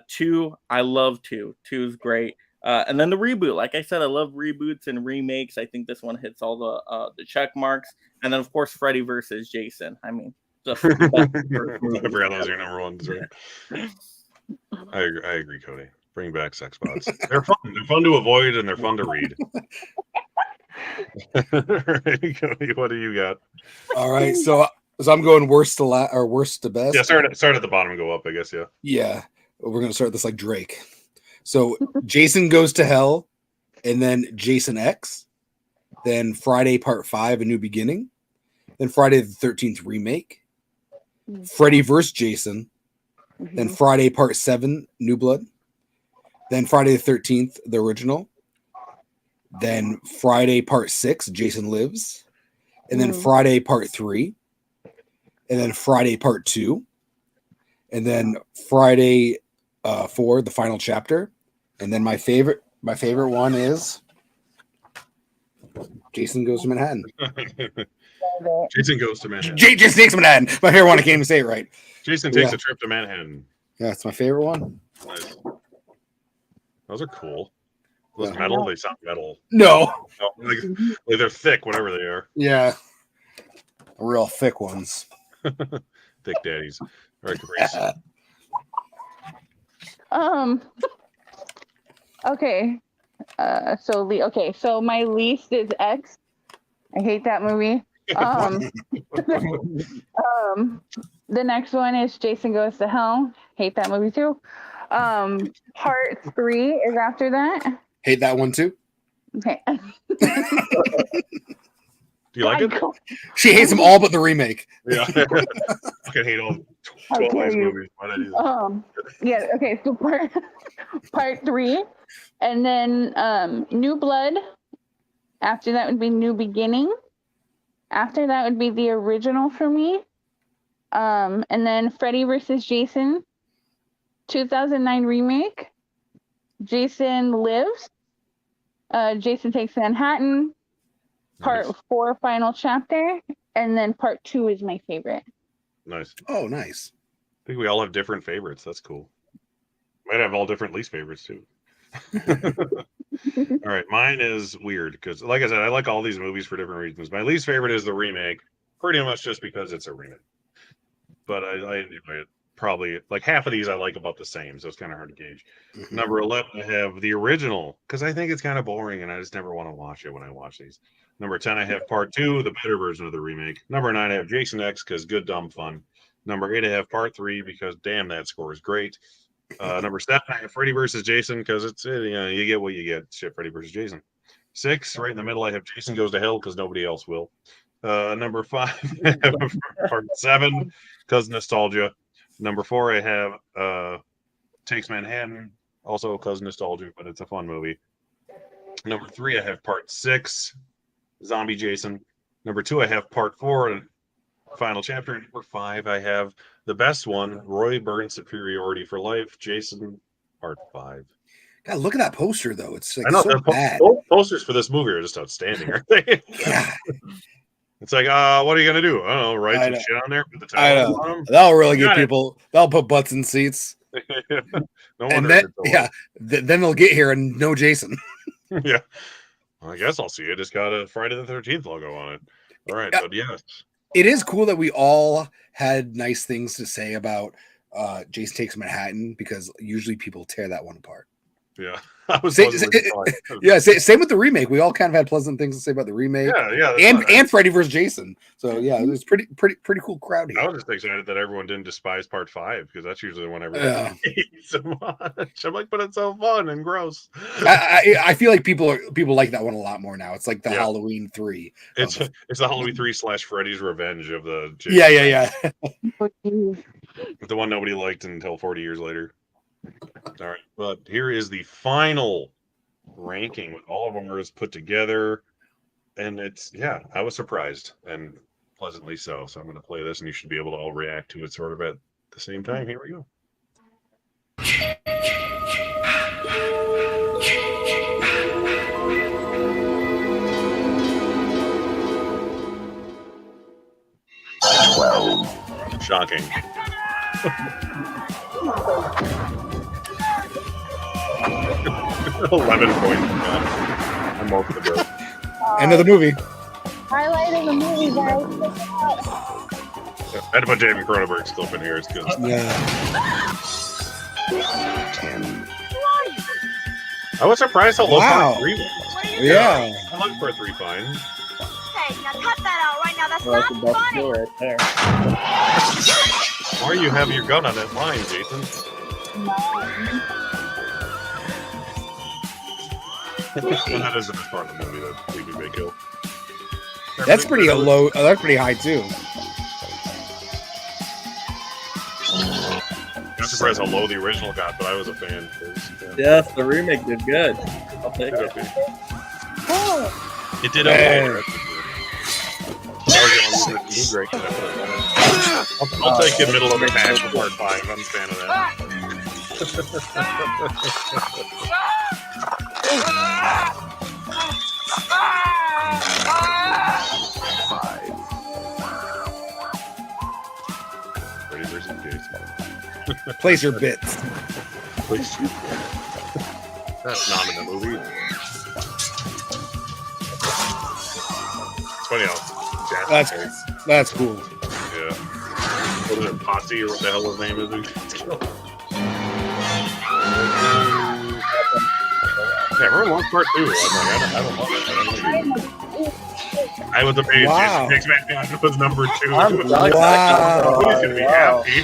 2, I love 2. 2 is great. And then the reboot. Like I said, I love reboots and remakes. I think this one hits all the check marks. And then, of course, Freddy versus Jason. I mean, just I forgot that was your number one. Right? I agree, Cody. Bring back sex bots. They're fun. They're fun to avoid and they're fun to read. Right, Cody, what do you got? All right, so I'm going worst to best. Yeah, start at the bottom and go up, I guess. Yeah. Yeah, we're gonna start this like Drake. So Jason Goes to Hell, and then Jason X, then Friday Part 5, A New Beginning, then Friday the 13th remake, Freddy vs. Jason, then Friday Part 7, New Blood, then Friday the 13th, the original, then Friday Part 6, Jason Lives, and then Friday Part 3, and then Friday Part 2, and then Friday 4, the final chapter, and then my favorite one is Jason Goes to Manhattan. Jason Goes to Manhattan. Jason Takes Manhattan. My favorite one. I can't even say it right. Jason takes a trip to Manhattan. Yeah, it's my favorite one. Nice. Those are cool. Those metal, they sound metal. No. Like they're thick, whatever they are. Yeah. Real thick ones. Thick daddies. All right, Caprice. Okay. So my least is X. I hate that movie. The next one is Jason Goes to Hell. Hate that movie too. Part 3 is after that. Hate that one too. Okay. Do you like it? She hates them all but the remake. Yeah. I can hate all 12 of these movies. Why did I do that? Yeah, okay, so part 3. And then New Blood. After that would be New Beginning. After that would be the original for me. And then Freddy vs. Jason. 2009 remake. Jason Lives. Jason Takes Manhattan. Part 4, final chapter. And then part 2 is my favorite. Nice. Oh, nice. I think we all have different favorites. That's cool. Might have all different least favorites too. All right, mine is weird because, like I said, I like all these movies for different reasons. My least favorite is the remake, pretty much just because it's a remake. But I enjoy it. Probably like half of these I like about the same, so it's kind of hard to gauge. Number 11, I have the original because I think it's kind of boring and I just never want to watch it when I watch these. Number 10, I have part 2, the better version of the remake. Number 9, I have Jason X because good, dumb fun. Number 8, I have part 3 because damn, that score is great. Number 7, I have Freddy versus Jason because it's you get what you get. Shit, Freddy versus Jason. 6, right in the middle, I have Jason Goes to Hell because nobody else will. Number 5, I have part 7 because nostalgia. Number 4, I have Takes Manhattan, also because nostalgia, but it's a fun movie. Number 3, I have part 6, Zombie Jason. Number 2, I have part 4, final chapter. Number 5, I have the best one, Roy Byrne's Superiority for Life, Jason, part 5. God, look at that poster though. It's like I know, so bad. Both posters for this movie are just outstanding, aren't they? Yeah. It's like, what are you gonna do? I don't know, write I some know. shit on there, put the I title know. on them. That'll really get Got it. people. That'll put butts in seats. No And wonder. then, it's so yeah, then they'll get here and no Jason. low. Yeah. Well, I guess I'll see it. It's got a Friday the 13th logo on it. All right, Yeah. but yes. It is cool that we all had nice things to say about Jason Takes Manhattan, because usually people tear that one apart. Yeah. I was Same with the remake. We all kind of had pleasant things to say about the remake. Yeah. And Freddy vs. Jason. So yeah, it was pretty cool crowd here. I was just excited that everyone didn't despise part 5, because that's usually the one everyone hates so much. I'm like, but it's so fun and gross. I feel like people like that one a lot more now. It's like the Halloween 3. It's the Halloween 3 / Freddy's Revenge of the Jason. Yeah. The one nobody liked until 40 years later. All right, but here is the final ranking with all of ours put together, and it's I was surprised and pleasantly so. So I'm going to play this, and you should be able to all react to it sort of at the same time. Here we go. Shocking. 11 points. I'm off the road. End of the movie. Highlight of the movie, guys. I had to put Jamie Cronenberg still in here. It's good. Yeah. 10. I was surprised how low part 3 was. Yeah. I like part 3 fine. Hey, now cut that out right now. That's That's the not best funny. kill right there. Why are you having your gun on that line, Jason? That is the best part of the movie, that creepy big kill. That's pretty low. That's pretty high too. I'm surprised how low the original got, but I was a fan. Yes, the remake did good. I'll take it. It did okay. I'll take the middle of the pack for part 5. I'm a fan of that. Freddy vs. Jason. Place your bits. Please. That's not in the movie. It's funny how That's cool. yeah. What is it, Posse, or what the hell his name is? Yeah, remember Long Part 2? I'm like, I don't love it. I was amazed. Wow. Jason Takes Manhattan was number 2. I'm He's Wow. gonna be happy.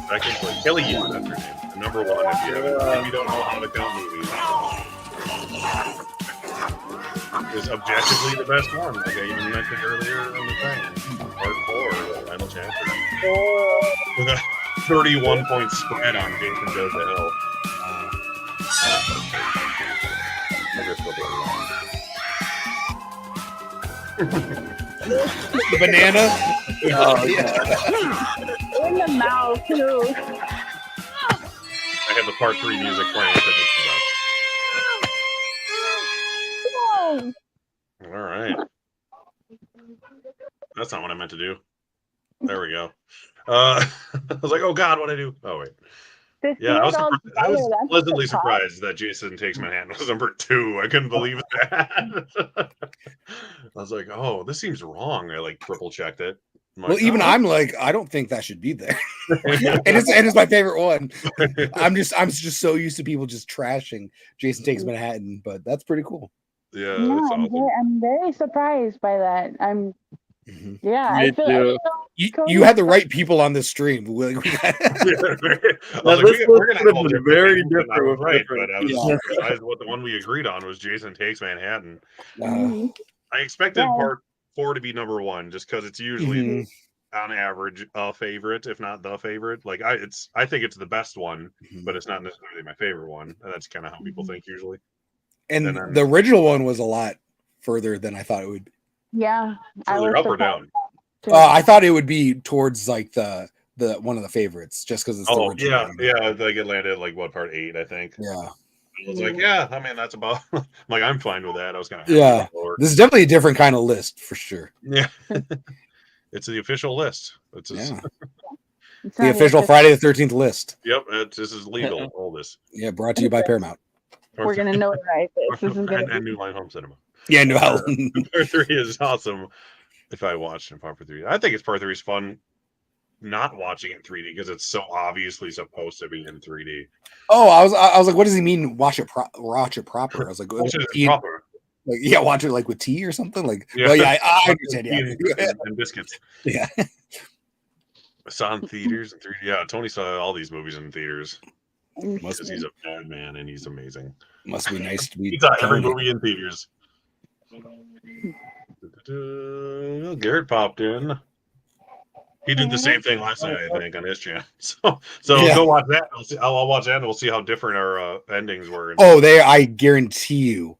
Second for Kelly Ewan, that's her name. And number 1, if you don't know how to count movies, is objectively the best one. Like I even mentioned earlier in the thing. Part 4, the final chapter. With a 31-point spread on Jason Goes to Hell. The banana. Oh, yeah. In the mouth, too. I have the part 3 music playing. All right. That's not what I meant to do. There we go. I was like, oh God, what'd I do? Oh, wait. Yeah, I was pleasantly surprised that Jason Takes Manhattan was number 2. I couldn't believe that. I was like, oh, this seems wrong. I like triple checked it. Well, even I'm like, I don't think that should be there. and it's my favorite one. I'm just so used to people just trashing Jason Takes Manhattan, but that's pretty cool. Yeah, No, that's awesome. I'm very surprised by that. Yeah, Me I feel too. You had the right people on this stream. We're gonna This was very different. I was different. right, but I was Yeah. surprised what the one we agreed on was Jason Takes Manhattan. Mhm. I expected Yeah. part 4 to be number 1, just because it's usually on average a favorite, if not the favorite. Like I think it's the best one, but it's not necessarily my favorite one. And that's kind of how people think usually. And And then- the original one was a lot further than I thought it would be. Yeah, Further up or down? I thought it would be towards like the one of the favorites, just because it's the Oh original. yeah, I think it landed at like what, part 8, I think. Yeah. I was like, yeah, I mean, that's about. Like, I'm fine with that. I was kind of Yeah, this is definitely a different kind of list for sure. Yeah, it's the official list. It's Yeah, It's the not official Friday the 13th list. Yep, this is legal. All this. Yeah, brought to you by Paramount. We're gonna notarize this. This is gonna and be New Line Home Cinema. Yeah, no. Part 3 is awesome. If I watched in Part 3, I think it's Part 3 is fun. Not watching in 3D because it's so obviously supposed to be in 3D. Oh, I was like, what does he mean? Watch it proper. I was like, Watch it proper. Like, yeah, watch it like with tea or something. Like, Yeah. well, yeah, I understand. Yeah, and biscuits. Yeah. I saw in theaters in 3D. Yeah, Tony saw all these movies in theaters Must because he's a bad man and he's amazing. Must be nice to be. He saw every movie in theaters. Garrett popped in. He did the same thing last night, I think, on his channel. So Yeah. go watch that. I'll watch that, and we'll see how different our endings were. Oh, I guarantee you,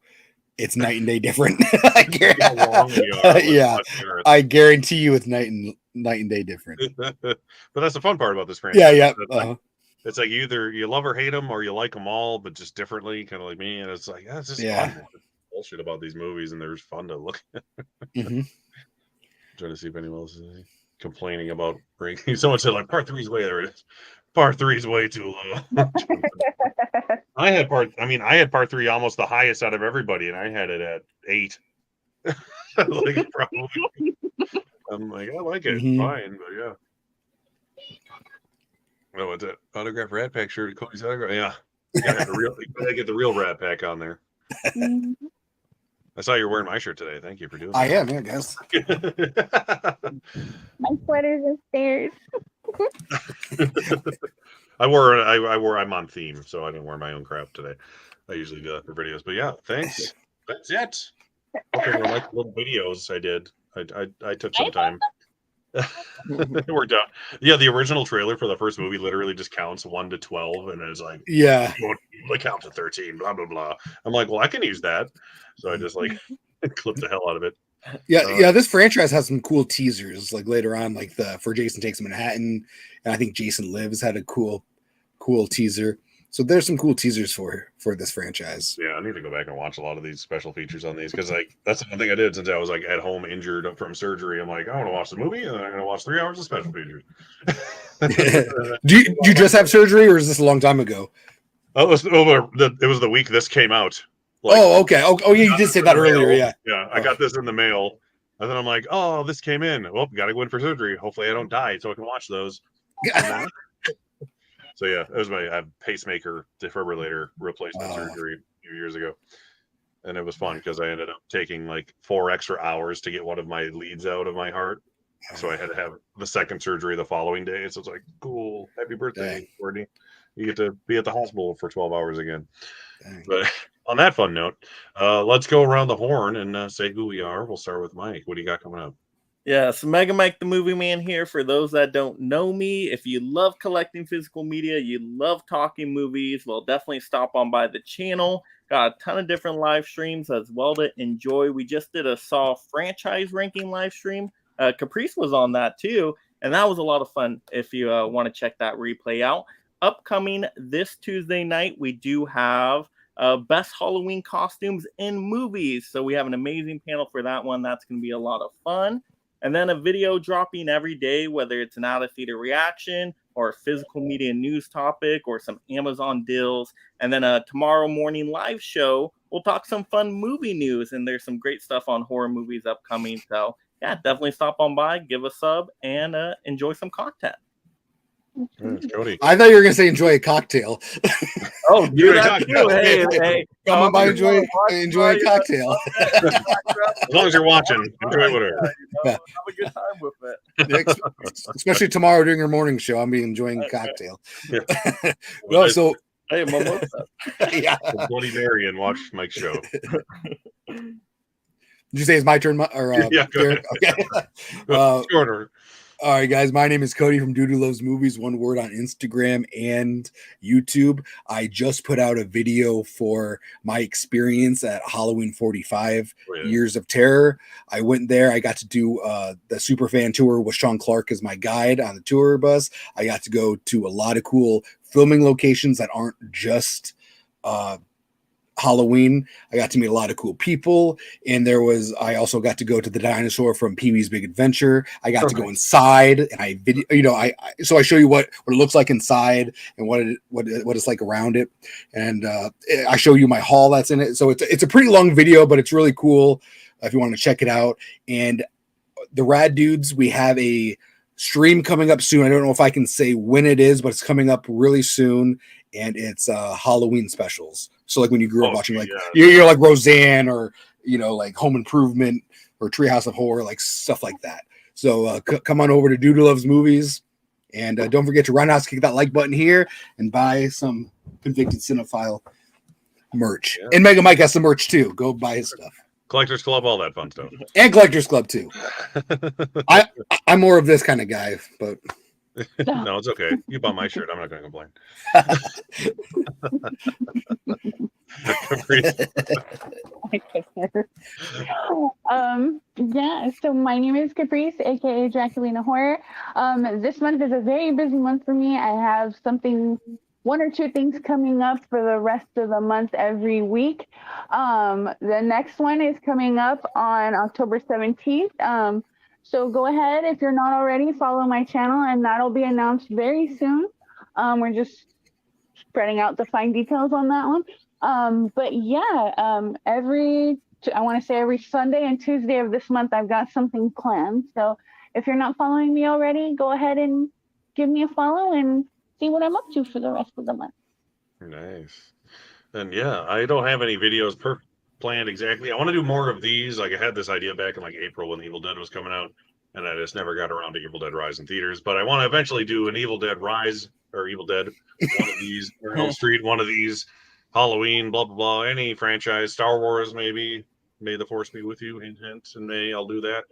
it's night and day different. I guarantee, How long we are with yeah, watching Earth. I guarantee you, it's night and day different. But that's the fun part about this franchise. Yeah, yeah. It's like either you love or hate them, or you like them all, but just differently, kind of like me. And it's like that's just fun. Bullshit about these movies, and they're just fun to look at. Mm-hmm. Trying to see if anyone else is complaining about ranking. Someone said like Part 3 is way there. It is. Part 3 is way too low. I had Part 3 almost the highest out of everybody, and I had it at 8. Like probably. I'm like, I like it, fine, but yeah. Oh, what's it? Autograph Rat Pack shirt, Cody's autograph. Yeah, gotta get the real Rat Pack on there. I saw you're wearing my shirt today. Thank you for doing that. I am, yeah, guys. my sweater's upstairs. I'm on theme, so I didn't wear my own crap today. I usually do that for videos, but yeah, thanks. That's it. Hope everyone liked the little videos I did. I took some time. It worked out. Yeah, the original trailer for the first movie literally just counts 1 to 12, and it's like, yeah, like count to 13, blah blah blah. I'm like, well, I can use that, so I just like clipped the hell out of it. Yeah, this franchise has some cool teasers. Like later on, like for Jason Takes Manhattan, and I think Jason Lives had a cool teaser. So there's some cool teasers for this franchise. Yeah, I need to go back and watch a lot of these special features on these because like that's the one thing I did since I was like at home injured from surgery. I'm like, I want to watch the movie and then I'm going to watch 3 hours of special features. Do you just have surgery, or is this a long time ago? Oh, it was the week this came out. Like, oh, okay. Oh, yeah, you did say that earlier. Yeah. Yeah, I got this in the mail, and then I'm like, oh, this came in. Well, got to go in for surgery. Hopefully, I don't die, so I can watch those. So yeah, it was my pacemaker defibrillator replacement surgery a few years ago, and it was fun because I ended up taking like 4 extra hours to get one of my leads out of my heart. So I had to have the second surgery the following day. So it's like, cool, happy birthday, Courtney. You get to be at the hospital for 12 hours again. Dang. But on that fun note, let's go around the horn and say who we are. We'll start with Mike. What do you got coming up? Yeah, so Mega Mike the Movie Man here. For those that don't know me, if you love collecting physical media, you love talking movies, well, definitely stop on by the channel. Got a ton of different live streams as well to enjoy. We just did a Saw franchise ranking live stream. Caprice was on that too, and that was a lot of fun if you want to check that replay out. Upcoming this Tuesday night, we do have best Halloween costumes in movies. So we have an amazing panel for that one. That's going to be a lot of fun. And then a video dropping every day, whether it's an out-of-theater reaction or a physical media news topic or some Amazon deals. And then a tomorrow morning live show, we'll talk some fun movie news. And there's some great stuff on horror movies upcoming. So, yeah, definitely stop on by, give a sub, and enjoy some content. Cody. I thought you were going to say enjoy a cocktail. Oh, do that too. Hey, come on by, enjoy a cocktail. As long as you're watching, enjoy whatever. Have a good time with it. Especially tomorrow during your morning show, I'll be enjoying a cocktail. Yeah. No, so hey, mimosa. Yeah. Bloody Mary and watch Mike's show. Did you say it's my turn? Or yeah, go ahead. Okay. Shorter. All right, guys. My name is Cody from Dude Who Loves Movies. One word on Instagram and YouTube. I just put out a video for my experience at Halloween 45 Years of Terror. I went there. I got to do the Superfan tour with Sean Clark as my guide on the tour bus. I got to go to a lot of cool filming locations that aren't just Halloween. I got to meet a lot of cool people, and I also got to go to the dinosaur from Pee-wee's Big Adventure. I got to go inside, and I show you what it looks like inside and what it's like around it, and I show you my haul that's in it. So it's a pretty long video, but it's really cool if you want to check it out. And the Rad Dudes, we have a stream coming up soon. I don't know if I can say when it is, but it's coming up really soon, and it's Halloween specials. So like when you grew up watching, like you're like Roseanne or like Home Improvement or Treehouse of Horror, like stuff like that. So come on over to Dude Who Loves Movies, and don't forget to run out, kick that like button here, and buy some Convicted Cinephile merch. Yeah. And Mega Mike has some merch too. Go buy his stuff. Collectors Club, all that fun stuff. And Collectors Club too. I'm more of this kind of guy, but no, it's okay. You bought my shirt. I'm not going to complain. Yeah, so my name is Caprice, aka Jacqueline Horror. This month is a very busy month for me. I have one or two things coming up for the rest of the month every week. The next one is coming up on October 17th. So go ahead, if you're not already, follow my channel, and that'll be announced very soon. We're just spreading out the fine details on that one. But yeah, I want to say every Sunday and Tuesday of this month, I've got something planned. So if you're not following me already, go ahead and give me a follow and see what I'm up to for the rest of the month. Nice. And yeah, I don't have any videos planned exactly. I want to do more of these. Like I had this idea back in like April when Evil Dead was coming out, and I just never got around to Evil Dead Rise in theaters. But I want to eventually do an Evil Dead Rise or Evil Dead, one of these, or Hill Street, one of these, Halloween, blah blah blah, any franchise, Star Wars maybe. May the Force be with you. Hint, hint. In May, I'll do that.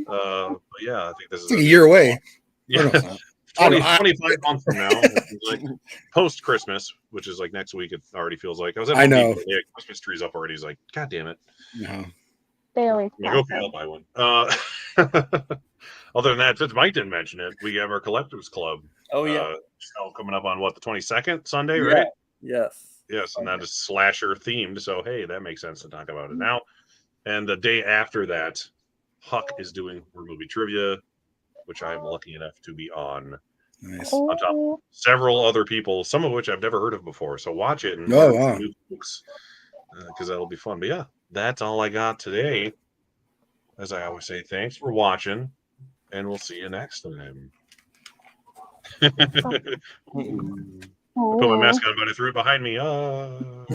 But yeah, I think this is a year away. Yeah. 25 months from now, like post Christmas, which is like next week. It already feels like I know Christmas trees up already. He's like, God damn it! No, they always I'll buy one. Other than that, since Mike didn't mention it, we have our Collectors Club. Oh yeah, show coming up on what, the 22nd Sunday, right? Yes, and that is slasher themed. So hey, that makes sense to talk about it now. And the day after that, Huck is doing horror movie trivia, which I am lucky enough to be on. Nice. On top of several other people, some of which I've never heard of before. So watch it and new books, because that'll be fun. But yeah, that's all I got today. As I always say, thanks for watching, and we'll see you next time. I put my mask on, but I threw it behind me.